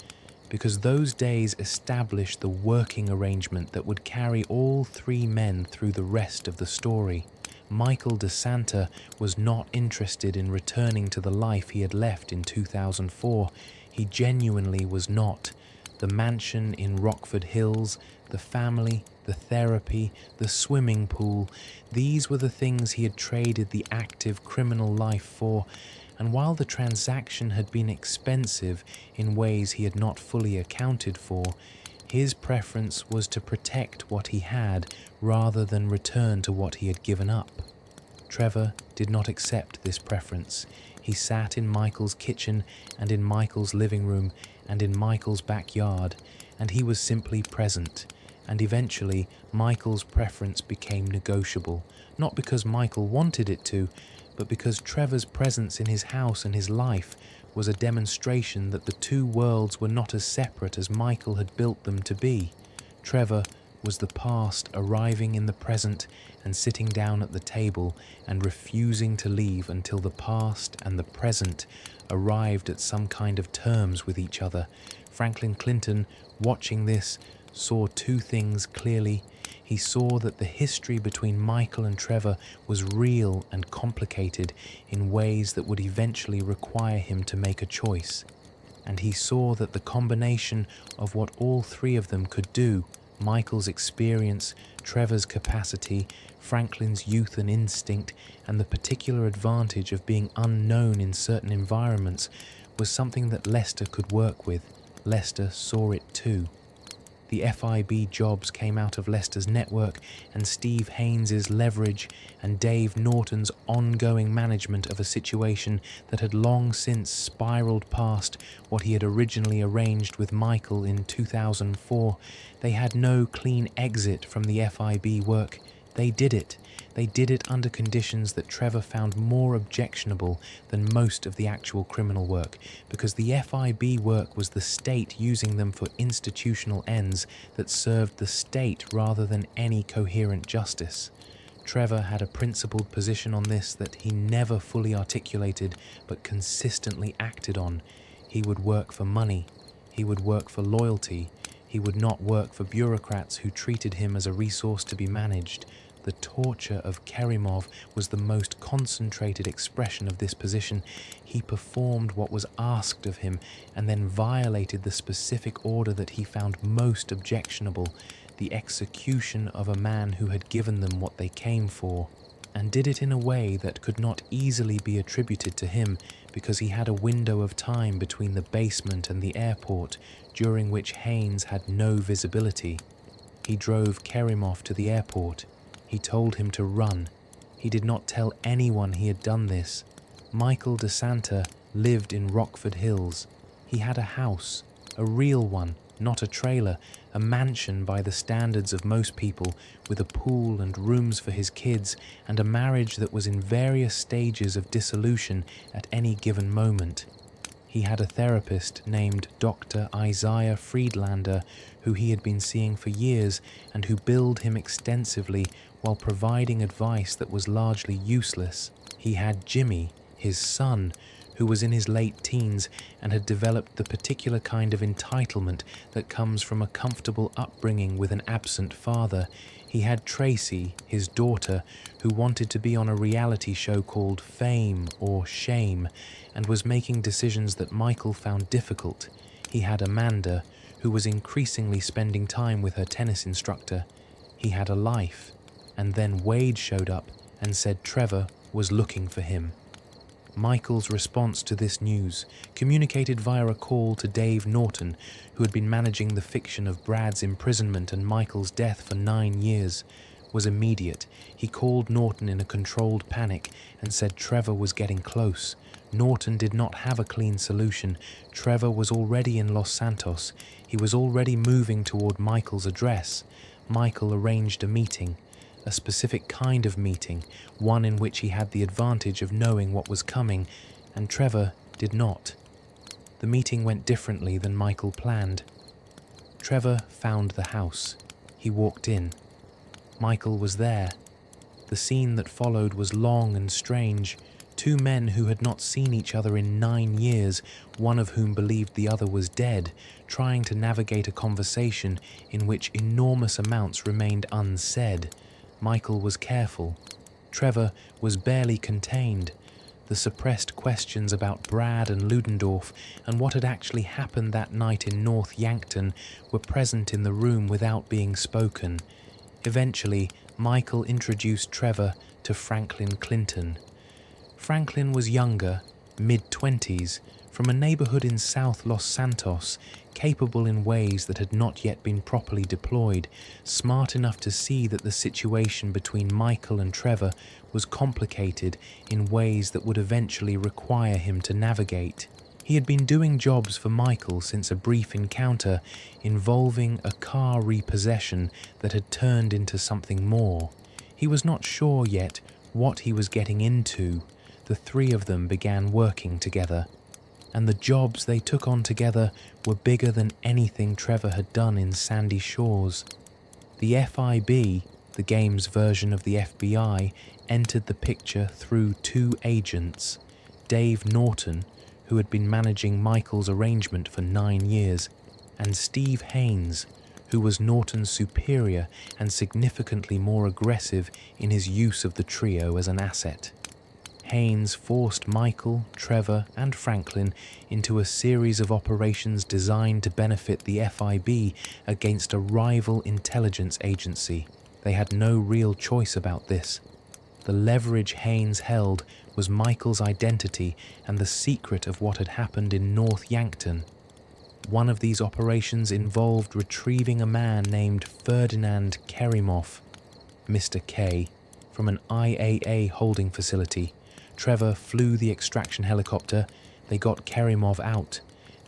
because those days established the working arrangement that would carry all three men through the rest of the story. Michael DeSanta was not interested in returning to the life he had left in 2004. He genuinely was not. The mansion in Rockford Hills, the family, the therapy, the swimming pool, these were the things he had traded the active criminal life for, and while the transaction had been expensive in ways he had not fully accounted for, his preference was to protect what he had rather than return to what he had given up. Trevor did not accept this preference. He sat in Michael's kitchen and in Michael's living room and in Michael's backyard, and he was simply present. And eventually, Michael's preference became negotiable, not because Michael wanted it to, but because Trevor's presence in his house and his life was a demonstration that the two worlds were not as separate as Michael had built them to be. Trevor was the past arriving in the present and sitting down at the table and refusing to leave until the past and the present arrived at some kind of terms with each other. Franklin Clinton, watching this, saw two things clearly. He saw that the history between Michael and Trevor was real and complicated in ways that would eventually require him to make a choice. And he saw that the combination of what all three of them could do, Michael's experience, Trevor's capacity, Franklin's youth and instinct, and the particular advantage of being unknown in certain environments, was something that Lester could work with. Lester saw it too. The FIB jobs came out of Lester's network, and Steve Haynes's leverage and Dave Norton's ongoing management of a situation that had long since spiraled past what he had originally arranged with Michael in 2004. They had no clean exit from the FIB work. They did it. They did it under conditions that Trevor found more objectionable than most of the actual criminal work, because the FIB work was the state using them for institutional ends that served the state rather than any coherent justice. Trevor had a principled position on this that he never fully articulated but consistently acted on. He would work for money. He would work for loyalty. He would not work for bureaucrats who treated him as a resource to be managed. The torture of Kerimov was the most concentrated expression of this position. He performed what was asked of him and then violated the specific order that he found most objectionable, the execution of a man who had given them what they came for, and did it in a way that could not easily be attributed to him because he had a window of time between the basement and the airport during which Haynes had no visibility. He drove Kerimov to the airport. He told him to run. He did not tell anyone he had done this. Michael DeSanta lived in Rockford Hills. He had a house, a real one, not a trailer, a mansion by the standards of most people, with a pool and rooms for his kids, and a marriage that was in various stages of dissolution at any given moment. He had a therapist named Dr. Isaiah Friedlander, who he had been seeing for years and who billed him extensively while providing advice that was largely useless. He had Jimmy, his son, who was in his late teens and had developed the particular kind of entitlement that comes from a comfortable upbringing with an absent father. He had Tracy, his daughter, who wanted to be on a reality show called Fame or Shame and was making decisions that Michael found difficult. He had Amanda, who was increasingly spending time with her tennis instructor. He had a life. And then Wade showed up and said Trevor was looking for him. Michael's response to this news, communicated via a call to Dave Norton, who had been managing the fiction of Brad's imprisonment and Michael's death for 9 years, was immediate. He called Norton in a controlled panic and said Trevor was getting close. Norton did not have a clean solution. Trevor was already in Los Santos. He was already moving toward Michael's address. Michael arranged a meeting. A specific kind of meeting, one in which he had the advantage of knowing what was coming, and Trevor did not. The meeting went differently than Michael planned. Trevor found the house. He walked in. Michael was there. The scene that followed was long and strange. 2 men who had not seen each other in 9 years, one of whom believed the other was dead, trying to navigate a conversation in which enormous amounts remained unsaid. Michael was careful. Trevor was barely contained. The suppressed questions about Brad and Ludendorff and what had actually happened that night in North Yankton were present in the room without being spoken. Eventually, Michael introduced Trevor to Franklin Clinton. Franklin was younger, mid-20s, from a neighborhood in South Los Santos, capable in ways that had not yet been properly deployed, smart enough to see that the situation between Michael and Trevor was complicated in ways that would eventually require him to navigate. He had been doing jobs for Michael since a brief encounter involving a car repossession that had turned into something more. He was not sure yet what he was getting into. The 3 of them began working together, and the jobs they took on together were bigger than anything Trevor had done in Sandy Shores. The FIB, the game's version of the FBI, entered the picture through 2 agents, Dave Norton, who had been managing Michael's arrangement for 9 years, and Steve Haynes, who was Norton's superior and significantly more aggressive in his use of the trio as an asset. Haynes forced Michael, Trevor, and Franklin into a series of operations designed to benefit the FIB against a rival intelligence agency. They had no real choice about this. The leverage Haynes held was Michael's identity and the secret of what had happened in North Yankton. One of these operations involved retrieving a man named Ferdinand Kerimov, Mr. K, from an IAA holding facility. Trevor flew the extraction helicopter. They got Kerimov out.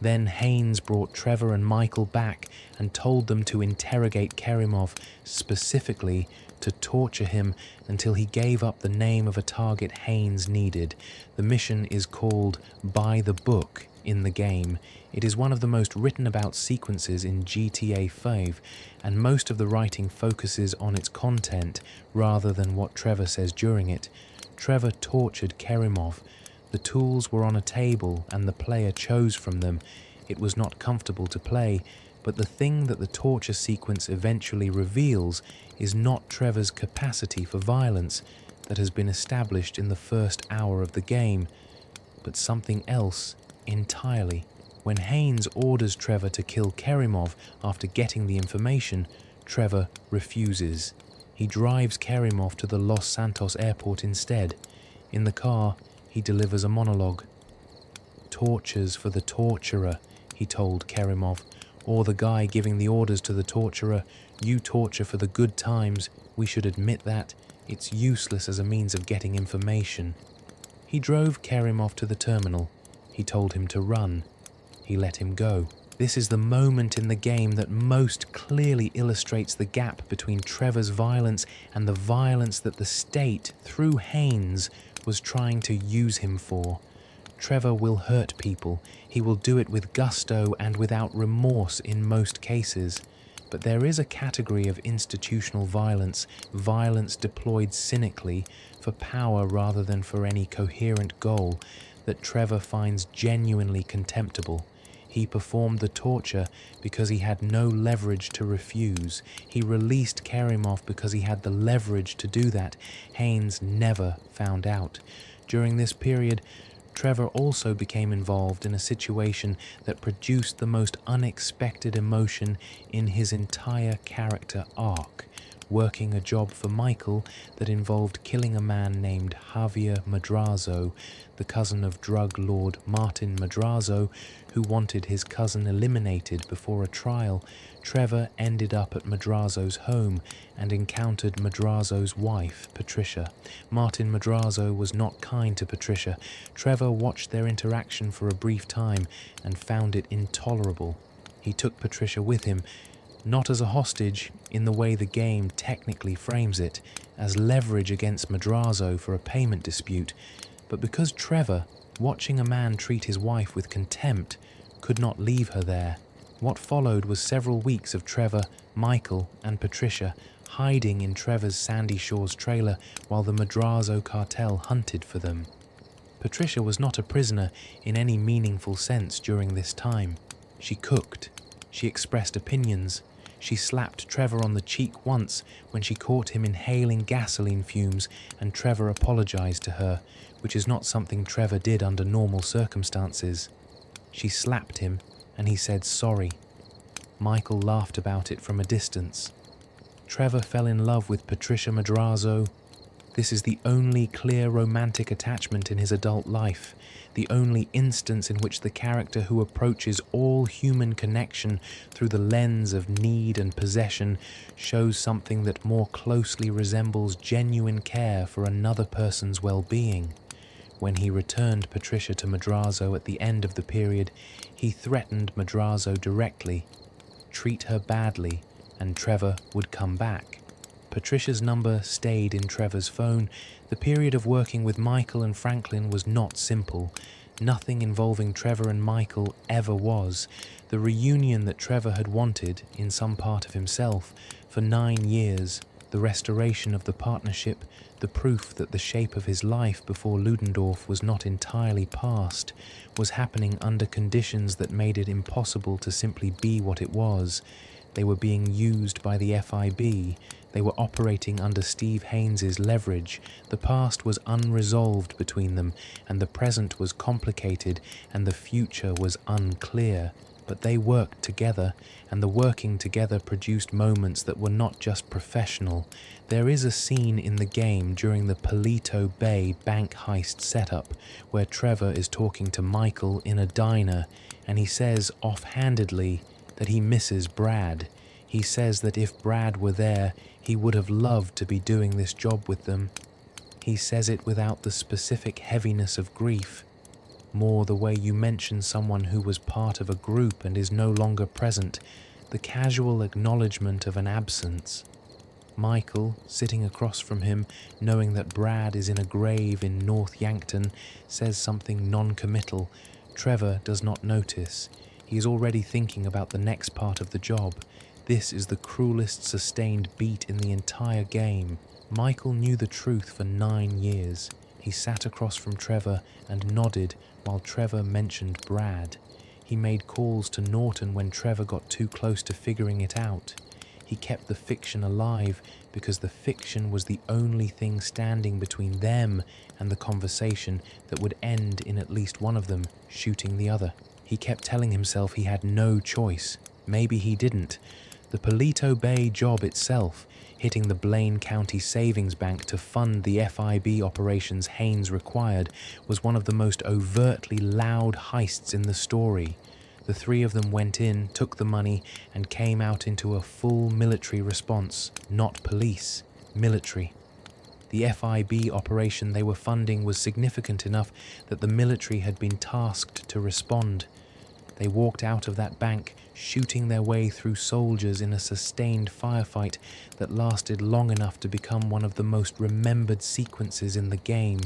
Then Haynes brought Trevor and Michael back and told them to interrogate Kerimov, specifically to torture him until he gave up the name of a target Haynes needed. The mission is called By the Book in the game. It is one of the most written about sequences in GTA 5, and most of the writing focuses on its content rather than what Trevor says during it. Trevor tortured Kerimov. The tools were on a table and the player chose from them. It was not comfortable to play, but the thing that the torture sequence eventually reveals is not Trevor's capacity for violence that has been established in the first hour of the game, but something else entirely. When Haynes orders Trevor to kill Kerimov after getting the information, Trevor refuses. He drives Kerimov to the Los Santos airport instead. In the car, he delivers a monologue. "Tortures for the torturer," he told Kerimov, or the guy giving the orders to the torturer. "You torture for the good times. We should admit that. It's useless as a means of getting information." He drove Kerimov to the terminal. He told him to run. He let him go. This is the moment in the game that most clearly illustrates the gap between Trevor's violence and the violence that the state, through Haynes, was trying to use him for. Trevor will hurt people. He will do it with gusto and without remorse in most cases. But there is a category of institutional violence, violence deployed cynically for power rather than for any coherent goal, that Trevor finds genuinely contemptible. He performed the torture because he had no leverage to refuse. He released Kerimov because he had the leverage to do that. Haynes never found out. During this period, Trevor also became involved in a situation that produced the most unexpected emotion in his entire character arc, working a job for Michael that involved killing a man named Javier Madrazo, the cousin of drug lord Martin Madrazo, who wanted his cousin eliminated before a trial. Trevor ended up at Madrazo's home and encountered Madrazo's wife, Patricia. Martin Madrazo was not kind to Patricia. Trevor watched their interaction for a brief time and found it intolerable. He took Patricia with him, not as a hostage in the way the game technically frames it, as leverage against Madrazo for a payment dispute, but because Trevor, watching a man treat his wife with contempt, could not leave her there. What followed was several weeks of Trevor, Michael, and Patricia hiding in Trevor's Sandy Shores trailer while the Madrazo cartel hunted for them. Patricia was not a prisoner in any meaningful sense during this time. She cooked. She expressed opinions. She slapped Trevor on the cheek once when she caught him inhaling gasoline fumes, and Trevor apologized to her, which is not something Trevor did under normal circumstances. She slapped him, and he said sorry. Michael laughed about it from a distance. Trevor fell in love with Patricia Madrazo. This is the only clear romantic attachment in his adult life, the only instance in which the character who approaches all human connection through the lens of need and possession shows something that more closely resembles genuine care for another person's well-being. When he returned Patricia to Madrazo at the end of the period, he threatened Madrazo directly. Treat her badly, and Trevor would come back. Patricia's number stayed in Trevor's phone. The period of working with Michael and Franklin was not simple. Nothing involving Trevor and Michael ever was. The reunion that Trevor had wanted, in some part of himself, for 9 years, the restoration of the partnership, the proof that the shape of his life before Ludendorff was not entirely past, was happening under conditions that made it impossible to simply be what it was. They were being used by the FIB. They were operating under Steve Haynes's leverage. The past was unresolved between them, and the present was complicated, and the future was unclear. But they worked together, and the working together produced moments that were not just professional. There is a scene in the game during the Paleto Bay bank heist setup where Trevor is talking to Michael in a diner, and he says offhandedly that he misses Brad. He says that if Brad were there, he would have loved to be doing this job with them. He says it without the specific heaviness of grief, more the way you mention someone who was part of a group and is no longer present, the casual acknowledgement of an absence. Michael, sitting across from him, knowing that Brad is in a grave in North Yankton, says something non-committal. Trevor does not notice. He is already thinking about the next part of the job. This is the cruelest sustained beat in the entire game. Michael knew the truth for 9 years. He sat across from Trevor and nodded while Trevor mentioned Brad. He made calls to Norton when Trevor got too close to figuring it out. He kept the fiction alive because the fiction was the only thing standing between them and the conversation that would end in at least one of them shooting the other. He kept telling himself he had no choice. Maybe he didn't. The Paleto Bay job itself, hitting the Blaine County Savings Bank to fund the FIB operations Haynes required, was one of the most overtly loud heists in the story. The three of them went in, took the money, and came out into a full military response. Not police, military. The FIB operation they were funding was significant enough that the military had been tasked to respond. They walked out of that bank, shooting their way through soldiers in a sustained firefight that lasted long enough to become one of the most remembered sequences in the game.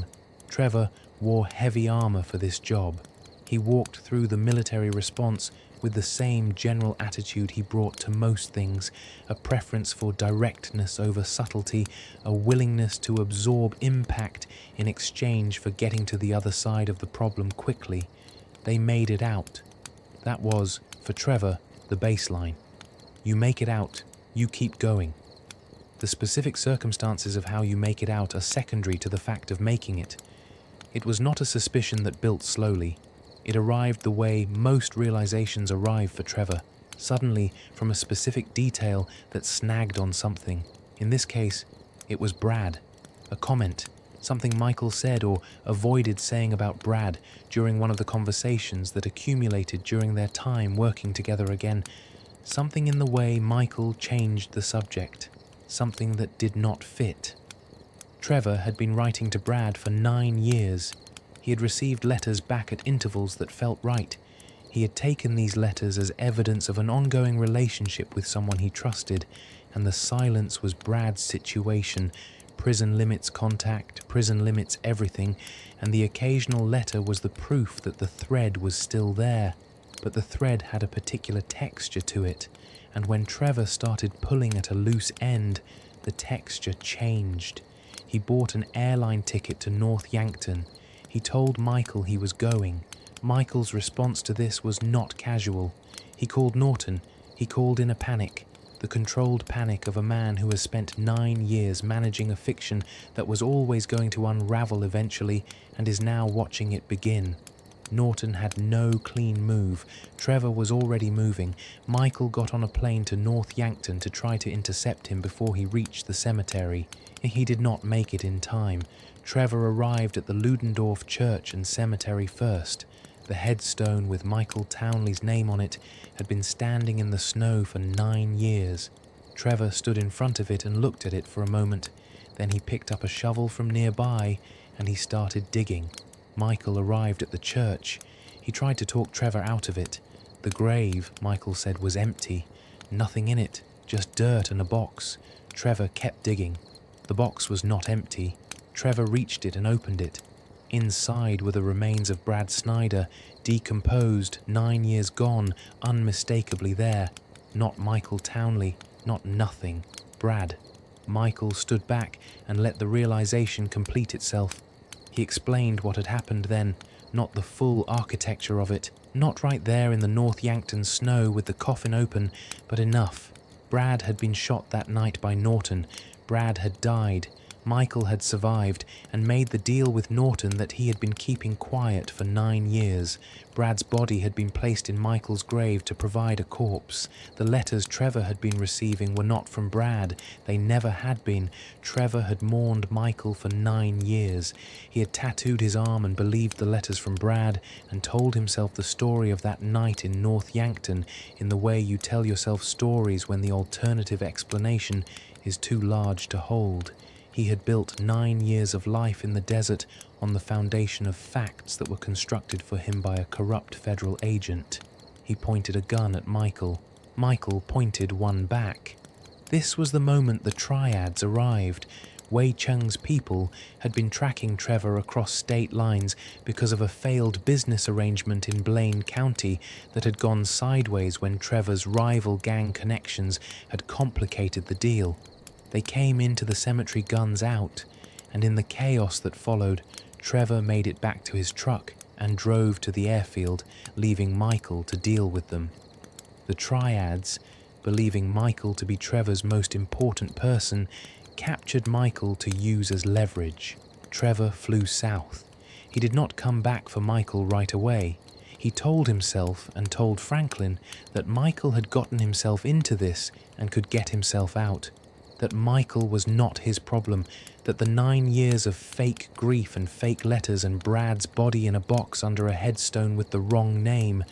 Trevor wore heavy armor for this job. He walked through the military response with the same general attitude he brought to most things, a preference for directness over subtlety, a willingness to absorb impact in exchange for getting to the other side of the problem quickly. They made it out. That was, for Trevor, the baseline. You make it out, you keep going. The specific circumstances of how you make it out are secondary to the fact of making it. It was not a suspicion that built slowly. It arrived the way most realizations arrive for Trevor, suddenly from a specific detail that snagged on something. In this case, it was Brad. A comment, something Michael said or avoided saying about Brad during one of the conversations that accumulated during their time working together again. Something in the way Michael changed the subject. Something that did not fit. Trevor had been writing to Brad for 9 years. He had received letters back at intervals that felt right. He had taken these letters as evidence of an ongoing relationship with someone he trusted, and the silence was Brad's situation. Prison limits contact, prison limits everything, and the occasional letter was the proof that the thread was still there. But the thread had a particular texture to it, and when Trevor started pulling at a loose end, the texture changed. He bought an airline ticket to North Yankton. He told Michael he was going. Michael's response to this was not casual. He called Norton. He called in a panic. The controlled panic of a man who has spent 9 years managing a fiction that was always going to unravel eventually and is now watching it begin. Norton had no clean move. Trevor was already moving. Michael got on a plane to North Yankton to try to intercept him before he reached the cemetery. He did not make it in time. Trevor arrived at the Ludendorff church and cemetery first. The headstone with Michael Townley's name on it had been standing in the snow for 9 years. Trevor stood in front of it and looked at it for a moment. Then he picked up a shovel from nearby and he started digging. Michael arrived at the church. He tried to talk Trevor out of it. The grave, Michael said, was empty. Nothing in it, just dirt and a box. Trevor kept digging. The box was not empty. Trevor reached it and opened it. Inside were the remains of Brad Snyder, decomposed, 9 years gone, unmistakably there. Not Michael Townley, not nothing. Brad. Michael stood back and let the realization complete itself. He explained what had happened then, not the full architecture of it, not right there in the North Yankton snow with the coffin open, but enough. Brad had been shot that night by Norton. Brad had died. Michael had survived and made the deal with Norton that he had been keeping quiet for 9 years. Brad's body had been placed in Michael's grave to provide a corpse. The letters Trevor had been receiving were not from Brad. They never had been. Trevor had mourned Michael for 9 years. He had tattooed his arm and believed the letters from Brad and told himself the story of that night in North Yankton in the way you tell yourself stories when the alternative explanation is too large to hold. He had built 9 years of life in the desert on the foundation of facts that were constructed for him by a corrupt federal agent. He pointed a gun at Michael. Michael pointed one back. This was the moment the triads arrived. Wei Cheng's people had been tracking Trevor across state lines because of a failed business arrangement in Blaine County that had gone sideways when Trevor's rival gang connections had complicated the deal. They came into the cemetery guns out, and in the chaos that followed, Trevor made it back to his truck and drove to the airfield, leaving Michael to deal with them. The triads, believing Michael to be Trevor's most important person, captured Michael to use as leverage. Trevor flew south. He did not come back for Michael right away. He told himself and told Franklin that Michael had gotten himself into this and could get himself out. That Michael was not his problem, that the 9 years of fake grief and fake letters and Brad's body in a box under a headstone with the wrong name,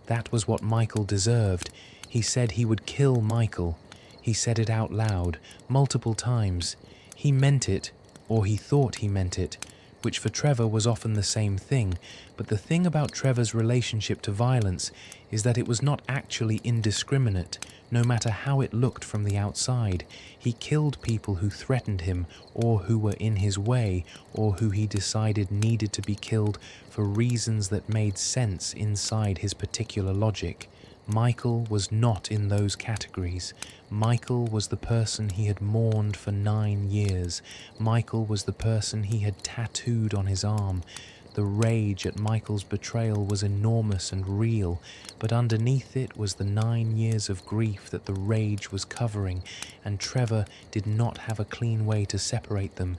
that was what Michael deserved. He said he would kill Michael. He said it out loud, multiple times. He meant it, or he thought he meant it. which for Trevor was often the same thing. But the thing about Trevor's relationship to violence is that it was not actually indiscriminate, no matter how it looked from the outside. He killed people who threatened him, or who were in his way, or who he decided needed to be killed for reasons that made sense inside his particular logic. Michael was not in those categories. Michael was the person he had mourned for 9 years. Michael was the person he had tattooed on his arm. The rage at Michael's betrayal was enormous and real, but underneath it was the 9 years of grief that the rage was covering, and Trevor did not have a clean way to separate them.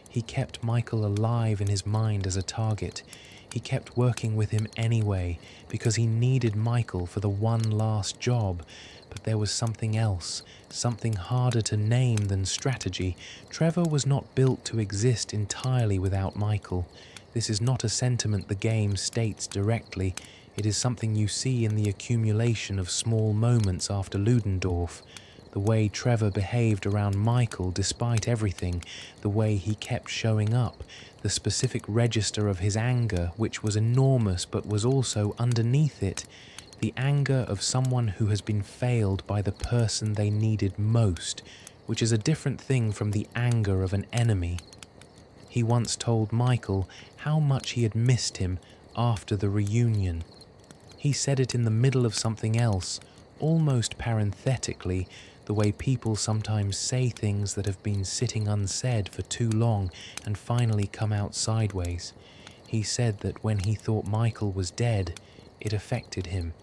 He kept Michael alive in his mind as a target. He kept working with him anyway, because he needed Michael for the one last job. But there was something else, something harder to name than strategy. Trevor was not built to exist entirely without Michael. This is not a sentiment the game states directly. It is something you see in the accumulation of small moments after Ludendorff. The way Trevor behaved around Michael despite everything, the way he kept showing up, the specific register of his anger, which was enormous but was also underneath it, the anger of someone who has been failed by the person they needed most, which is a different thing from the anger of an enemy. He once told Michael how much he had missed him after the reunion. He said it in the middle of something else, almost parenthetically, the way people sometimes say things that have been sitting unsaid for too long and finally come out sideways. He said that when he thought Michael was dead, it affected him.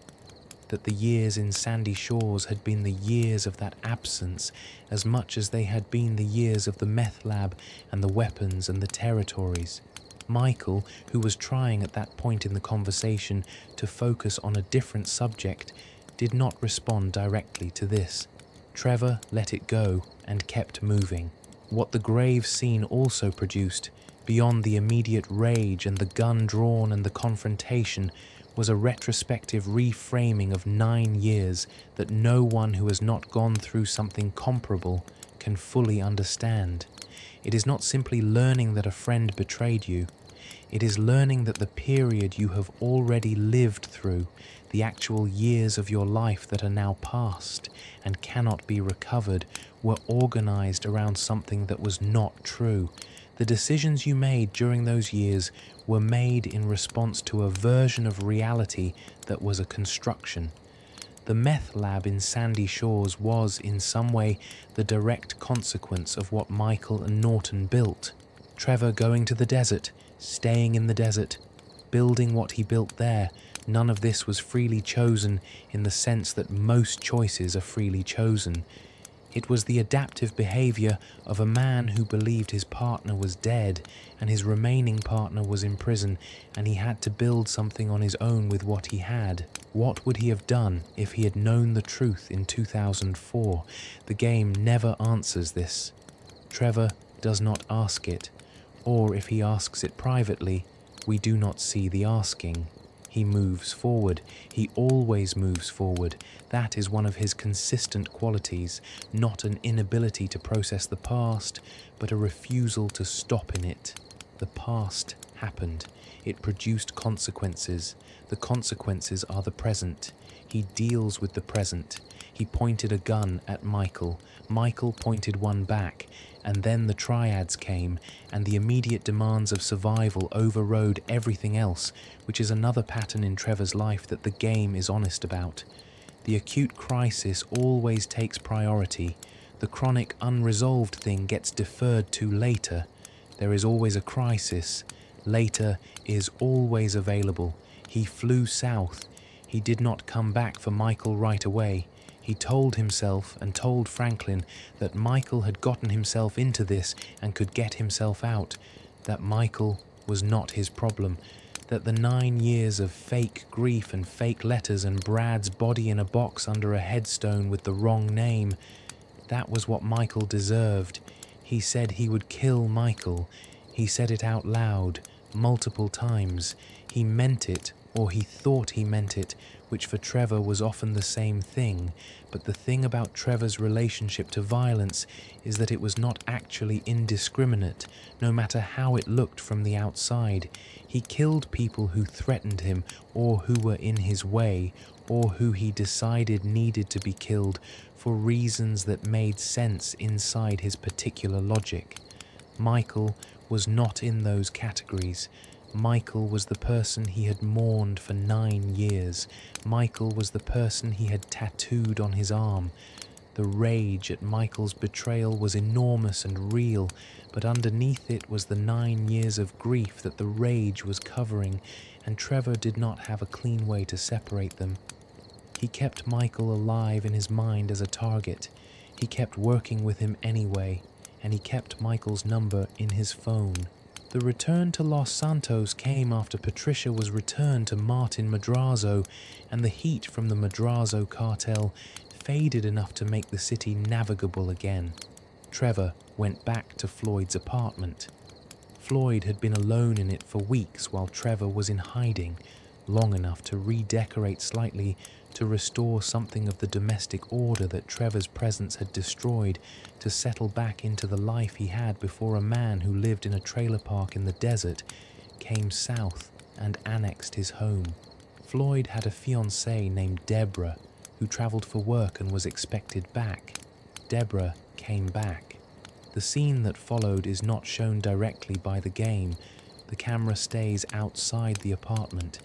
That the years in Sandy Shores had been the years of that absence as much as they had been the years of the meth lab and the weapons and the territories. Michael, who was trying at that point in the conversation to focus on a different subject, did not respond directly to this. Trevor let it go and kept moving. What the grave scene also produced, beyond the immediate rage and the gun drawn and the confrontation, was a retrospective reframing of 9 years that no one who has not gone through something comparable can fully understand. It is not simply learning that a friend betrayed you. It is learning that the period you have already lived through, the actual years of your life that are now past and cannot be recovered, were organized around something that was not true. The decisions you made during those years were made in response to a version of reality that was a construction. The meth lab in Sandy Shores was, in some way, the direct consequence of what Michael and Norton built. Trevor going to the desert, staying in the desert, building what he built there, none of this was freely chosen in the sense that most choices are freely chosen. It was the adaptive behavior of a man who believed his partner was dead and his remaining partner was in prison, and he had to build something on his own with what he had. What would he have done if he had known the truth in 2004? The game never answers this. Trevor does not ask it, or if he asks it privately, we do not see the asking. He moves forward. He always moves forward. That is one of his consistent qualities, not an inability to process the past, but a refusal to stop in it. The past happened. It produced consequences. The consequences are the present. He deals with the present. He pointed a gun at Michael. Michael pointed one back, and then the triads came, and the immediate demands of survival overrode everything else, which is another pattern in Trevor's life that the game is honest about. The acute crisis always takes priority. The chronic unresolved thing gets deferred to later. There is always a crisis. Later is always available. He flew south. He did not come back for Michael right away. He told himself and told Franklin that Michael had gotten himself into this and could get himself out, that Michael was not his problem, that the 9 years of fake grief and fake letters and Brad's body in a box under a headstone with the wrong name, that was what Michael deserved. He said he would kill Michael. He said it out loud, multiple times. He meant it Or he thought he meant it, which for Trevor was often the same thing. But the thing about Trevor's relationship to violence is that it was not actually indiscriminate, no matter how it looked from the outside. He killed people who threatened him, or who were in his way, or who he decided needed to be killed for reasons that made sense inside his particular logic. Michael was not in those categories. Michael was the person he had mourned for 9 years. Michael was the person he had tattooed on his arm. The rage at Michael's betrayal was enormous and real, but underneath it was the 9 years of grief that the rage was covering, and Trevor did not have a clean way to separate them. He kept Michael alive in his mind as a target. He kept working with him anyway, and he kept Michael's number in his phone. The return to Los Santos came after Patricia was returned to Martin Madrazo, and the heat from the Madrazo cartel faded enough to make the city navigable again. Trevor went back to Floyd's apartment. Floyd had been alone in it for weeks while Trevor was in hiding, long enough to redecorate slightly, to restore something of the domestic order that Trevor's presence had destroyed, to settle back into the life he had before a man who lived in a trailer park in the desert came south and annexed his home. Floyd had a fiancée named Deborah, who traveled for work and was expected back. Deborah came back. The scene that followed is not shown directly by the game. The camera stays outside the apartment.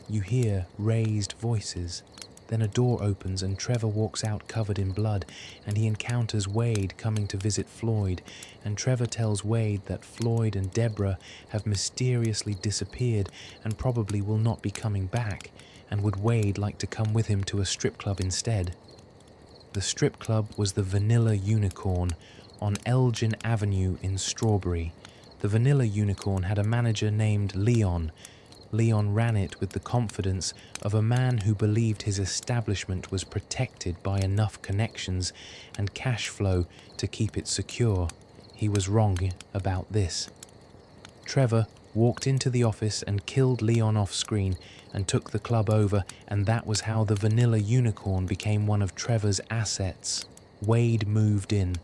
You hear raised voices. Then a door opens and Trevor walks out covered in blood, and he encounters Wade coming to visit Floyd, and Trevor tells Wade that Floyd and Deborah have mysteriously disappeared and probably will not be coming back, and would Wade like to come with him to a strip club instead. The strip club was the Vanilla Unicorn on Elgin Avenue in Strawberry. The Vanilla Unicorn had a manager named Leon. Leon ran it with the confidence of a man who believed his establishment was protected by enough connections and cash flow to keep it secure. He was wrong about this. Trevor walked into the office and killed Leon off screen and took the club over, and that was how the Vanilla Unicorn became one of Trevor's assets. Wade moved in.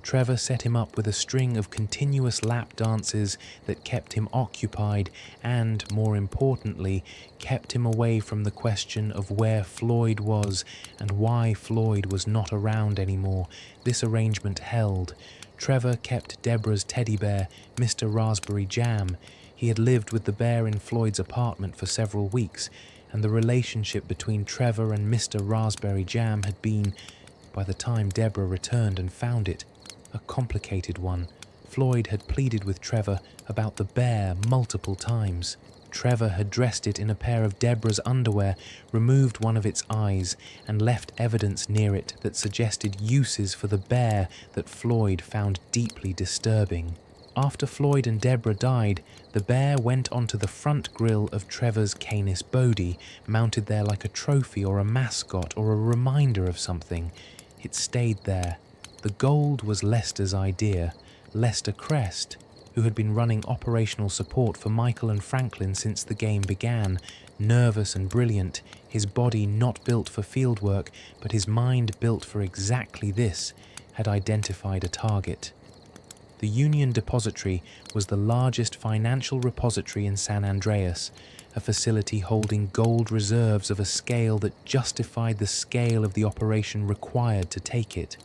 Trevor set him up with a string of continuous lap dances that kept him occupied and, more importantly, kept him away from the question of where Floyd was and why Floyd was not around anymore. This arrangement held. Trevor kept Deborah's teddy bear, Mr. Raspberry Jam. He had lived with the bear in Floyd's apartment for several weeks, and the relationship between Trevor and Mr. Raspberry Jam had been, by the time Deborah returned and found it, a complicated one. Floyd had pleaded with Trevor about the bear multiple times. Trevor had dressed it in a pair of Deborah's underwear, removed one of its eyes, and left evidence near it that suggested uses for the bear that Floyd found deeply disturbing. After Floyd and Deborah died, the bear went onto the front grille of Trevor's Canis Bodie, mounted there like a trophy or a mascot or a reminder of something. It stayed there. The gold was Lester's idea. Lester Crest, who had been running operational support for Michael and Franklin since the game began, nervous and brilliant, his body not built for fieldwork, but his mind built for exactly this, had identified a target. The Union Depository was the largest financial repository in San Andreas, a facility holding gold reserves of a scale that justified the scale of the operation required to take it.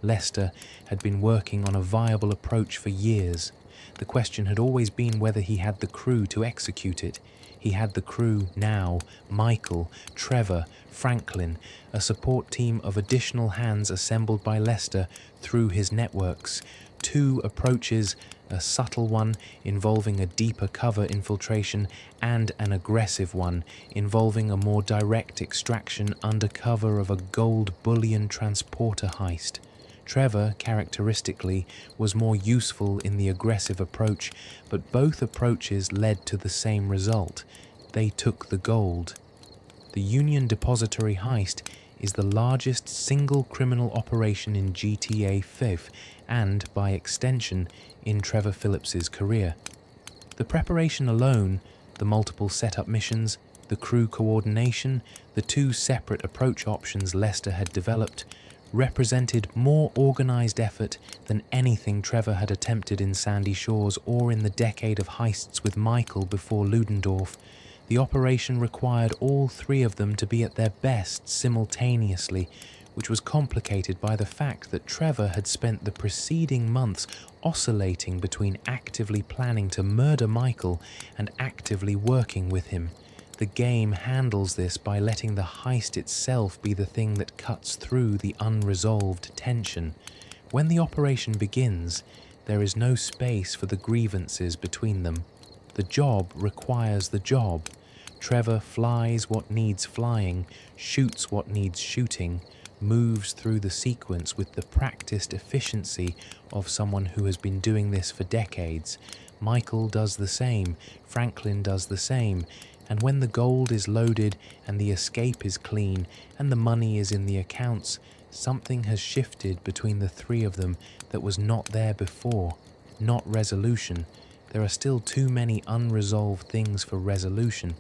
Lester had been working on a viable approach for years. The question had always been whether he had the crew to execute it. He had the crew now: Michael, Trevor, Franklin, a support team of additional hands assembled by Lester through his networks. 2 approaches, a subtle one involving a deeper cover infiltration and an aggressive one involving a more direct extraction under cover of a gold bullion transporter heist. Trevor, characteristically, was more useful in the aggressive approach, but both approaches led to the same result. They took the gold. The Union Depository heist is the largest single criminal operation in GTA 5 and, by extension, in Trevor Phillips's career. The preparation alone, the multiple setup missions, The crew coordination, the two separate approach options Lester had developed, represented more organized effort than anything Trevor had attempted in Sandy Shores or in the decade of heists with Michael before Ludendorff. The operation required all three of them to be at their best simultaneously, which was complicated by the fact that Trevor had spent the preceding months oscillating between actively planning to murder Michael and actively working with him. The game handles this by letting the heist itself be the thing that cuts through the unresolved tension. When the operation begins, there is no space for the grievances between them. The job requires the job. Trevor flies what needs flying, shoots what needs shooting, moves through the sequence with the practiced efficiency of someone who has been doing this for decades. Michael does the same, Franklin does the same, and when the gold is loaded and the escape is clean and the money is in the accounts, something has shifted between the three of them that was not there before. Not resolution. There are still too many unresolved things for resolution,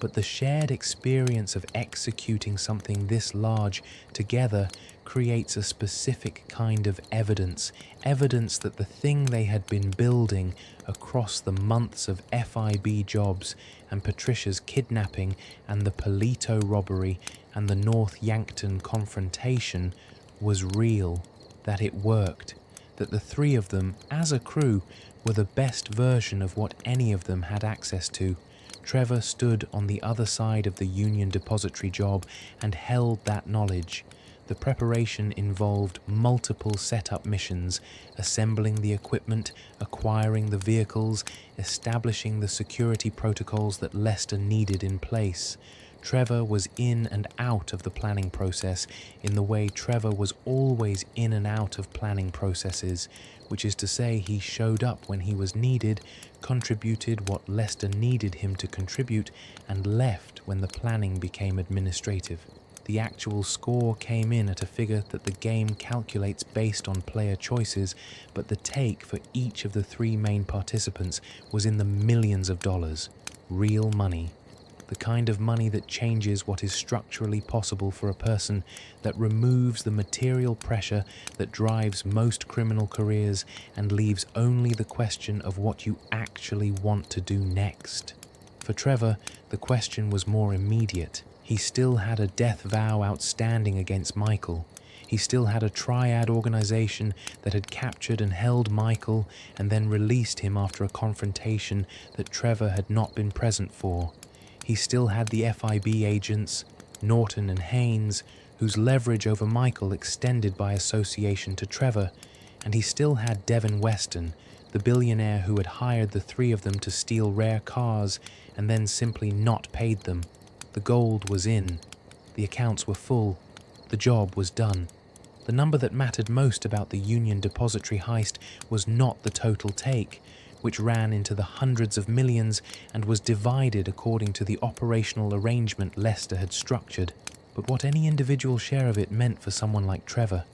but the shared experience of executing something this large together creates a specific kind of evidence that the thing they had been building across the months of FIB jobs and Patricia's kidnapping and the Paleto robbery and the North Yankton confrontation was real, that it worked, that the three of them, as a crew, were the best version of what any of them had access to. Trevor stood on the other side of the Union Depository job and held that knowledge. The preparation involved multiple setup missions, assembling the equipment, acquiring the vehicles, establishing the security protocols that Lester needed in place. Trevor was in and out of the planning process in the way Trevor was always in and out of planning processes, which is to say he showed up when he was needed, contributed what Lester needed him to contribute, and left when the planning became administrative. The actual score came in at a figure that the game calculates based on player choices, but the take for each of the three main participants was in the millions of dollars. Real money. The kind of money that changes what is structurally possible for a person, that removes the material pressure that drives most criminal careers and leaves only the question of what you actually want to do next. For Trevor, the question was more immediate. He still had a death vow outstanding against Michael. He still had a triad organization that had captured and held Michael and then released him after a confrontation that Trevor had not been present for. He still had the FIB agents, Norton and Haynes, whose leverage over Michael extended by association to Trevor, and he still had Devin Weston, the billionaire who had hired the three of them to steal rare cars and then simply not paid them. The gold was in. The accounts were full. The job was done. The number that mattered most about the Union Depository heist was not the total take, which ran into the hundreds of millions and was divided according to the operational arrangement Lester had structured, but what any individual share of it meant for someone like Trevor.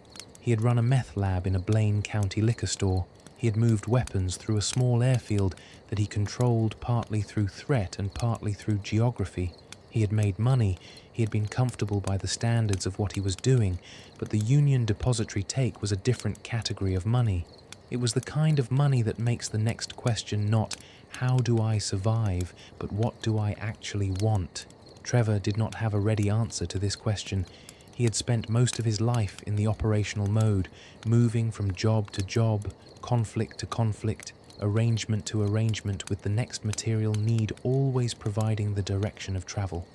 He had run a meth lab in a Blaine County liquor store. He had moved weapons through a small airfield that he controlled partly through threat and partly through geography. He had made money. He had been comfortable by the standards of what he was doing, but the Union Depository take was a different category of money. It was the kind of money that makes the next question not, how do I survive, but what do I actually want? Trevor did not have a ready answer to this question. He had spent most of his life in the operational mode, moving from job to job, conflict to conflict, arrangement to arrangement, with the next material need always providing the direction of travel.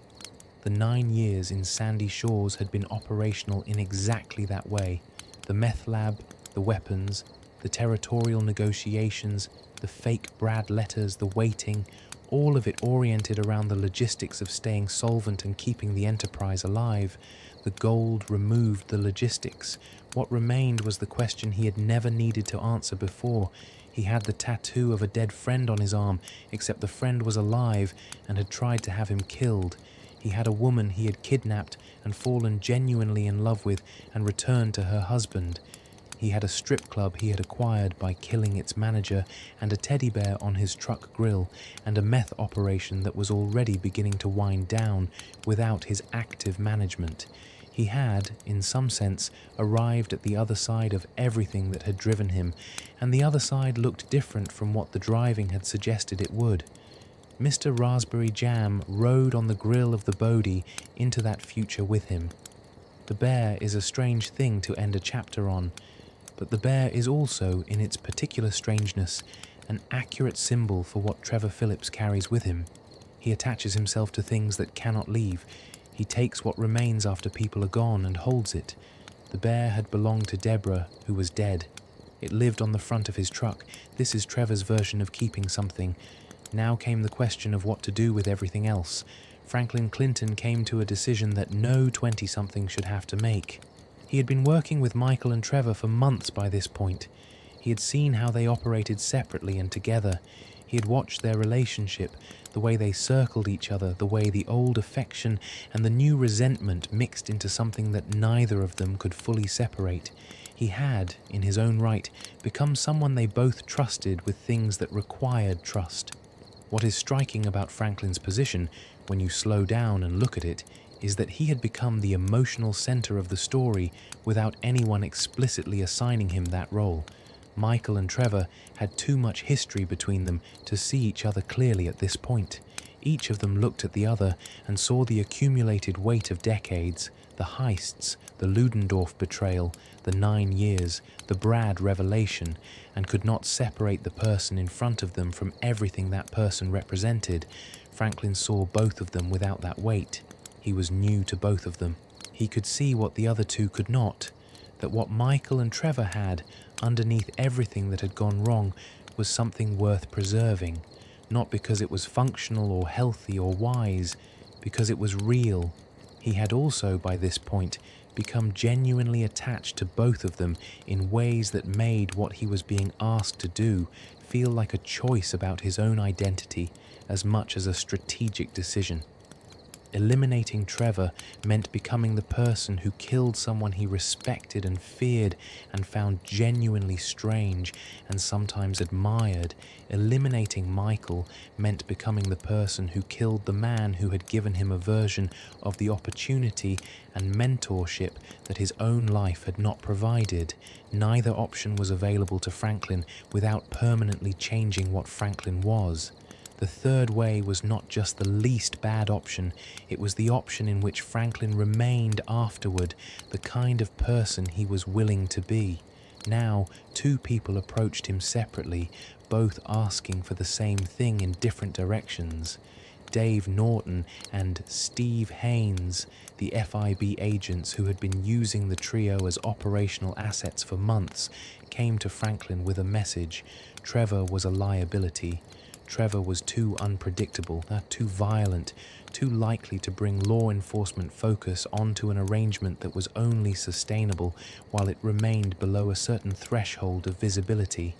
The 9 years in Sandy Shores had been operational in exactly that way. The meth lab, the weapons, the territorial negotiations, the fake Brad letters, the waiting, all of it oriented around the logistics of staying solvent and keeping the enterprise alive. The gold removed the logistics. What remained was the question he had never needed to answer before. He had the tattoo of a dead friend on his arm, except the friend was alive and had tried to have him killed. He had a woman he had kidnapped and fallen genuinely in love with and returned to her husband. He had a strip club he had acquired by killing its manager, and a teddy bear on his truck grill, and a meth operation that was already beginning to wind down without his active management. He had, in some sense, arrived at the other side of everything that had driven him, and the other side looked different from what the driving had suggested it would. Mr. Raspberry Jam rode on the grill of the Bodhi into that future with him. The bear is a strange thing to end a chapter on, but the bear is also, in its particular strangeness, an accurate symbol for what Trevor Philips carries with him. He attaches himself to things that cannot leave. He takes what remains after people are gone and holds it. The bear had belonged to Deborah, who was dead. It lived on the front of his truck. This is Trevor's version of keeping something. Now came the question of what to do with everything else. Franklin Clinton came to a decision that no 20-something should have to make. He had been working with Michael and Trevor for months by this point. He had seen how they operated separately and together. He had watched their relationship, the way they circled each other, the way the old affection and the new resentment mixed into something that neither of them could fully separate. He had, in his own right, become someone they both trusted with things that required trust. What is striking about Franklin's position, when you slow down and look at it, is that he had become the emotional center of the story without anyone explicitly assigning him that role. Michael and Trevor had too much history between them to see each other clearly at this point. Each of them looked at the other and saw the accumulated weight of decades, the heists, the Ludendorff betrayal, the 9 years, the Brad revelation, and could not separate the person in front of them from everything that person represented. Franklin saw both of them without that weight. He was new to both of them. He could see what the other two could not, that what Michael and Trevor had, underneath everything that had gone wrong, was something worth preserving, not because it was functional or healthy or wise, because it was real. He had also, by this point, become genuinely attached to both of them in ways that made what he was being asked to do feel like a choice about his own identity as much as a strategic decision. Eliminating Trevor meant becoming the person who killed someone he respected and feared and found genuinely strange and sometimes admired. Eliminating Michael meant becoming the person who killed the man who had given him a version of the opportunity and mentorship that his own life had not provided. Neither option was available to Franklin without permanently changing what Franklin was. The third way was not just the least bad option, it was the option in which Franklin remained afterward, the kind of person he was willing to be. Now, two people approached him separately, both asking for the same thing in different directions. Dave Norton and Steve Haynes, the FIB agents who had been using the trio as operational assets for months, came to Franklin with a message. Trevor was a liability. Trevor was too unpredictable, too violent, too likely to bring law enforcement focus onto an arrangement that was only sustainable while it remained below a certain threshold of visibility.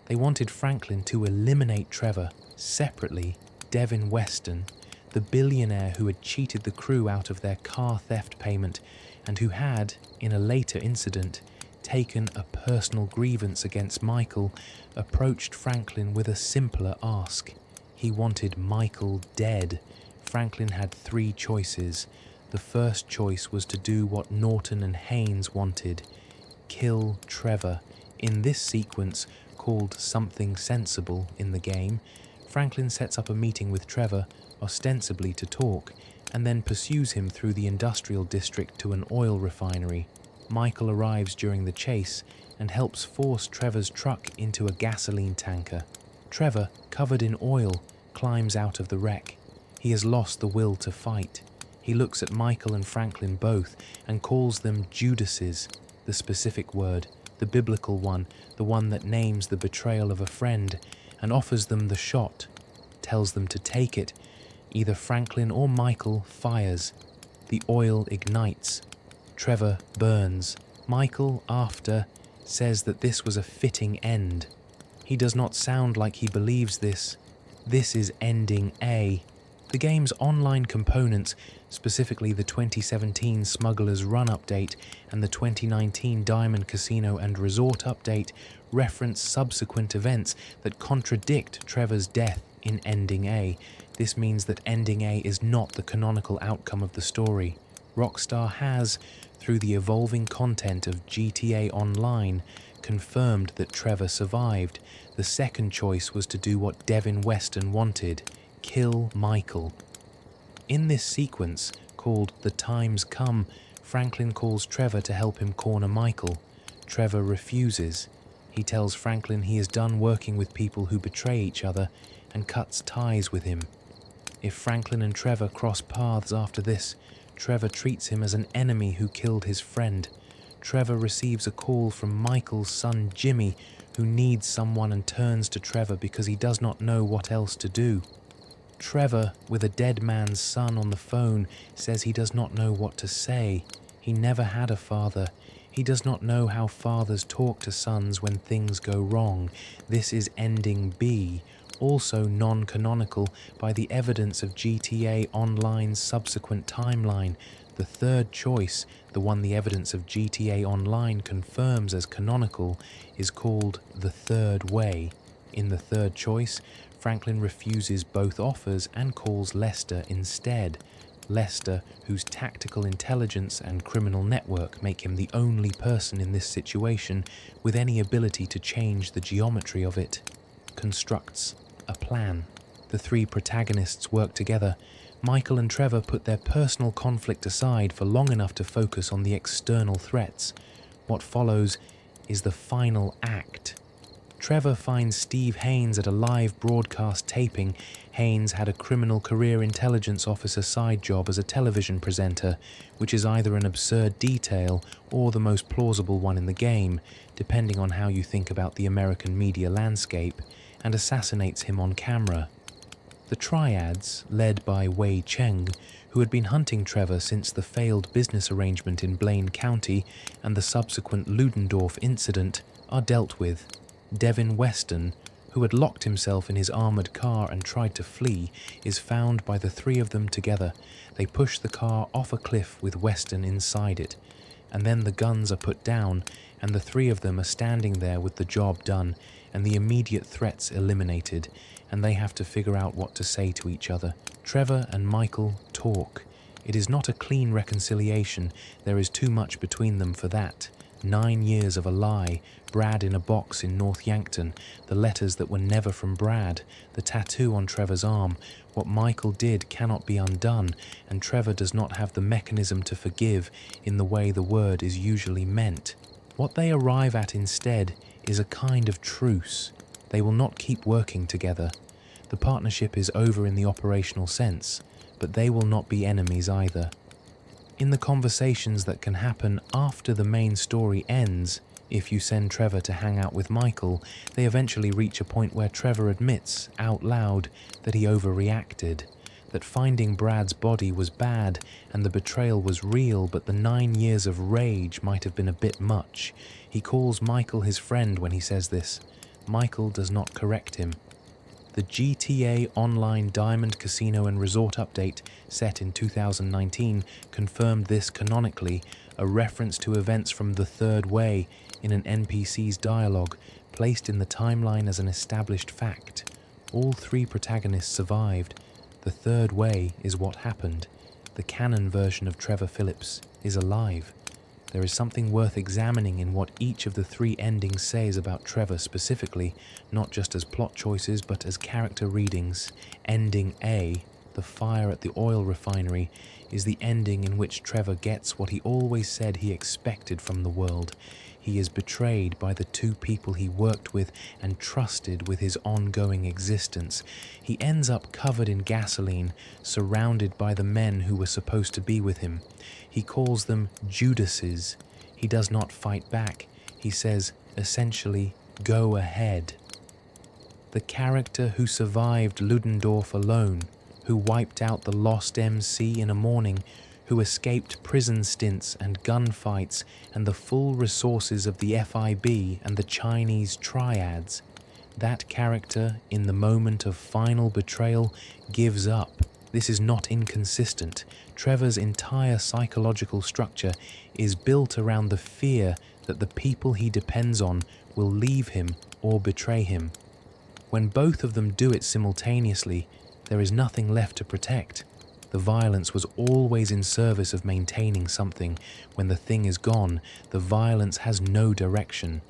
They wanted Franklin to eliminate Trevor. Separately, Devin Weston, the billionaire who had cheated the crew out of their car theft payment and who had, in a later incident, taken a personal grievance against Michael, approached Franklin with a simpler ask. He wanted Michael dead. Franklin had 3 choices. The first choice was to do what Norton and Haynes wanted: kill Trevor. In this sequence, called something sensible in the game, Franklin sets up a meeting with Trevor, ostensibly to talk, and then pursues him through the industrial district to an oil refinery. Michael arrives during the chase and helps force Trevor's truck into a gasoline tanker. Trevor, covered in oil, climbs out of the wreck. He has lost the will to fight. He looks at Michael and Franklin both and calls them Judases, the specific word, the biblical one, the one that names the betrayal of a friend, and offers them the shot, tells them to take it. Either Franklin or Michael fires. The oil ignites. Trevor burns. Michael, after, says that this was a fitting end. He does not sound like he believes this. This is ending A. The game's online components, specifically the 2017 Smuggler's Run update and the 2019 Diamond Casino and Resort update, reference subsequent events that contradict Trevor's death in Ending A. This means that Ending A is not the canonical outcome of the story. Rockstar has, through the evolving content of GTA Online, confirmed that Trevor survived. The second choice was to do what Devin Weston wanted: kill Michael. In this sequence, called The Time's Come, Franklin calls Trevor to help him corner Michael. Trevor refuses. He tells Franklin he is done working with people who betray each other and cuts ties with him. If Franklin and Trevor cross paths after this, Trevor treats him as an enemy who killed his friend. Trevor receives a call from Michael's son Jimmy, who needs someone, and turns to Trevor because he does not know what else to do. Trevor, with a dead man's son on the phone, says he does not know what to say. He never had a father. He does not know how fathers talk to sons when things go wrong. This is Ending B, also non-canonical by the evidence of GTA Online's subsequent timeline. The third choice, the one the evidence of GTA Online confirms as canonical, is called The Third Way. In the third choice, Franklin refuses both offers and calls Lester instead. Lester, whose tactical intelligence and criminal network make him the only person in this situation with any ability to change the geometry of it, constructs a plan. The three protagonists work together. Michael and Trevor put their personal conflict aside for long enough to focus on the external threats. What follows is the final act. Trevor finds Steve Haynes at a live broadcast taping. Haynes had a criminal career intelligence officer side job as a television presenter, which is either an absurd detail or the most plausible one in the game, depending on how you think about the American media landscape, and assassinates him on camera. The Triads, led by Wei Cheng, who had been hunting Trevor since the failed business arrangement in Blaine County and the subsequent Ludendorff incident, are dealt with. Devin Weston, who had locked himself in his armored car and tried to flee, is found by the three of them together. They push the car off a cliff with Weston inside it, and then the guns are put down, and the three of them are standing there with the job done and the immediate threats eliminated, and they have to figure out what to say to each other. Trevor and Michael talk. It is not a clean reconciliation. There is too much between them for that. 9 years of a lie, Brad in a box in North Yankton, the letters that were never from Brad, the tattoo on Trevor's arm. What Michael did cannot be undone, and Trevor does not have the mechanism to forgive in the way the word is usually meant. What they arrive at instead is a kind of truce. They will not keep working together. The partnership is over in the operational sense, but they will not be enemies either. In the conversations that can happen after the main story ends, if you send Trevor to hang out with Michael, they eventually reach a point where Trevor admits, out loud, that he overreacted, that finding Brad's body was bad and the betrayal was real, but the 9 years of rage might have been a bit much. He calls Michael his friend when he says this. Michael does not correct him. The GTA Online Diamond Casino and Resort update, set in 2019, confirmed this canonically, a reference to events from The Third Way in an NPC's dialogue, placed in the timeline as an established fact. All three protagonists survived. The Third Way is what happened. The canon version of Trevor Philips is alive. There is something worth examining in what each of the three endings says about Trevor specifically, not just as plot choices but as character readings. Ending A, the fire at the oil refinery, is the ending in which Trevor gets what he always said he expected from the world. He is betrayed by the two people he worked with and trusted with his ongoing existence. He ends up covered in gasoline, surrounded by the men who were supposed to be with him. He calls them Judases. He does not fight back. He says, essentially, go ahead. The character who survived Ludendorff alone, who wiped out the lost MC in a morning, who escaped prison stints and gunfights and the full resources of the FIB and the Chinese Triads. That character, in the moment of final betrayal, gives up. This is not inconsistent. Trevor's entire psychological structure is built around the fear that the people he depends on will leave him or betray him. When both of them do it simultaneously, there is nothing left to protect. The violence was always in service of maintaining something. When the thing is gone, the violence has no direction.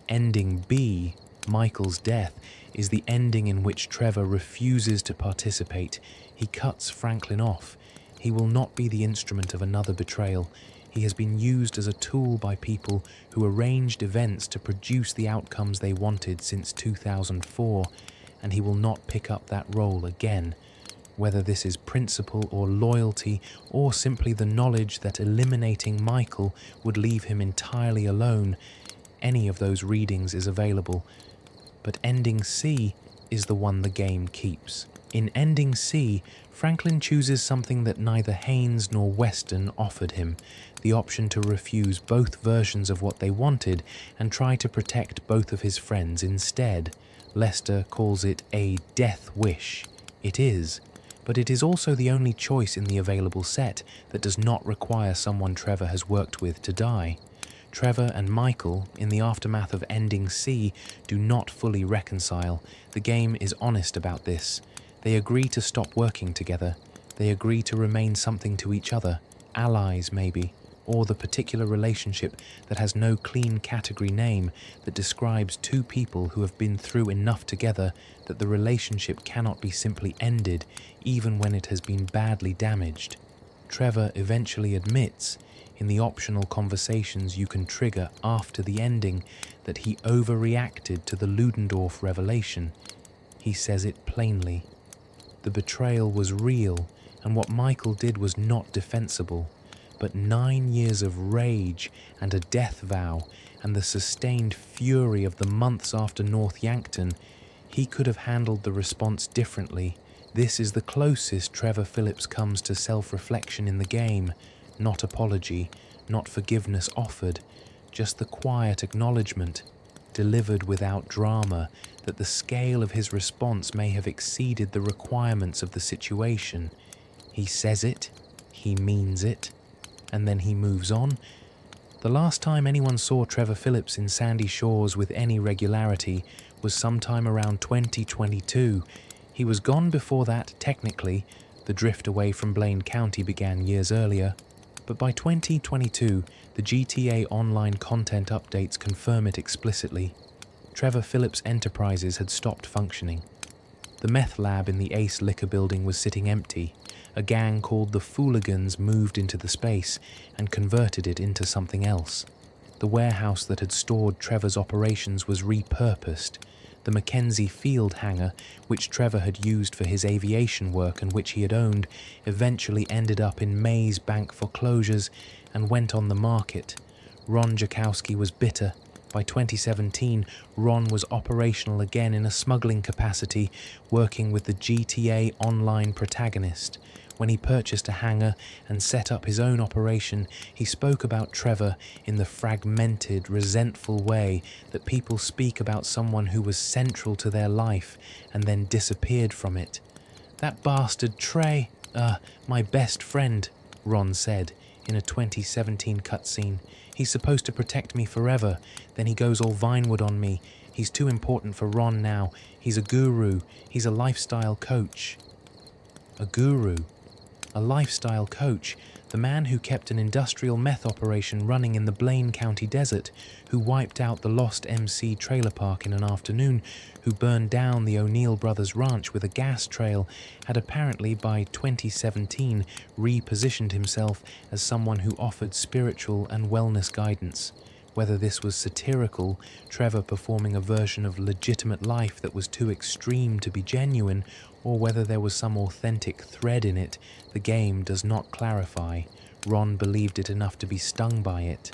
Ending B, Michael's death, is the ending in which Trevor refuses to participate. He cuts Franklin off. He will not be the instrument of another betrayal. He has been used as a tool by people who arranged events to produce the outcomes they wanted since 2004, and he will not pick up that role again. Whether this is principle or loyalty, or simply the knowledge that eliminating Michael would leave him entirely alone, any of those readings is available. But ending C is the one the game keeps. In ending C, Franklin chooses something that neither Haynes nor Weston offered him, the option to refuse both versions of what they wanted and try to protect both of his friends instead. Lester calls it a death wish. It is, but it is also the only choice in the available set that does not require someone Trevor has worked with to die. Trevor and Michael, in the aftermath of ending C, do not fully reconcile. The game is honest about this. They agree to stop working together. They agree to remain something to each other, allies maybe, or the particular relationship that has no clean category name that describes two people who have been through enough together that the relationship cannot be simply ended, even when it has been badly damaged. Trevor eventually admits, in the optional conversations you can trigger after the ending, that he overreacted to the Ludendorff revelation. He says it plainly. The betrayal was real, and what Michael did was not defensible. But 9 years of rage and a death vow and the sustained fury of the months after North Yankton, he could have handled the response differently. This is the closest Trevor Philips comes to self-reflection in the game. Not apology, not forgiveness offered, just the quiet acknowledgement, delivered without drama, that the scale of his response may have exceeded the requirements of the situation. He says it, he means it, and then he moves on. The last time anyone saw Trevor Philips in Sandy Shores with any regularity was sometime around 2022. He was gone before that, technically. The drift away from Blaine County began years earlier. But by 2022, the GTA Online content updates confirm it explicitly. Trevor Philips Enterprises had stopped functioning. The meth lab in the Ace Liquor building was sitting empty. A gang called the Fooligans moved into the space and converted it into something else. The warehouse that had stored Trevor's operations was repurposed. The Mackenzie Field hangar, which Trevor had used for his aviation work and which he had owned, eventually ended up in Mays Bank foreclosures and went on the market. Ron Jakowski was bitter. By 2017, Ron was operational again in a smuggling capacity, working with the GTA Online protagonist. When he purchased a hangar and set up his own operation, he spoke about Trevor in the fragmented, resentful way that people speak about someone who was central to their life and then disappeared from it. "That bastard Trey, my best friend," Ron said in a 2017 cutscene. "He's supposed to protect me forever, then he goes all Vinewood on me. He's too important for Ron now. He's a guru. He's a lifestyle coach." A guru? A lifestyle coach? The man who kept an industrial meth operation running in the Blaine County desert, who wiped out the lost MC trailer park in an afternoon, who burned down the O'Neill brothers' ranch with a gas trail, had apparently by 2017 repositioned himself as someone who offered spiritual and wellness guidance. Whether this was satirical, Trevor performing a version of legitimate life that was too extreme to be genuine, or whether there was some authentic thread in it, the game does not clarify. Ron believed it enough to be stung by it.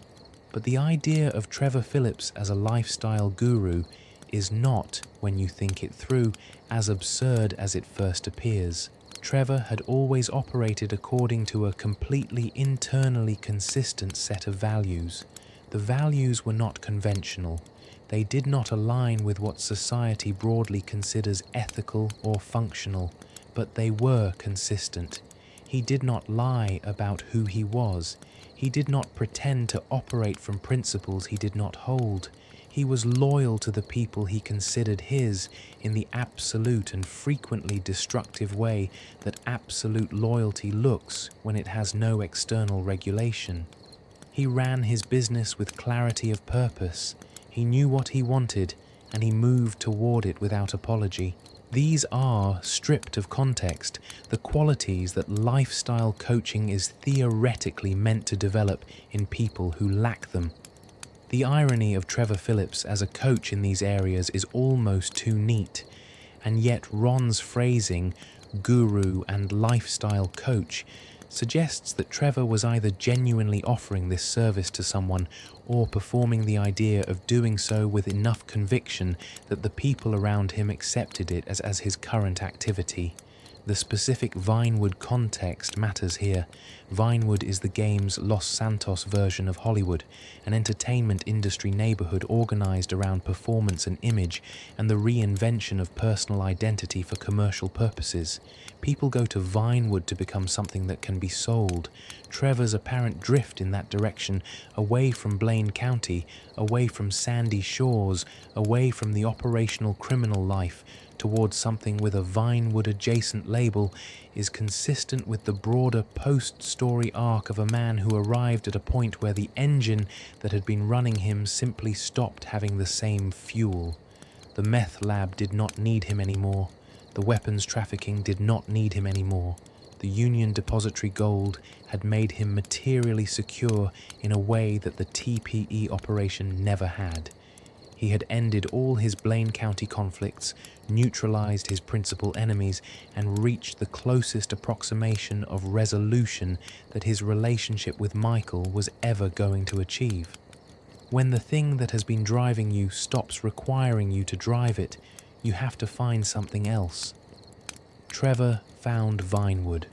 But the idea of Trevor Philips as a lifestyle guru is not, when you think it through, as absurd as it first appears. Trevor had always operated according to a completely internally consistent set of values. The values were not conventional. They did not align with what society broadly considers ethical or functional. but they were consistent. He did not lie about who he was. He did not pretend to operate from principles he did not hold. He was loyal to the people he considered his in the absolute and frequently destructive way that absolute loyalty looks when it has no external regulation. He ran his business with clarity of purpose. He knew what he wanted, and he moved toward it without apology. These are, stripped of context, the qualities that lifestyle coaching is theoretically meant to develop in people who lack them. The irony of Trevor Philips as a coach in these areas is almost too neat, and yet Ron's phrasing, guru and lifestyle coach, suggests that Trevor was either genuinely offering this service to someone or performing the idea of doing so with enough conviction that the people around him accepted it as his current activity. The specific Vinewood context matters here. Vinewood is the game's Los Santos version of Hollywood, an entertainment industry neighborhood organized around performance and image and the reinvention of personal identity for commercial purposes. People go to Vinewood to become something that can be sold. Trevor's apparent drift in that direction, away from Blaine County, away from sandy shores, away from the operational criminal life, towards something with a Vinewood-adjacent label, is consistent with the broader post-story arc of a man who arrived at a point where the engine that had been running him simply stopped having the same fuel. The meth lab did not need him anymore. The weapons trafficking did not need him anymore. The Union Depository gold had made him materially secure in a way that the TPE operation never had. He had ended all his Blaine County conflicts, neutralized his principal enemies, and reached the closest approximation of resolution that his relationship with Michael was ever going to achieve. When the thing that has been driving you stops requiring you to drive it, you have to find something else. Trevor found Vinewood.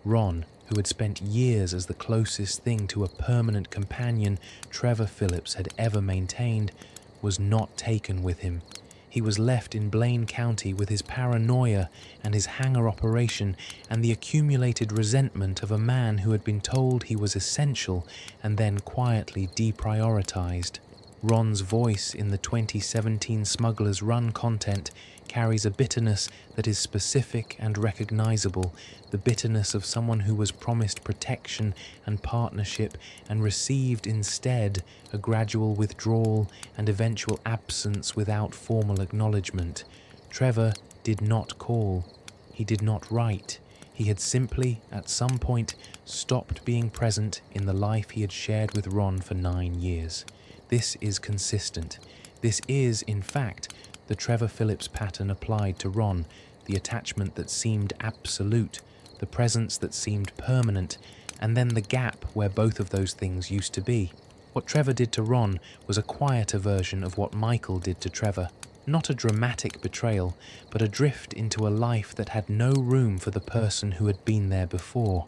Ron, who had spent years as the closest thing to a permanent companion Trevor Philips had ever maintained, was not taken with him. He was left in Blaine County with his paranoia and his hangar operation and the accumulated resentment of a man who had been told he was essential and then quietly deprioritized. Ron's voice in the 2017 Smuggler's Run content carries a bitterness that is specific and recognizable, the bitterness of someone who was promised protection and partnership and received instead a gradual withdrawal and eventual absence without formal acknowledgement. Trevor did not call. He did not write. He had simply, at some point, stopped being present in the life he had shared with Ron for 9 years. This is consistent. This is, in fact, the Trevor Philips pattern applied to Ron, the attachment that seemed absolute, the presence that seemed permanent, and then the gap where both of those things used to be. What Trevor did to Ron was a quieter version of what Michael did to Trevor. Not a dramatic betrayal, but a drift into a life that had no room for the person who had been there before.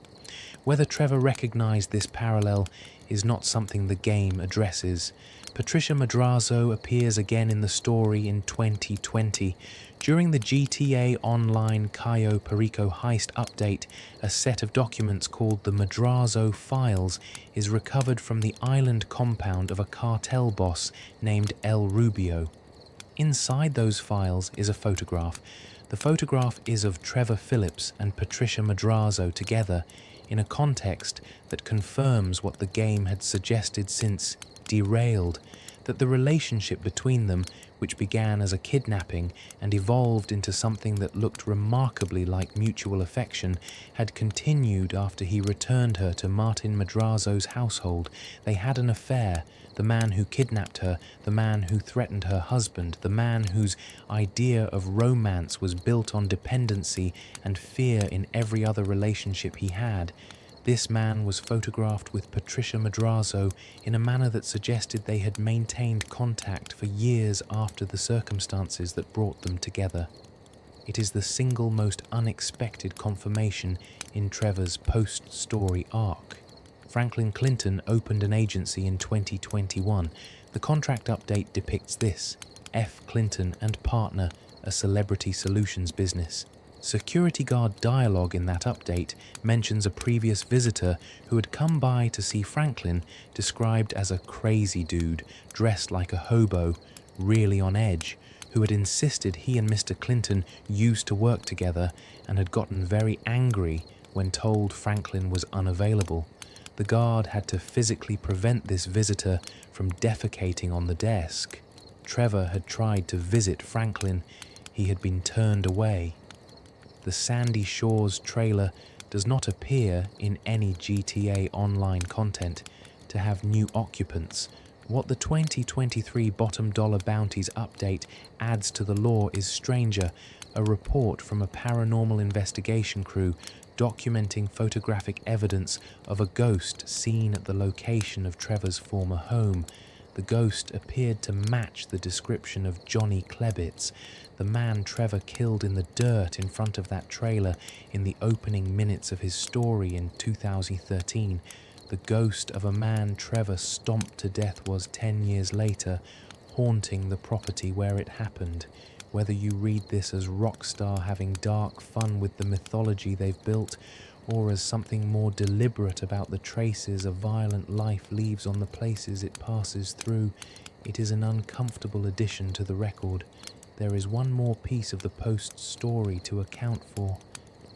Whether Trevor recognized this parallel is not something the game addresses. Patricia Madrazo appears again in the story in 2020. During the GTA Online Cayo Perico heist update, a set of documents called the Madrazo Files is recovered from the island compound of a cartel boss named El Rubio. Inside those files is a photograph. The photograph is of Trevor Philips and Patricia Madrazo together in a context that confirms what the game had suggested since Derailed, that the relationship between them, which began as a kidnapping and evolved into something that looked remarkably like mutual affection, had continued after he returned her to Martin Madrazo's household. They had an affair. The man who kidnapped her, the man who threatened her husband, the man whose idea of romance was built on dependency and fear in every other relationship he had. This man was photographed with Patricia Madrazo in a manner that suggested they had maintained contact for years after the circumstances that brought them together. It is the single most unexpected confirmation in Trevor's post-story arc. Franklin Clinton opened an agency in 2021. The contract update depicts this: F. Clinton and Partner, a celebrity solutions business. Security guard dialogue in that update mentions a previous visitor who had come by to see Franklin, described as a crazy dude, dressed like a hobo, really on edge, who had insisted he and Mr. Clinton used to work together and had gotten very angry when told Franklin was unavailable. The guard had to physically prevent this visitor from defecating on the desk. Trevor had tried to visit Franklin. He had been turned away. The Sandy Shores trailer does not appear in any GTA Online content to have new occupants. What the 2023 Bottom Dollar Bounties update adds to the lore is stranger, a report from a paranormal investigation crew documenting photographic evidence of a ghost seen at the location of Trevor's former home. The ghost appeared to match the description of Johnny Klebitz, the man Trevor killed in the dirt in front of that trailer in the opening minutes of his story in 2013. The ghost of a man Trevor stomped to death was 10 years later, haunting the property where it happened. Whether you read this as Rockstar having dark fun with the mythology they've built, or as something more deliberate about the traces a violent life leaves on the places it passes through, it is an uncomfortable addition to the record. There is one more piece of the Post's story to account for.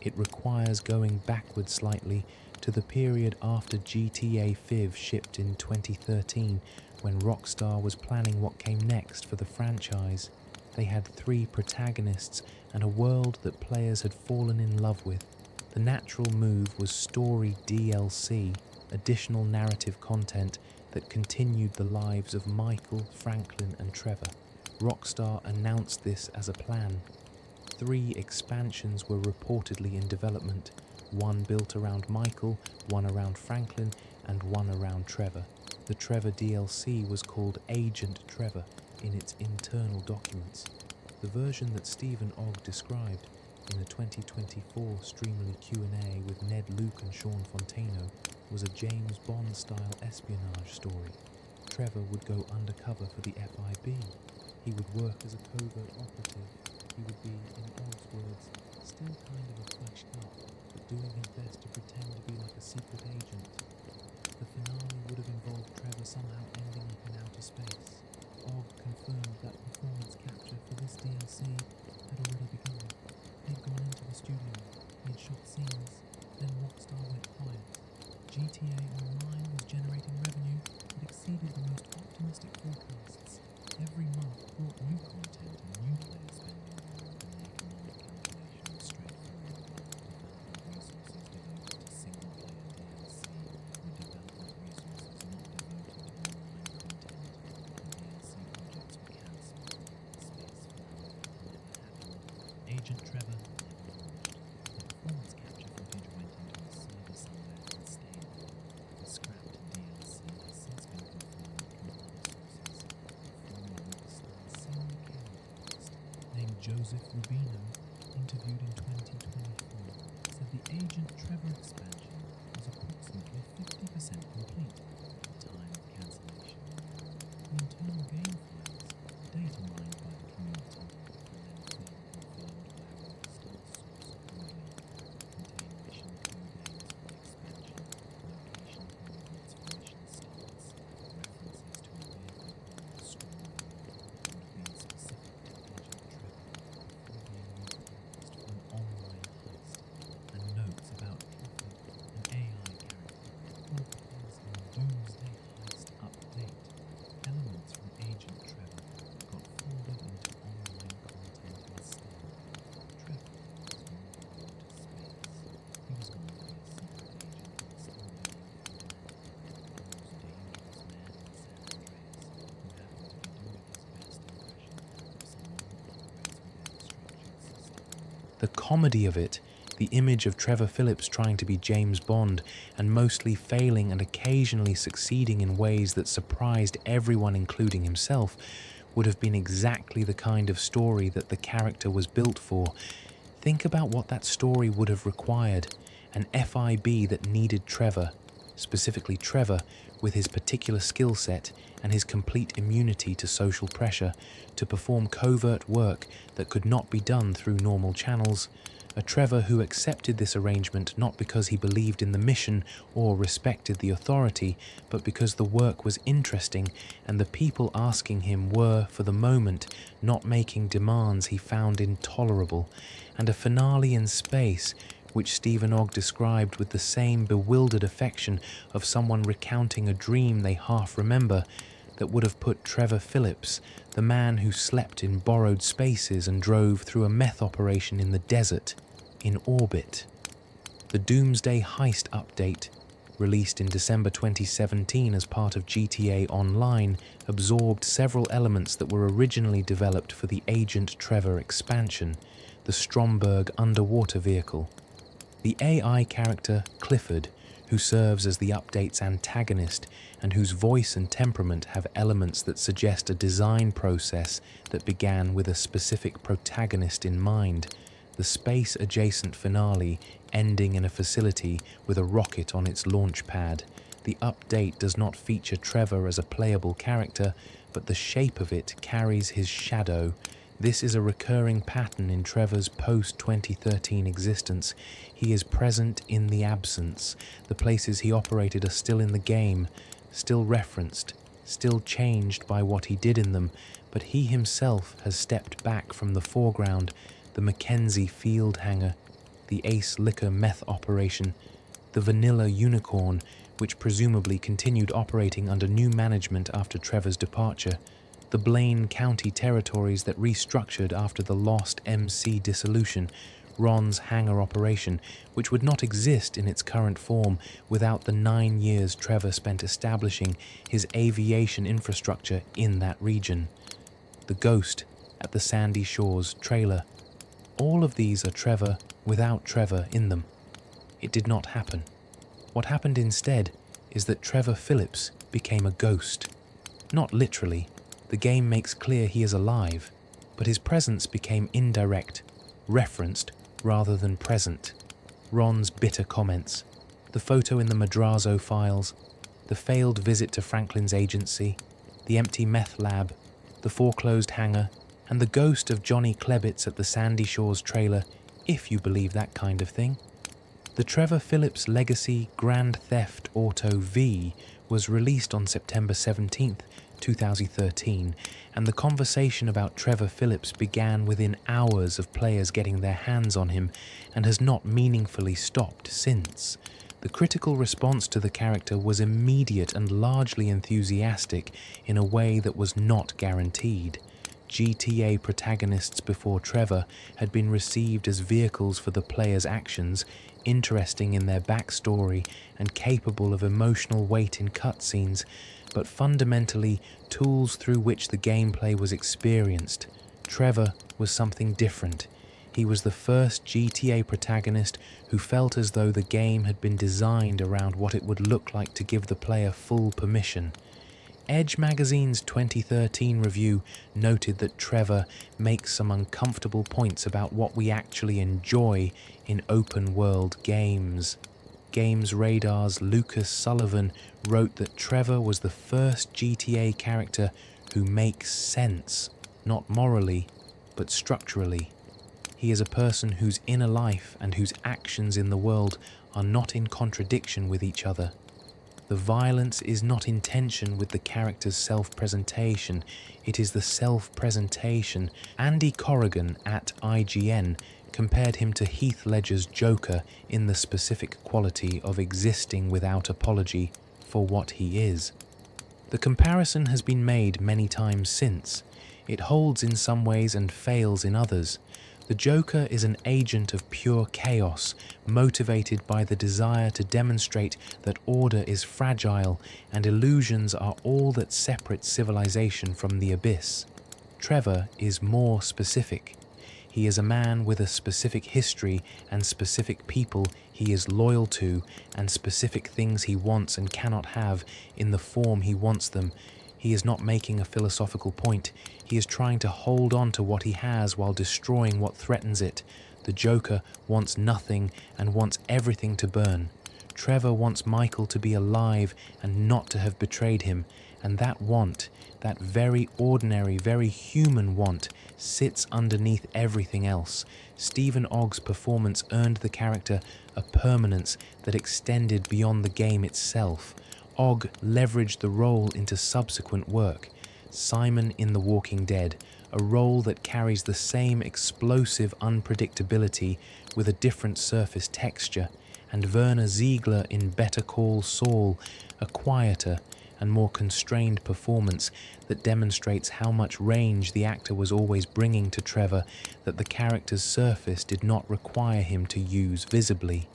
It requires going backward slightly to the period after GTA 5 shipped in 2013, when Rockstar was planning what came next for the franchise. They had 3 protagonists and a world that players had fallen in love with. The natural move was story DLC, additional narrative content that continued the lives of Michael, Franklin and Trevor. Rockstar announced this as a plan. 3 expansions were reportedly in development, one built around Michael, one around Franklin and one around Trevor. The Trevor DLC was called Agent Trevor in its internal documents. The version that Stephen Ogg described in a 2024 Streamily Q&A with Ned Luke and Sean Fontano was a James Bond-style espionage story. Trevor would go undercover for the FIB. He would work as a covert operative. He would be, in Ogg's words, still kind of a fleshed up, but doing his best to pretend to be like a secret agent. The finale would have involved Trevor somehow ending up in outer space. Ogg confirmed that performance capture for this DLC had already begun. They'd gone into the studio, they'd shot scenes, then Rockstar went quiet. GTA Online was generating revenue that exceeded the most optimistic forecasts. Every month brought new content and new player spending, and the economic calculation was straightforward. Development resources devoted to single-player DLC were development resources not devoted to online content. The DLC projects were cancelled. Space finale never happened. Agent Trevor never launched. The performance capture footage went into a server somewhere and stayed there. The scrapped DLC has since been confirmed from other sources. Former Rockstar serial killer artist named Joseph Rubino, interviewed in 2024, said the Agent Trevor expansion was approximately 50% complete at the time of cancellation. The internal game files, data mined by the community, and then further confirmed by a Rockstar source accordingly, contain mission code names for the expansion, location coordinates for mission starts, references to a vehicle called the Storm, that would have been specific to Agent Trevor before being repurposed for an online heist, and notes about Clifford, an AI character, all because in the Doomsday Heist update, elements from Agent Trevor got folded into online content instead. Trevor was moving into space. He was going to be a secret agent while still being a man, the most dangerous man in San Andreas, who happened to be doing his best impression of someone who operates within a structured system. The comedy of it, the image of Trevor Philips trying to be James Bond and mostly failing and occasionally succeeding in ways that surprised everyone including himself, would have been exactly the kind of story that the character was built for. Think about what that story would have required. An FIB that needed Trevor, specifically Trevor with his particular skill set and his complete immunity to social pressure, to perform covert work that could not be done through normal channels. A Trevor who accepted this arrangement not because he believed in the mission or respected the authority, but because the work was interesting and the people asking him were, for the moment, not making demands he found intolerable, and a finale in space which Stephen Ogg described with the same bewildered affection of someone recounting a dream they half remember, that would have put Trevor Philips, the man who slept in borrowed spaces and drove through a meth operation in the desert, in orbit. The Doomsday Heist update, released in December 2017 as part of GTA Online, absorbed several elements that were originally developed for the Agent Trevor expansion, the Stromberg underwater vehicle. The AI character Clifford, who serves as the update's antagonist and whose voice and temperament have elements that suggest a design process that began with a specific protagonist in mind, the space-adjacent finale ending in a facility with a rocket on its launch pad. The update does not feature Trevor as a playable character, but the shape of it carries his shadow. This is a recurring pattern in Trevor's post-2013 existence. He is present in the absence. The places he operated are still in the game, still referenced, still changed by what he did in them, but he himself has stepped back from the foreground. The Mackenzie field hangar, the Ace Liquor meth operation, the Vanilla Unicorn, which presumably continued operating under new management after Trevor's departure, the Blaine County territories that restructured after the Lost MC dissolution, Ron's hangar operation, which would not exist in its current form without the 9 years Trevor spent establishing his aviation infrastructure in that region, the Ghost at the Sandy Shores trailer. All of these are Trevor without Trevor in them. It did not happen. What happened instead is that Trevor Philips became a ghost. Not literally. The game makes clear he is alive, but his presence became indirect, referenced rather than present. Ron's bitter comments, the photo in the Madrazo files, the failed visit to Franklin's agency, the empty meth lab, the foreclosed hangar, and the ghost of Johnny Klebitz at the Sandy Shores trailer, if you believe that kind of thing. The Trevor Philips Legacy Grand Theft Auto V was released on September 17th, 2013, and the conversation about Trevor Philips began within hours of players getting their hands on him and has not meaningfully stopped since. The critical response to the character was immediate and largely enthusiastic in a way that was not guaranteed. GTA protagonists before Trevor had been received as vehicles for the player's actions, interesting in their backstory and capable of emotional weight in cutscenes, but fundamentally tools through which the gameplay was experienced. Trevor was something different. He was the first GTA protagonist who felt as though the game had been designed around what it would look like to give the player full permission. Edge magazine's 2013 review noted that Trevor makes some uncomfortable points about what we actually enjoy in open-world games. Games Radar's Lucas Sullivan wrote that Trevor was the first GTA character who makes sense, not morally, but structurally. He is a person whose inner life and whose actions in the world are not in contradiction with each other. The violence is not in tension with the character's self-presentation, it is the self-presentation. Andy Corrigan at IGN compared him to Heath Ledger's Joker in the specific quality of existing without apology for what he is. The comparison has been made many times since. It holds in some ways and fails in others. The Joker is an agent of pure chaos, motivated by the desire to demonstrate that order is fragile and illusions are all that separates civilization from the abyss. Trevor is more specific. He is a man with a specific history and specific people he is loyal to and specific things he wants and cannot have in the form he wants them. He is not making a philosophical point. He is trying to hold on to what he has while destroying what threatens it. The Joker wants nothing and wants everything to burn. Trevor wants Michael to be alive and not to have betrayed him, and that want, that very ordinary, very human want, sits underneath everything else. Stephen Ogg's performance earned the character a permanence that extended beyond the game itself. Ogg leveraged the role into subsequent work. Simon in The Walking Dead, a role that carries the same explosive unpredictability with a different surface texture, and Werner Ziegler in Better Call Saul, a quieter and more constrained performance that demonstrates how much range the actor was always bringing to Trevor that the character's surface did not require him to use visibly.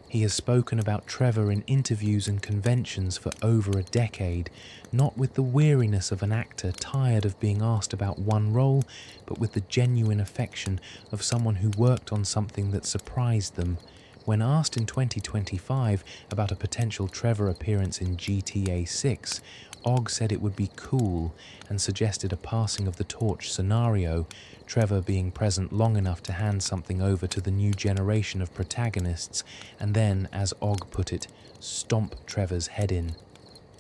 He has spoken about Trevor in interviews and conventions for over a decade, not with the weariness of an actor tired of being asked about one role, but with the genuine affection of someone who worked on something that surprised them. When asked in 2025 about a potential Trevor appearance in GTA 6, Ogg said it would be cool and suggested a passing of the torch scenario, Trevor being present long enough to hand something over to the new generation of protagonists and then, as Ogg put it, stomp Trevor's head in.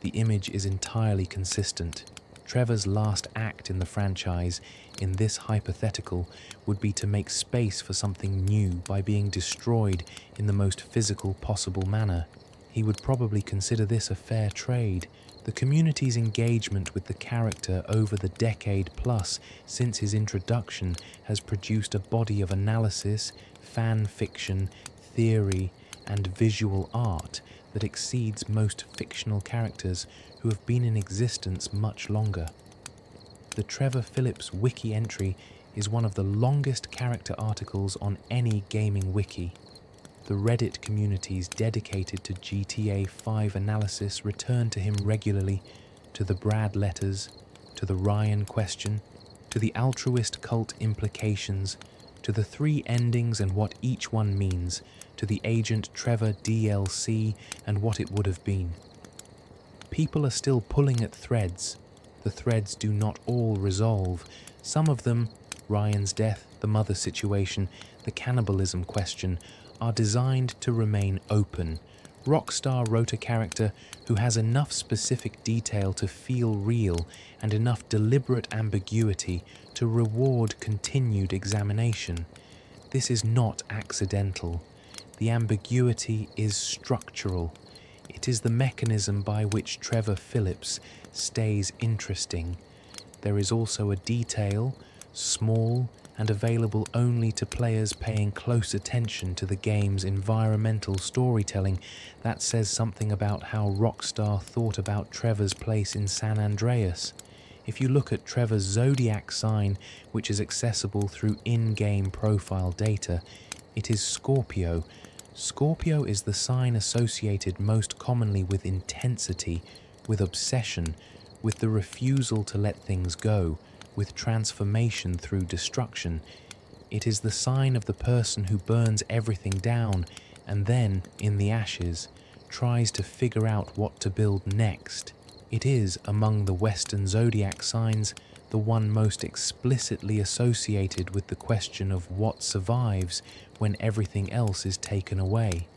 The image is entirely consistent. Trevor's last act in the franchise, in this hypothetical, would be to make space for something new by being destroyed in the most physical possible manner. He would probably consider this a fair trade. The community's engagement with the character over the decade plus since his introduction has produced a body of analysis, fan fiction, theory, and visual art that exceeds most fictional characters who have been in existence much longer. The Trevor Philips wiki entry is one of the longest character articles on any gaming wiki. The Reddit communities dedicated to GTA 5 analysis return to him regularly, to the Brad letters, to the Ryan question, to the altruist cult implications, to the 3 endings and what each one means, to the Agent Trevor DLC and what it would have been. People are still pulling at threads. The threads do not all resolve. Some of them, Ryan's death, the mother situation, the cannibalism question, are designed to remain open. Rockstar wrote a character who has enough specific detail to feel real and enough deliberate ambiguity to reward continued examination. This is not accidental. The ambiguity is structural. It is the mechanism by which Trevor Philips stays interesting. There is also a detail, small and available only to players paying close attention to the game's environmental storytelling, that says something about how Rockstar thought about Trevor's place in San Andreas. If you look at Trevor's zodiac sign, which is accessible through in-game profile data, it is Scorpio. Scorpio is the sign associated most commonly with intensity, with obsession, with the refusal to let things go, with transformation through destruction. It is the sign of the person who burns everything down and then, in the ashes, tries to figure out what to build next. It is, among the Western zodiac signs, the one most explicitly associated with the question of what survives when everything else is taken away.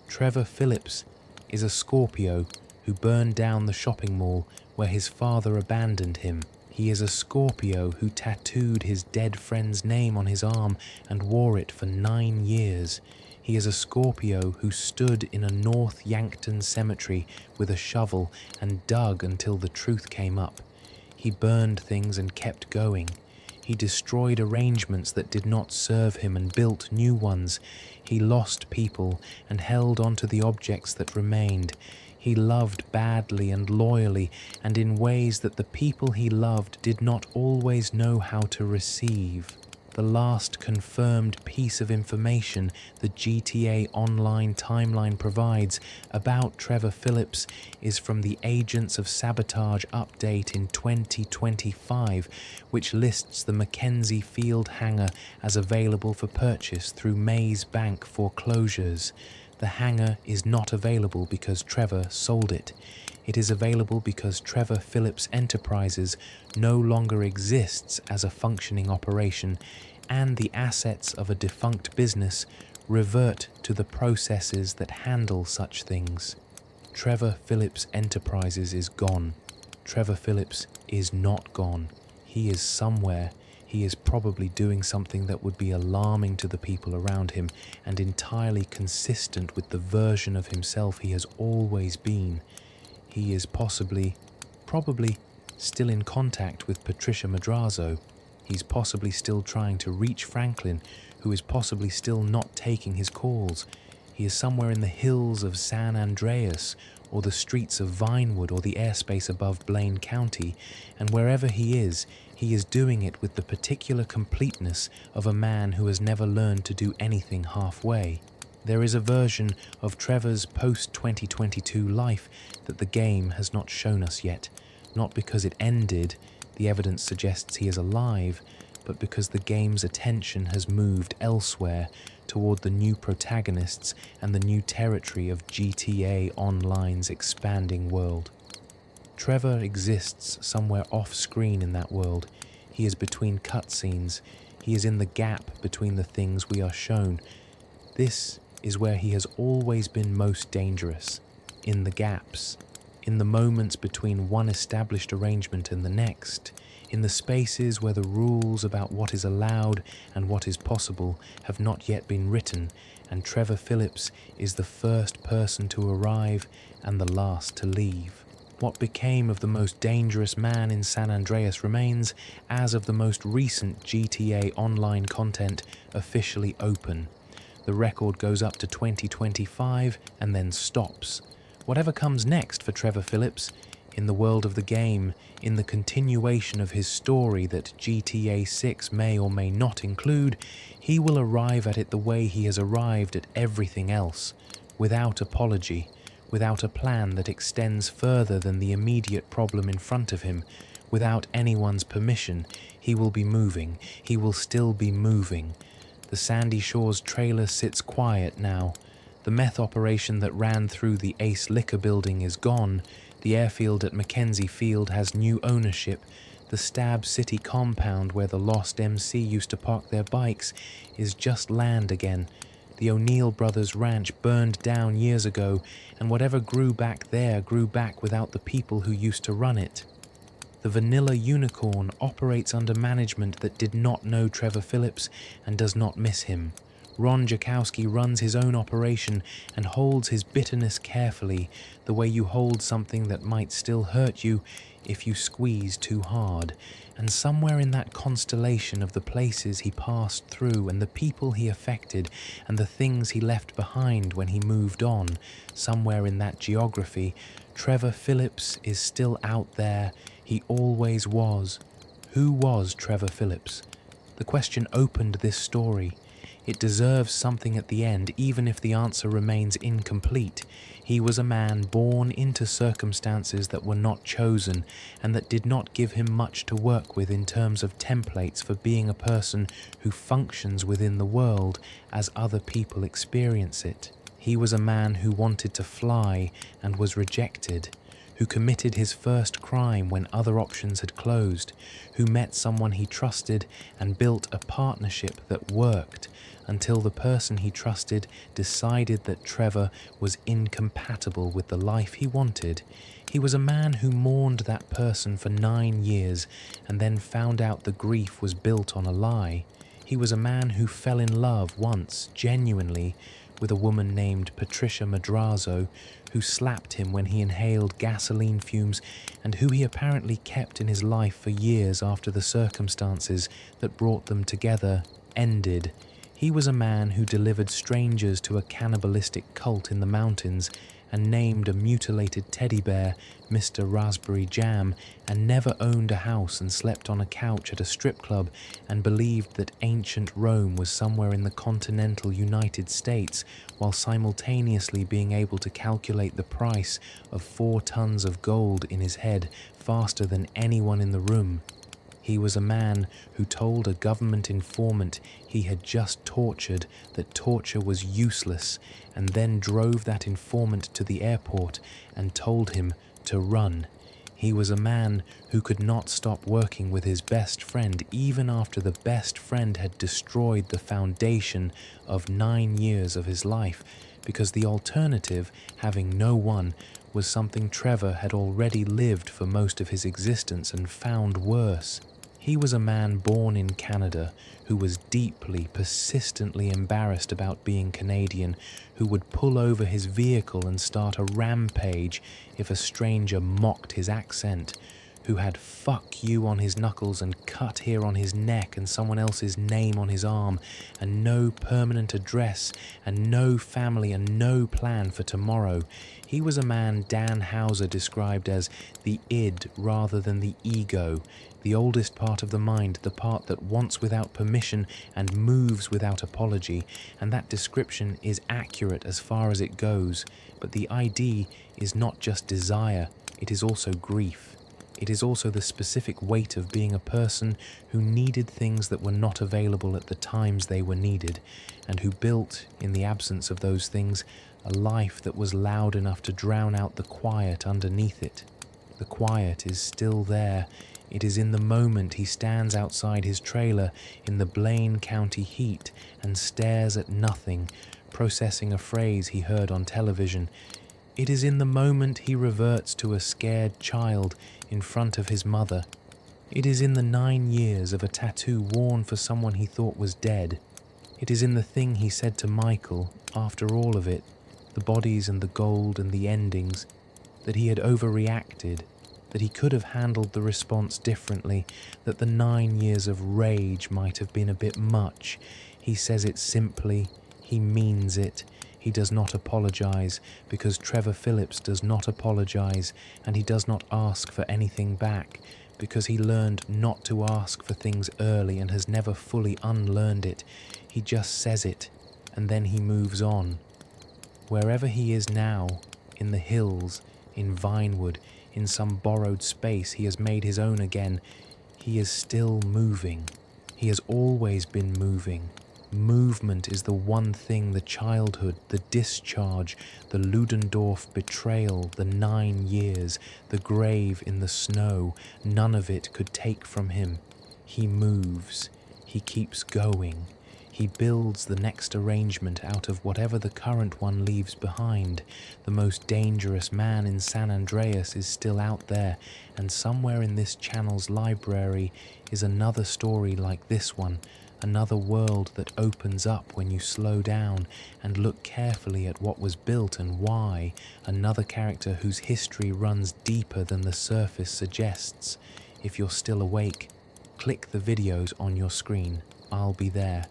Trevor Philips is a Scorpio who burned down the shopping mall where his father abandoned him. He is a Scorpio who tattooed his dead friend's name on his arm and wore it for 9 years. He is a Scorpio who stood in a North Yankton cemetery with a shovel and dug until the truth came up. He burned things and kept going. He destroyed arrangements that did not serve him and built new ones. He lost people and held on to the objects that remained. He loved badly and loyally, and in ways that the people he loved did not always know how to receive. The last confirmed piece of information the GTA Online timeline provides about Trevor Philips is from the Agents of Sabotage update in 2025, which lists the Mackenzie Field hangar as available for purchase through Maze Bank foreclosures. The hangar is not available because Trevor sold it. It is available because Trevor Philips Enterprises no longer exists as a functioning operation, and the assets of a defunct business revert to the processes that handle such things. Trevor Philips Enterprises is gone. Trevor Philips is not gone. He is somewhere. He is probably doing something that would be alarming to the people around him and entirely consistent with the version of himself he has always been. He is probably still in contact with Patricia Madrazo. He's possibly still trying to reach Franklin, who is possibly still not taking his calls. He is somewhere in the hills of San Andreas, or the streets of Vinewood, or the airspace above Blaine County, and wherever he is doing it with the particular completeness of a man who has never learned to do anything halfway. There is a version of Trevor's post-2022 life that the game has not shown us yet, not because it ended, the evidence suggests he is alive, but because the game's attention has moved elsewhere toward the new protagonists and the new territory of GTA Online's expanding world. Trevor exists somewhere off-screen in that world. He is between cutscenes. He is in the gap between the things we are shown. This is where he has always been most dangerous, in the gaps, in the moments between one established arrangement and the next, in the spaces where the rules about what is allowed and what is possible have not yet been written, and Trevor Philips is the first person to arrive and the last to leave. What became of the most dangerous man in San Andreas remains, as of the most recent GTA Online content, officially open. The record goes up to 2025 and then stops. Whatever comes next for Trevor Philips, in the world of the game, in the continuation of his story that GTA 6 may or may not include, he will arrive at it the way he has arrived at everything else, without apology, without a plan that extends further than the immediate problem in front of him. Without anyone's permission, he will be moving. He will still be moving. The Sandy Shores trailer sits quiet now. The meth operation that ran through the Ace Liquor building is gone. The airfield at Mackenzie Field has new ownership. The Stab City compound where the Lost MC used to park their bikes is just land again. The O'Neill brothers' ranch burned down years ago, and whatever grew back there grew back without the people who used to run it. The Vanilla Unicorn operates under management that did not know Trevor Philips and does not miss him. Ron Jakowski runs his own operation and holds his bitterness carefully, the way you hold something that might still hurt you if you squeeze too hard. And somewhere in that constellation of the places he passed through and the people he affected and the things he left behind when he moved on, somewhere in that geography, Trevor Philips is still out there. He always was. Who was Trevor Philips? The question opened this story. It deserves something at the end, even if the answer remains incomplete. He was a man born into circumstances that were not chosen and that did not give him much to work with in terms of templates for being a person who functions within the world as other people experience it. He was a man who wanted to fly and was rejected, who committed his first crime when other options had closed, who met someone he trusted and built a partnership that worked, until the person he trusted decided that Trevor was incompatible with the life he wanted. He was a man who mourned that person for 9 years and then found out the grief was built on a lie. He was a man who fell in love once, genuinely, with a woman named Patricia Madrazo, who slapped him when he inhaled gasoline fumes and who he apparently kept in his life for years after the circumstances that brought them together ended. He was a man who delivered strangers to a cannibalistic cult in the mountains and named a mutilated teddy bear Mr. Raspberry Jam, and never owned a house and slept on a couch at a strip club and believed that ancient Rome was somewhere in the continental United States, while simultaneously being able to calculate the price of 4 tons of gold in his head faster than anyone in the room. He was a man who told a government informant he had just tortured that torture was useless, and then drove that informant to the airport and told him to run. He was a man who could not stop working with his best friend even after the best friend had destroyed the foundation of 9 years of his life, because the alternative, having no one, was something Trevor had already lived for most of his existence and found worse. He was a man born in Canada who was deeply, persistently embarrassed about being Canadian, who would pull over his vehicle and start a rampage if a stranger mocked his accent, who had "fuck you" on his knuckles and "cut here" on his neck and someone else's name on his arm, and no permanent address and no family and no plan for tomorrow. He was a man Dan Hauser described as the id rather than the ego, the oldest part of the mind, the part that wants without permission and moves without apology, and that description is accurate as far as it goes. But the ID is not just desire, it is also grief. It is also the specific weight of being a person who needed things that were not available at the times they were needed, and who built, in the absence of those things, a life that was loud enough to drown out the quiet underneath it. The quiet is still there. It is in the moment he stands outside his trailer in the Blaine County heat and stares at nothing, processing a phrase he heard on television. It is in the moment he reverts to a scared child in front of his mother. It is in the 9 years of a tattoo worn for someone he thought was dead. It is in the thing he said to Michael after all of it, the bodies and the gold and the endings, that he had overreacted, that he could have handled the response differently, that the 9 years of rage might have been a bit much. He says it simply, he means it. He does not apologize, because Trevor Philips does not apologize, and he does not ask for anything back, because he learned not to ask for things early and has never fully unlearned it. He just says it, and then he moves on. Wherever he is now, in the hills, in Vinewood, in some borrowed space he has made his own again, he is still moving. He has always been moving. Movement is the one thing the childhood, the discharge, the Ludendorff betrayal, the 9 years, the grave in the snow, none of it could take from him. He moves. He keeps going. He builds the next arrangement out of whatever the current one leaves behind. The most dangerous man in San Andreas is still out there, and somewhere in this channel's library is another story like this one, another world that opens up when you slow down and look carefully at what was built and why, another character whose history runs deeper than the surface suggests. If you're still awake, click the videos on your screen. I'll be there.